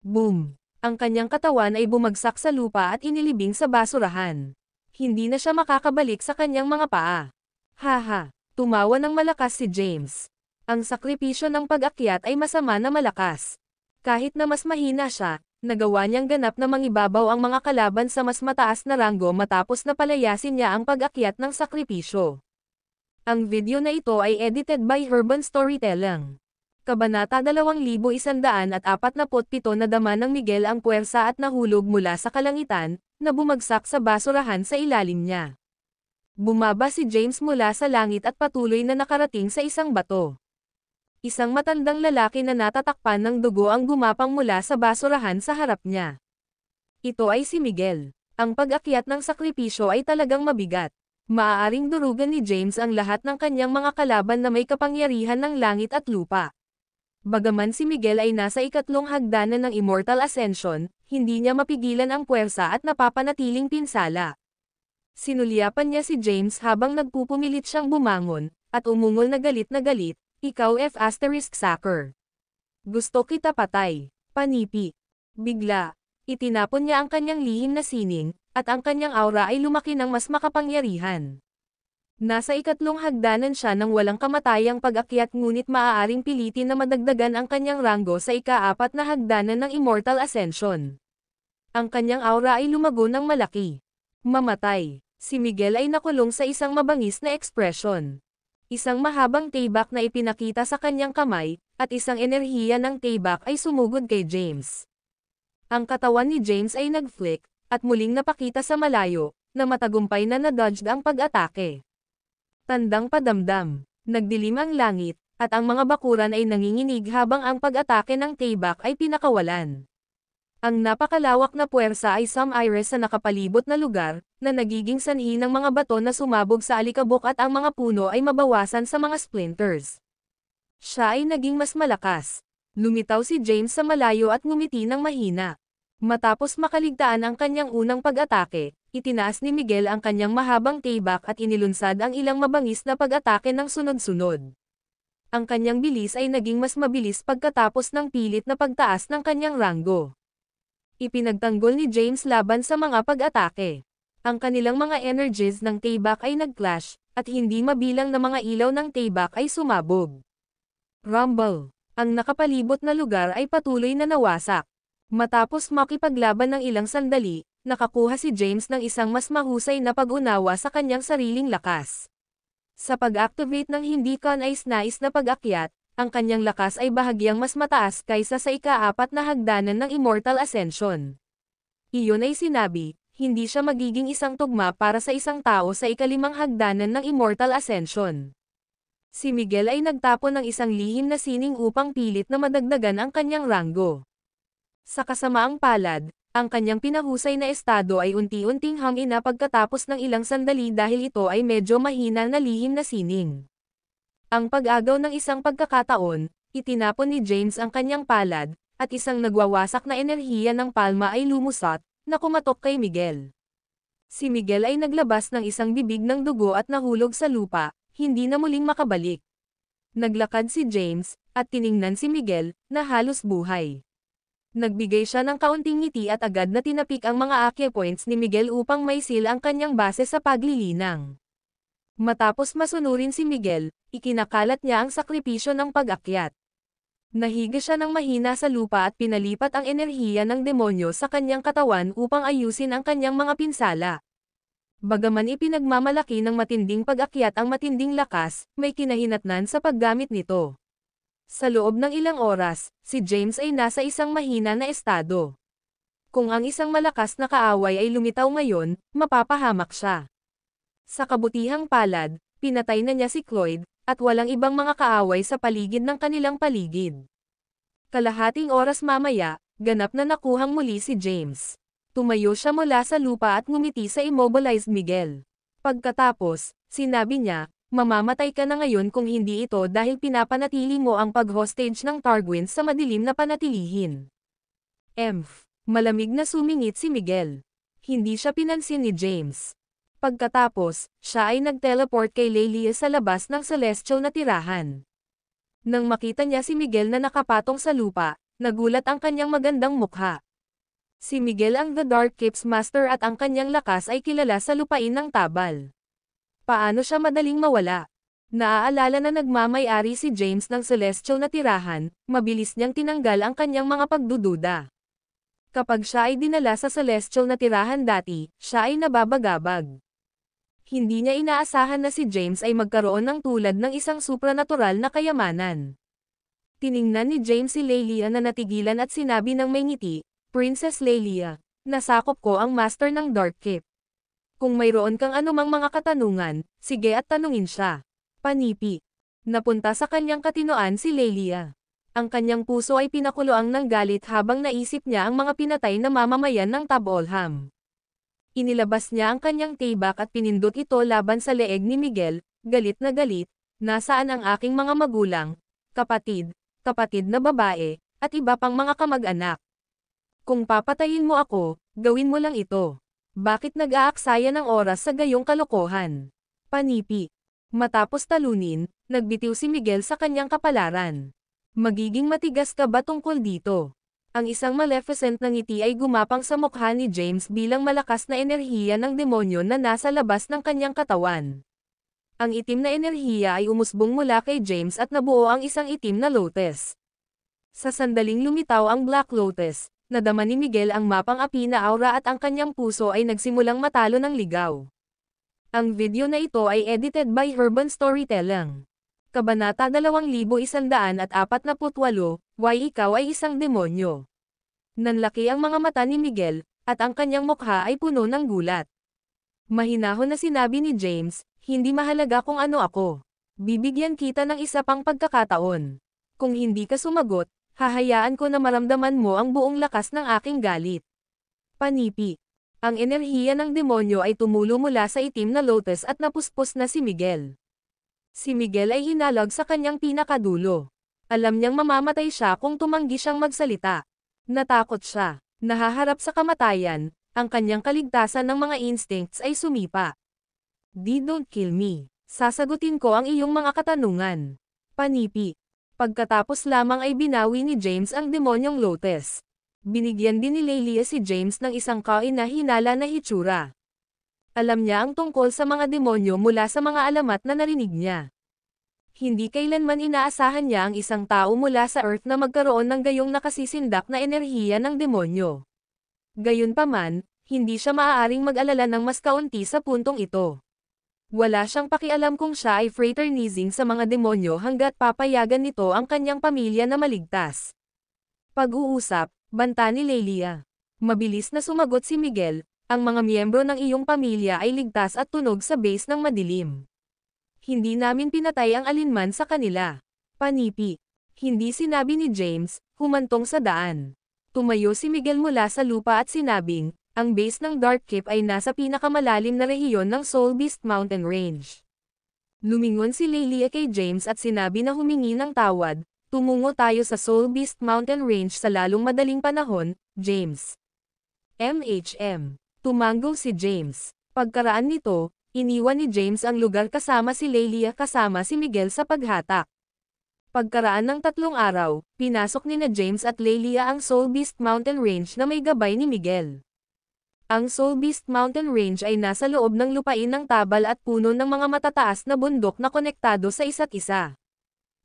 Boom! Ang kanyang katawan ay bumagsak sa lupa at inilibing sa basurahan. Hindi na siya makakabalik sa kanyang mga paa. Haha! Tumawa ng malakas si James. Ang sakripisyo ng pag-akyat ay masama na malakas. Kahit na mas mahina siya, nagawa niyang ganap na mangibabaw ang mga kalaban sa mas mataas na ranggo matapos na palayasin niya ang pag-akyat ng sakripisyo. Ang video na ito ay edited by Herban Storytelling. Kabanata 2147 nadama ng Miguel ang puwersa at nahulog mula sa kalangitan, na bumagsak sa basurahan sa ilalim niya. Bumaba si James mula sa langit at patuloy na nakarating sa isang bato. Isang matandang lalaki na natatakpan ng dugo ang gumapang mula sa basurahan sa harap niya. Ito ay si Miguel. Ang pag-akyat ng sakripisyo ay talagang mabigat. Maaaring durugan ni James ang lahat ng kanyang mga kalaban na may kapangyarihan ng langit at lupa. Bagaman si Miguel ay nasa ikatlong hagdanan ng Immortal Ascension, hindi niya mapigilan ang puwersa at napapanatiling pinsala. Sinulyapan niya si James habang nagpupumilit siyang bumangon, at umungol na galit, "Ikaw F***Sacker. Gusto kita patay, panipi." Bigla, itinapon niya ang kanyang lihim na sining, at ang kanyang aura ay lumaki ng mas makapangyarihan. Nasa ikatlong hagdanan siya ng walang kamatayang pag-akyat ngunit maaaring pilitin na madagdagan ang kanyang ranggo sa ika-4 na hagdanan ng Immortal Ascension. Ang kanyang aura ay lumago ng malaki. Mamatay. Si Miguel ay nakulong sa isang mabangis na ekspresyon. Isang mahabang tayback na ipinakita sa kanyang kamay, at isang enerhiya ng tayback ay sumugod kay James. Ang katawan ni James ay nag-flick, at muling napakita sa malayo, na matagumpay na na-dodged ang pag-atake. Tandang padamdam. Nagdilim ang langit, at ang mga bakuran ay nanginginig habang ang pag-atake ng tayback ay pinakawalan. Ang napakalawak na puwersa ay Iris sa nakapalibot na lugar, na nagiging sanhi ng mga bato na sumabog sa alikabok at ang mga puno ay mabawasan sa mga splinters. Siya ay naging mas malakas. Lumitaw si James sa malayo at ngumiti ng mahina. Matapos makaligtaan ang kanyang unang pag-atake, itinaas ni Miguel ang kanyang mahabang tayback at inilunsad ang ilang mabangis na pag-atake ng sunod-sunod. Ang kanyang bilis ay naging mas mabilis pagkatapos ng pilit na pagtaas ng kanyang ranggo. Ipinagtanggol ni James laban sa mga pag-atake. Ang kanilang mga energies ng tayback ay nag-clash, at hindi mabilang na mga ilaw ng tayback ay sumabog. Rumble! Ang nakapalibot na lugar ay patuloy na nawasak. Matapos makipaglaban ng ilang sandali, nakakuha si James ng isang mas mahusay na pag-unawa sa kanyang sariling lakas. Sa pag-activate ng hindi kanais-nais na pag-akyat, ang kanyang lakas ay bahagyang mas mataas kaysa sa ika-4 na hagdanan ng Immortal Ascension. Iyon ay sinabi, hindi siya magiging isang tugma para sa isang tao sa ika-5 hagdanan ng Immortal Ascension. Si Miguel ay nagtapon ng isang lihim na sining upang pilit na madagdagan ang kanyang ranggo. Sa kasamaang palad, ang kanyang pinahusay na estado ay unti-unting hangin na pagkatapos ng ilang sandali dahil ito ay medyo mahina na lihim na sining. Ang pag-agaw ng isang pagkakataon, itinapon ni James ang kanyang palad, at isang nagwawasak na enerhiya ng palma ay lumusot, na kumatok kay Miguel. Si Miguel ay naglabas ng isang bibig ng dugo at nahulog sa lupa, hindi na muling makabalik. Naglakad si James, at tiningnan si Miguel, na halos buhay. Nagbigay siya ng kaunting ngiti at agad na tinapik ang mga acupoints ni Miguel upang maisil ang kanyang base sa paglilinang. Matapos masunurin si Miguel, ikinakalat niya ang sakripisyo ng pag-akyat. Nahiga siya ng mahina sa lupa at pinalipat ang enerhiya ng demonyo sa kanyang katawan upang ayusin ang kanyang mga pinsala. Bagaman ipinagmamalaki ng matinding pag-akyat ang matinding lakas, may kinahinatnan sa paggamit nito. Sa loob ng ilang oras, si James ay nasa isang mahina na estado. Kung ang isang malakas na kaaway ay lumitaw ngayon, mapapahamak siya. Sa kabutihang palad, pinatay na niya si Cloyd, at walang ibang mga kaaway sa paligid ng kanilang paligid. Kalahating oras mamaya, ganap na nakuhang muli si James. Tumayo siya mula sa lupa at ngumiti sa immobilized Miguel. Pagkatapos, sinabi niya, mamamatay ka na ngayon kung hindi ito dahil pinapanatili mo ang pag-hostage ng Targuins sa madilim na panatilihin. Malamig na sumingit si Miguel. Hindi siya pinansin ni James. Pagkatapos, siya ay nag-teleport kay Lelia sa labas ng celestial na tirahan. Nang makita niya si Miguel na nakapatong sa lupa, nagulat ang kanyang magandang mukha. Si Miguel ang The Dark Keep's Master at ang kanyang lakas ay kilala sa lupain ng Tabal. Paano siya madaling mawala? Naaalala na nagmamay-ari si James ng celestial na tirahan, mabilis niyang tinanggal ang kanyang mga pagdududa. Kapag siya ay dinala sa celestial na tirahan dati, siya ay nababagabag. Hindi niya inaasahan na si James ay magkaroon ng tulad ng isang supranatural na kayamanan. Tiningnan ni James si Lelia na natigilan at sinabi ng may ngiti, Princess Lelia, nasakop ko ang master ng Dark Keep. Kung mayroon kang anumang mga katanungan, sige at tanungin siya. Panipi. Napunta sa kanyang katinoan si Lelia. Ang kanyang puso ay pinakuloang ng galit habang naisip niya ang mga pinatay na mamamayan ng Tab Olham. Inilabas niya ang kanyang tibak at pinindot ito laban sa leeg ni Miguel, galit na galit, nasaan ang aking mga magulang, kapatid na babae, at iba pang mga kamag-anak. Kung papatayin mo ako, gawin mo lang ito. Bakit nag-aaksaya ng oras sa gayong kalokohan? Panipi. Matapos talunin, nagbitiw si Miguel sa kanyang kapalaran. Magiging matigas ka ba tungkol dito? Ang isang maleficent na ngiti ay gumapang sa mukha ni James bilang malakas na enerhiya ng demonyo na nasa labas ng kanyang katawan. Ang itim na enerhiya ay umusbong mula kay James at nabuo ang isang itim na lotus. Sa sandaling lumitaw ang Black Lotus, nadama ni Miguel ang mapang api na aura at ang kanyang puso ay nagsimulang matalo ng ligaw. Ang video na ito ay edited by Urban Storytelling. Kabanata 2148, Why ikaw ay isang demonyo? Nanlaki ang mga mata ni Miguel, at ang kanyang mukha ay puno ng gulat. Mahinahon na sinabi ni James, hindi mahalaga kung ano ako. Bibigyan kita ng isa pang pagkakataon. Kung hindi ka sumagot, hahayaan ko na maramdaman mo ang buong lakas ng aking galit. Panipi. Ang enerhiya ng demonyo ay tumulo mula sa itim na lotus at napuspos na si Miguel. Si Miguel ay hinalog sa kanyang pinakadulo. Alam niyang mamamatay siya kung tumanggi siyang magsalita. Natakot siya. Nahaharap sa kamatayan, ang kanyang kaligtasan ng mga instincts ay sumipa. Don't kill me. Sasagutin ko ang iyong mga katanungan. Panipi. Pagkatapos lamang ay binawi ni James ang demonyong lotus. Binigyan din ni Lelia si James ng isang kainahinala na hitsura. Alam niya ang tungkol sa mga demonyo mula sa mga alamat na narinig niya. Hindi kailanman inaasahan niya ang isang tao mula sa Earth na magkaroon ng gayong nakasisindak na enerhiya ng demonyo. Gayunpaman, hindi siya maaaring mag-alala ng mas kaunti sa puntong ito. Wala siyang pakialam kung siya ay fraternizing sa mga demonyo hanggat papayagan nito ang kanyang pamilya na maligtas. Pag-uusap, banta ni Lelia. Mabilis na sumagot si Miguel, ang mga miyembro ng iyong pamilya ay ligtas at tunog sa base ng madilim. Hindi namin pinatay ang alinman sa kanila. Panipi. Hindi sinabi ni James, humantong sa daan. Tumayo si Miguel mula sa lupa at sinabing, ang base ng Dark Keep ay nasa pinakamalalim na rehiyon ng Soul Beast Mountain Range. Lumingon si Lelia kay James at sinabi na humingi ng tawad, tumungo tayo sa Soul Beast Mountain Range sa lalong madaling panahon, James. MHM. Tumango si James. Pagkaraan nito, iniwan ni James ang lugar kasama si Lelia kasama si Miguel sa paghatak. Pagkaraan ng 3 araw, pinasok ni na James at Lelia ang Soul Beast Mountain Range na may gabay ni Miguel. Ang Soul Beast Mountain Range ay nasa loob ng lupain ng tabal at puno ng mga matataas na bundok na konektado sa isa't isa.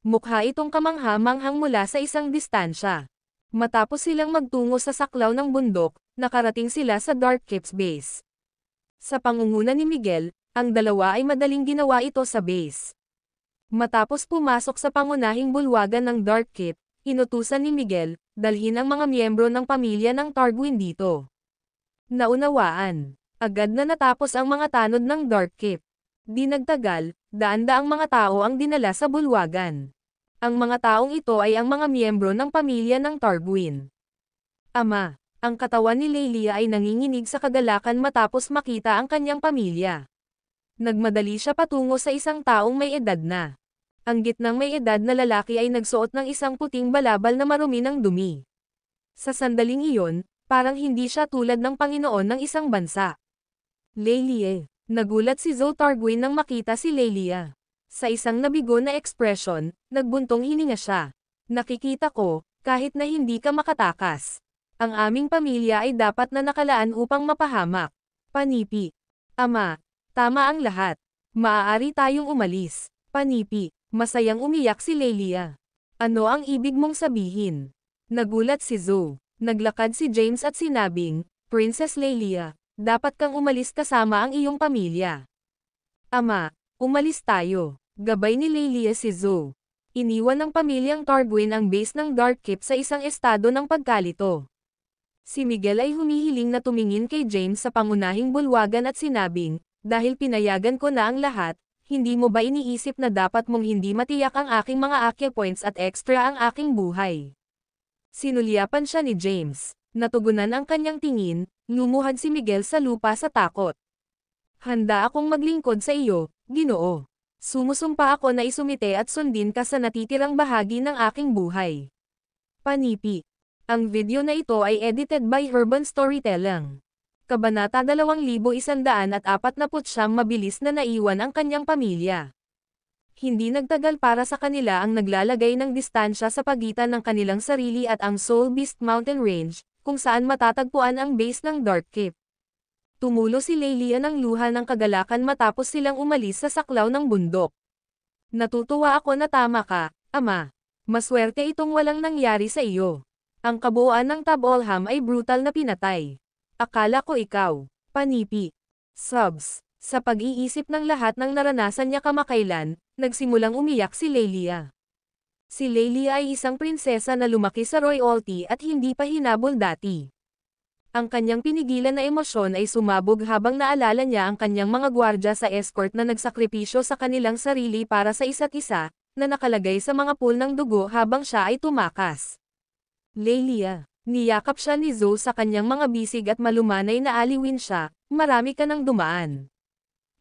Mukha itong kamangha-manghang mula sa isang distansya. Matapos silang magtungo sa saklaw ng bundok, nakarating sila sa Dark Keep's base. Sa pangunguna ni Miguel, ang dalawa ay madaling ginawa ito sa base. Matapos pumasok sa pangunahing bulwagan ng Dark Keep, inutusan ni Miguel, dalhin ang mga miyembro ng pamilya ng Targuin dito. Naunawaan. Agad na natapos ang mga tanod ng Dark Keep. Di nagtagal, daan-daang mga tao ang dinala sa bulwagan. Ang mga taong ito ay ang mga miyembro ng pamilya ng Targuin. Ama. Ang katawan ni Lelia ay nanginginig sa kagalakan matapos makita ang kanyang pamilya. Nagmadali siya patungo sa isang taong may edad na. Ang gitnang may edad na lalaki ay nagsuot ng isang puting balabal na marumi ng dumi. Sa sandaling iyon, parang hindi siya tulad ng Panginoon ng isang bansa. Lelia. Nagulat si Zoe Targuin nang makita si Lelia. Sa isang nabigo na ekspresyon, nagbuntong hininga siya. Nakikita ko, kahit na hindi ka makatakas. Ang aming pamilya ay dapat na nakalaan upang mapahamak. Panipi. Ama, tama ang lahat. Maaari tayong umalis. Panipi. Masayang umiyak si Lelia. Ano ang ibig mong sabihin? Nagulat si Zoe. Naglakad si James at sinabing, Princess Lelia, dapat kang umalis kasama ang iyong pamilya. Ama, umalis tayo. Gabay ni Lelia si Zoe. Iniwan ng pamilyang Targuin ang base ng Dark Keep sa isang estado ng pagkalito. Si Miguel ay humihiling na tumingin kay James sa pangunahing bulwagan at sinabing, dahil pinayagan ko na ang lahat, hindi mo ba iniisip na dapat mong hindi matiyak ang aking mga acupoints at extra ang aking buhay? Sinulyapan siya ni James. Natugunan ang kanyang tingin, lumuhad si Miguel sa lupa sa takot. Handa akong maglingkod sa iyo, Ginoo. Sumusumpa ako na isumite at sundin ka sa natitirang bahagi ng aking buhay. Panipi. Ang video na ito ay edited by Urban Storytelling. Kabanata 2149 mabilis na naiwan ang kanyang pamilya. Hindi nagtagal para sa kanila ang naglalagay ng distansya sa pagitan ng kanilang sarili at ang Soul Beast Mountain Range, kung saan matatagpuan ang base ng Dark Keep. Tumulo si Lelia ng luha ng kagalakan matapos silang umalis sa saklaw ng bundok. Natutuwa ako na tama ka, Ama. Maswerte itong walang nangyari sa iyo. Ang kabuuan ng Tab-Olham ay brutal na pinatay. Akala ko ikaw. Panipi. Subs. Sa pag-iisip ng lahat ng naranasan niya kamakailan, nagsimulang umiyak si Lelia. Si Lelia ay isang prinsesa na lumaki sa royalty at hindi pa hinabol dati. Ang kanyang pinigilan na emosyon ay sumabog habang naalala niya ang kanyang mga gwardya sa escort na nagsakripisyo sa kanilang sarili para sa isa't isa, na nakalagay sa mga pool ng dugo habang siya ay tumakas. Lelia. Niyakap siya ni Zoe sa kanyang mga bisig at malumanay na aliwin siya, marami ka nang dumaan.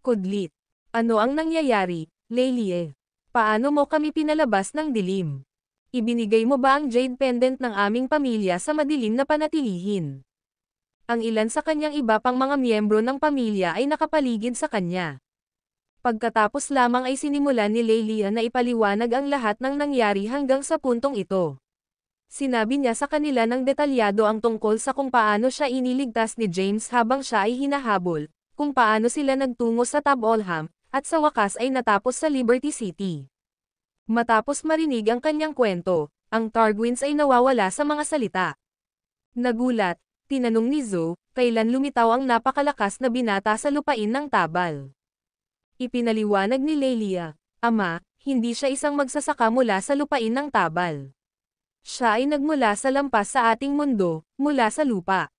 Kudlit. Ano ang nangyayari, Lelia? Paano mo kami pinalabas ng dilim? Ibinigay mo ba ang jade pendant ng aming pamilya sa madilim na panatilihin? Ang ilan sa kanyang iba pang mga miyembro ng pamilya ay nakapaligid sa kanya. Pagkatapos lamang ay sinimulan ni Lelia na ipaliwanag ang lahat ng nangyari hanggang sa puntong ito. Sinabi niya sa kanila ng detalyado ang tungkol sa kung paano siya iniligtas ni James habang siya ay hinahabol, kung paano sila nagtungo sa Tab-Olham, at sa wakas ay natapos sa Liberty City. Matapos marinig ang kanyang kwento, ang Targuins ay nawawala sa mga salita. Nagulat, tinanong ni Zoe, kailan lumitaw ang napakalakas na binata sa lupain ng Tabal. Ipinaliwanag ni Lelia, Ama, hindi siya isang magsasaka mula sa lupain ng Tabal. Siya ay nagmula sa lampas sa ating mundo, mula sa lupa.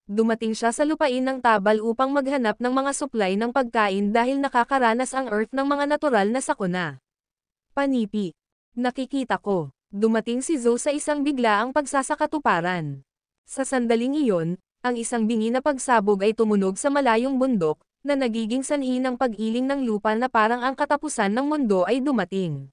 Dumating siya sa lupain ng Tabal upang maghanap ng mga supply ng pagkain dahil nakakaranas ang Earth ng mga natural na sakuna. Panipi. Nakikita ko. Dumating si Zoe sa isang biglaang pagsasakatuparan. Sa sandaling iyon, ang isang bingi na pagsabog ay tumunog sa malayong bundok, na nagiging sanhi ng pag-iling ng lupa na parang ang katapusan ng mundo ay dumating.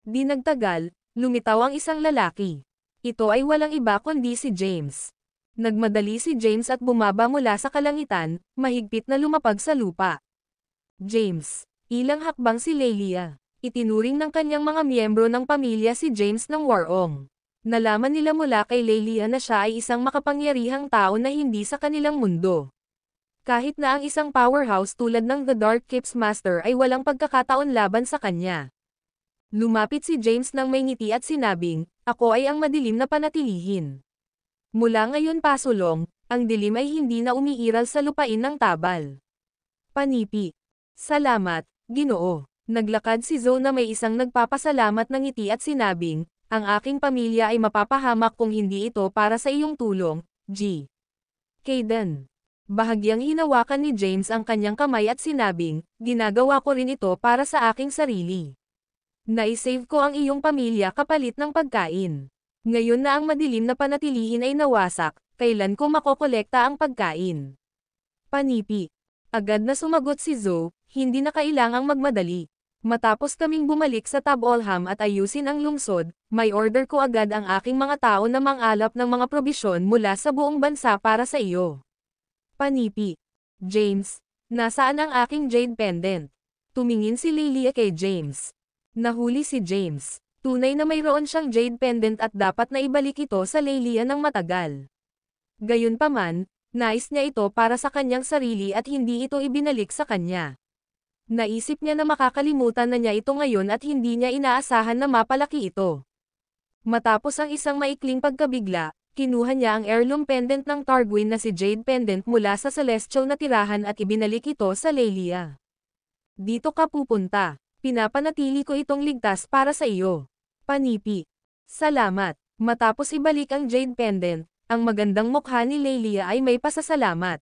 Di nagtagal, lumitaw ang isang lalaki. Ito ay walang iba kundi si James. Nagmadali si James at bumaba mula sa kalangitan, mahigpit na lumapag sa lupa. James. Ilang hakbang si Lelia. Itinuring ng kanyang mga miyembro ng pamilya si James ng Warong. Nalaman nila mula kay Lelia na siya ay isang makapangyarihang tao na hindi sa kanilang mundo. Kahit na ang isang powerhouse tulad ng The Dark Keeps Master ay walang pagkakataon laban sa kanya. Lumapit si James nang may ngiti at sinabing, Ako ay ang madilim na panatilihin. Mula ngayon pasulong, ang dilim ay hindi na umiiral sa lupain ng Tabal. Panipi. Salamat, Ginoo. Naglakad si Zoe na may isang nagpapasalamat ng ngiti at sinabing, ang aking pamilya ay mapapahamak kung hindi ito para sa iyong tulong, G. Kayden. Bahagyang hinawakan ni James ang kanyang kamay at sinabing, ginagawa ko rin ito para sa aking sarili. Naisave ko ang iyong pamilya kapalit ng pagkain. Ngayon na ang madilim na panatilihin ay nawasak, kailan ko makokolekta ang pagkain? Panipi. Agad na sumagot si Zoe, hindi na kailangang magmadali. Matapos kaming bumalik sa Tab-Olham at ayusin ang lungsod, may order ko agad ang aking mga tao na mangalap ng mga probisyon mula sa buong bansa para sa iyo. Panipi. James, nasaan ang aking jade pendant? Tumingin si Lelia kay James. Nahuli si James. Tunay na mayroon siyang jade pendant at dapat na ibalik ito sa Lelia ng matagal. Gayunpaman, nais niya ito para sa kanyang sarili at hindi ito ibinalik sa kanya. Naisip niya na makakalimutan na niya ito ngayon at hindi niya inaasahan na mapalaki ito. Matapos ang isang maikling pagkabigla, kinuha niya ang heirloom pendant ng Targuin na si Jade Pendant mula sa celestial na tirahan at ibinalik ito sa Lelia. Dito ka pupunta. Pinapanatili ko itong ligtas para sa iyo. Panipi. Salamat. Matapos ibalik ang Jade Pendant, ang magandang mukha ni Lelia ay may pasasalamat.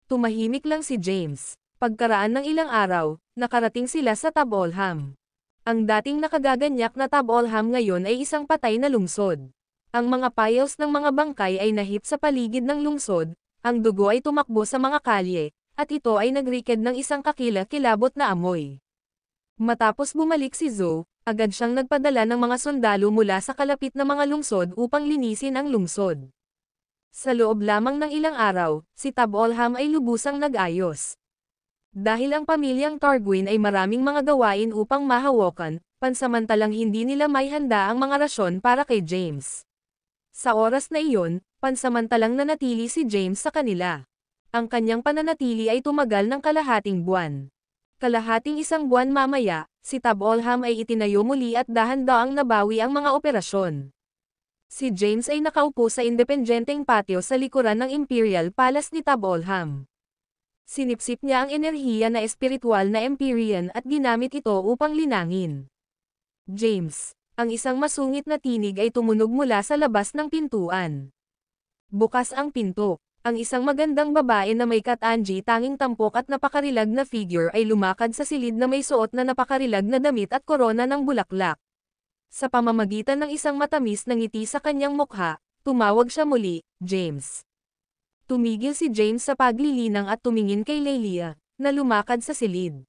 Tumahimik lang si James. Pagkaraan ng ilang araw, nakarating sila sa Tab-Olham. Ang dating nakagaganyak na Tab-Olham ngayon ay isang patay na lungsod. Ang mga piles ng mga bangkay ay nahip sa paligid ng lungsod, ang dugo ay tumakbo sa mga kalye, at ito ay nagrikid ng isang kakila-kilabot na amoy. Matapos bumalik si Zoe, agad siyang nagpadala ng mga sundalo mula sa kalapit na mga lungsod upang linisin ang lungsod. Sa loob lamang ng ilang araw, si Tab-Olham ay lubusang nag-ayos. Dahil ang pamilyang Targuin ay maraming mga gawain upang mahawakan, pansamantalang hindi nila may handa ang mga rasyon para kay James. Sa oras na iyon, pansamantalang nanatili si James sa kanila. Ang kanyang pananatili ay tumagal ng kalahating buwan. Kalahating isang buwan mamaya, si Tab-Olham ay itinayo muli at dahan-daang nabawi ang mga operasyon. Si James ay nakaupo sa independenteng patio sa likuran ng Imperial Palace ni Tab-Olham. Sinipsip niya ang enerhiya na espiritual na Empyrean at ginamit ito upang linangin. James, ang isang masungit na tinig ay tumunog mula sa labas ng pintuan. Bukas ang pinto. Ang isang magandang babae na may katanji tanging tampok at napakarilag na figure ay lumakad sa silid na may suot na napakarilag na damit at korona ng bulaklak. Sa pamamagitan ng isang matamis na ngiti sa kanyang mukha, tumawag siya muli, James. Tumigil si James sa paglilinang at tumingin kay Lelia, na lumakad sa silid.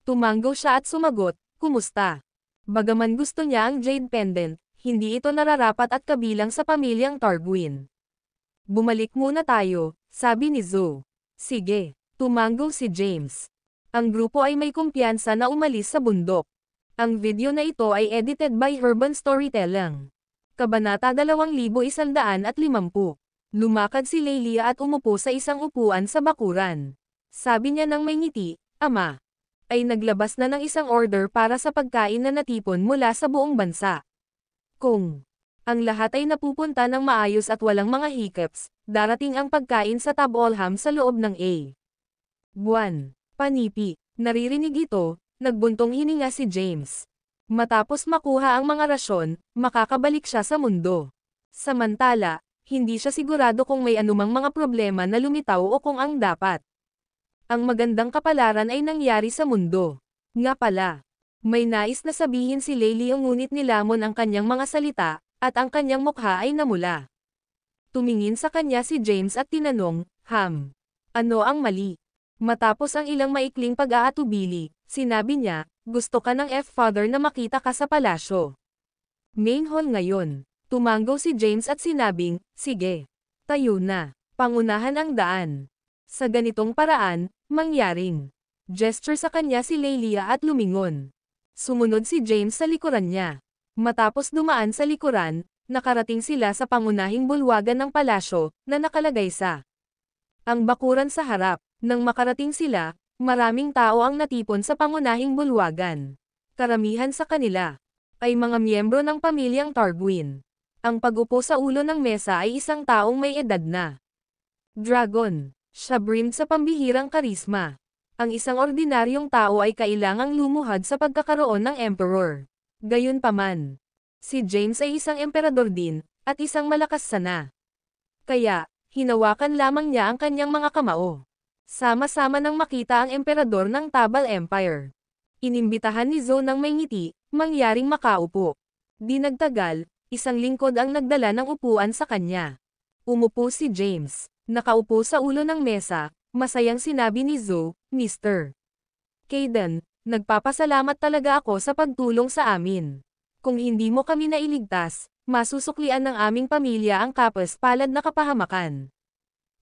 Tumanggo siya at sumagot, kumusta? Bagaman gusto niya ang Jade Pendant, hindi ito nararapat at kabilang sa pamilyang Targuin. Bumalik muna tayo, sabi ni Zoe. Sige, tumanggo si James. Ang grupo ay may kumpiyansa na umalis sa bundok. Ang video na ito ay edited by Urban Storytelling. Kabanata 2150. Lumakad si Lelia at umupo sa isang upuan sa bakuran. Sabi niya nang may ngiti, Ama. ay naglabas na ng isang order para sa pagkain na natipon mula sa buong bansa. Kung ang lahat ay napupunta ng maayos at walang mga hiccups, darating ang pagkain sa Tabolham sa loob ng buwan. Panipi. Naririnig ito, nagbuntong hininga si James. Matapos makuha ang mga rasyon, makakabalik siya sa mundo. Samantala, hindi siya sigurado kung may anumang mga problema na lumitaw o kung ang dapat. Ang magandang kapalaran ay nangyari sa mundo. Nga pala, may nais na sabihin si Laylee ngunit nilamon ang kanyang mga salita, at ang kanyang mukha ay namula. Tumingin sa kanya si James at tinanong, ano ang mali? Matapos ang ilang maikling pag-aatubili, sinabi niya, gusto ka ng F-father na makita ka sa palasyo. Main hall ngayon. Tumanggo si James at sinabing, sige. Tayo na. Pangunahan ang daan. Sa ganitong paraan, mangyaring. Gesture sa kanya si Laylee at lumingon. Sumunod si James sa likuran niya. Matapos dumaan sa likuran, nakarating sila sa pangunahing bulwagan ng palasyo, na nakalagay sa ang bakuran sa harap. Nang makarating sila, maraming tao ang natipon sa pangunahing bulwagan. Karamihan sa kanila ay mga miyembro ng pamilyang Targuin. Ang pag-upo sa ulo ng mesa ay isang taong may edad na dragon. Siya brimmed sa pambihirang karisma. Ang isang ordinaryong tao ay kailangang lumuhad sa pagkakaroon ng emperor. Gayunpaman, si James ay isang emperador din, at isang malakas sana. Kaya, hinawakan lamang niya ang kanyang mga kamao. Sama-sama nang makita ang emperador ng Tabal Empire. Inimbitahan ni Zoe ng may ngiti, mangyaring makaupo. Di nagtagal, isang lingkod ang nagdala ng upuan sa kanya. Umupo si James. Nakaupo sa ulo ng mesa, masayang sinabi ni Zoe, Mr. Caden, nagpapasalamat talaga ako sa pagtulong sa amin. Kung hindi mo kami nailigtas, masusuklian ng aming pamilya ang kapos-palad na kapahamakan.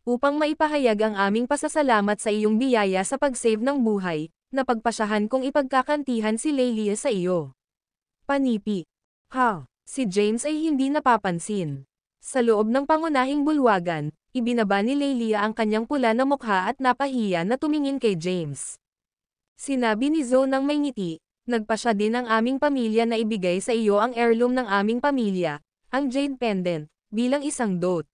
Upang maipahayag ang aming pasasalamat sa iyong biyaya sa pag-save ng buhay, napagpasyahan kong ipagkakantihan si Laylee sa iyo. Panipi. Si James ay hindi napapansin. Sa loob ng pangunahing bulwagan, ibinaba ni Laylee ang kanyang pula na mukha at napahiya na tumingin kay James. Sinabi ni Zoe ng may ngiti, nagpasya din ang aming pamilya na ibigay sa iyo ang heirloom ng aming pamilya, ang Jade Pendant, bilang isang dote.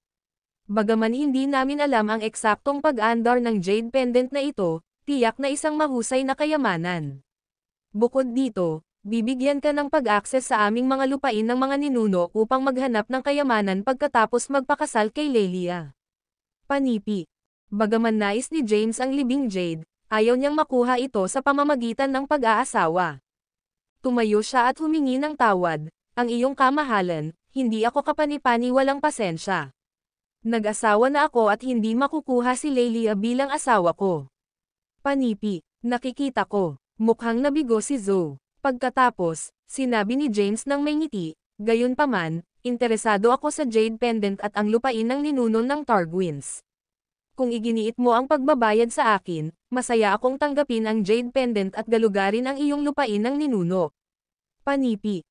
Bagaman hindi namin alam ang eksaktong pag-andar ng Jade Pendant na ito, tiyak na isang mahusay na kayamanan. Bukod dito, bibigyan ka ng pag-access sa aming mga lupain ng mga ninuno upang maghanap ng kayamanan pagkatapos magpakasal kay Laylee. Panipi. Bagaman nais ni James ang libing Jade, ayaw niyang makuha ito sa pamamagitan ng pag-aasawa. Tumayo siya at humingi ng tawad, ang iyong kamahalan, hindi ako kapanipani walang pasensya. Nag-asawa na ako at hindi makukuha si Laylee bilang asawa ko. Panipi, nakikita ko, mukhang nabigo si Zoe. Pagkatapos, sinabi ni James ng may ngiti, gayunpaman, interesado ako sa Jade Pendant at ang lupain ng ninuno ng Targuins. Kung iginiit mo ang pagbabayad sa akin, masaya akong tanggapin ang Jade Pendant at galugarin ang iyong lupain ng ninuno. Panipi,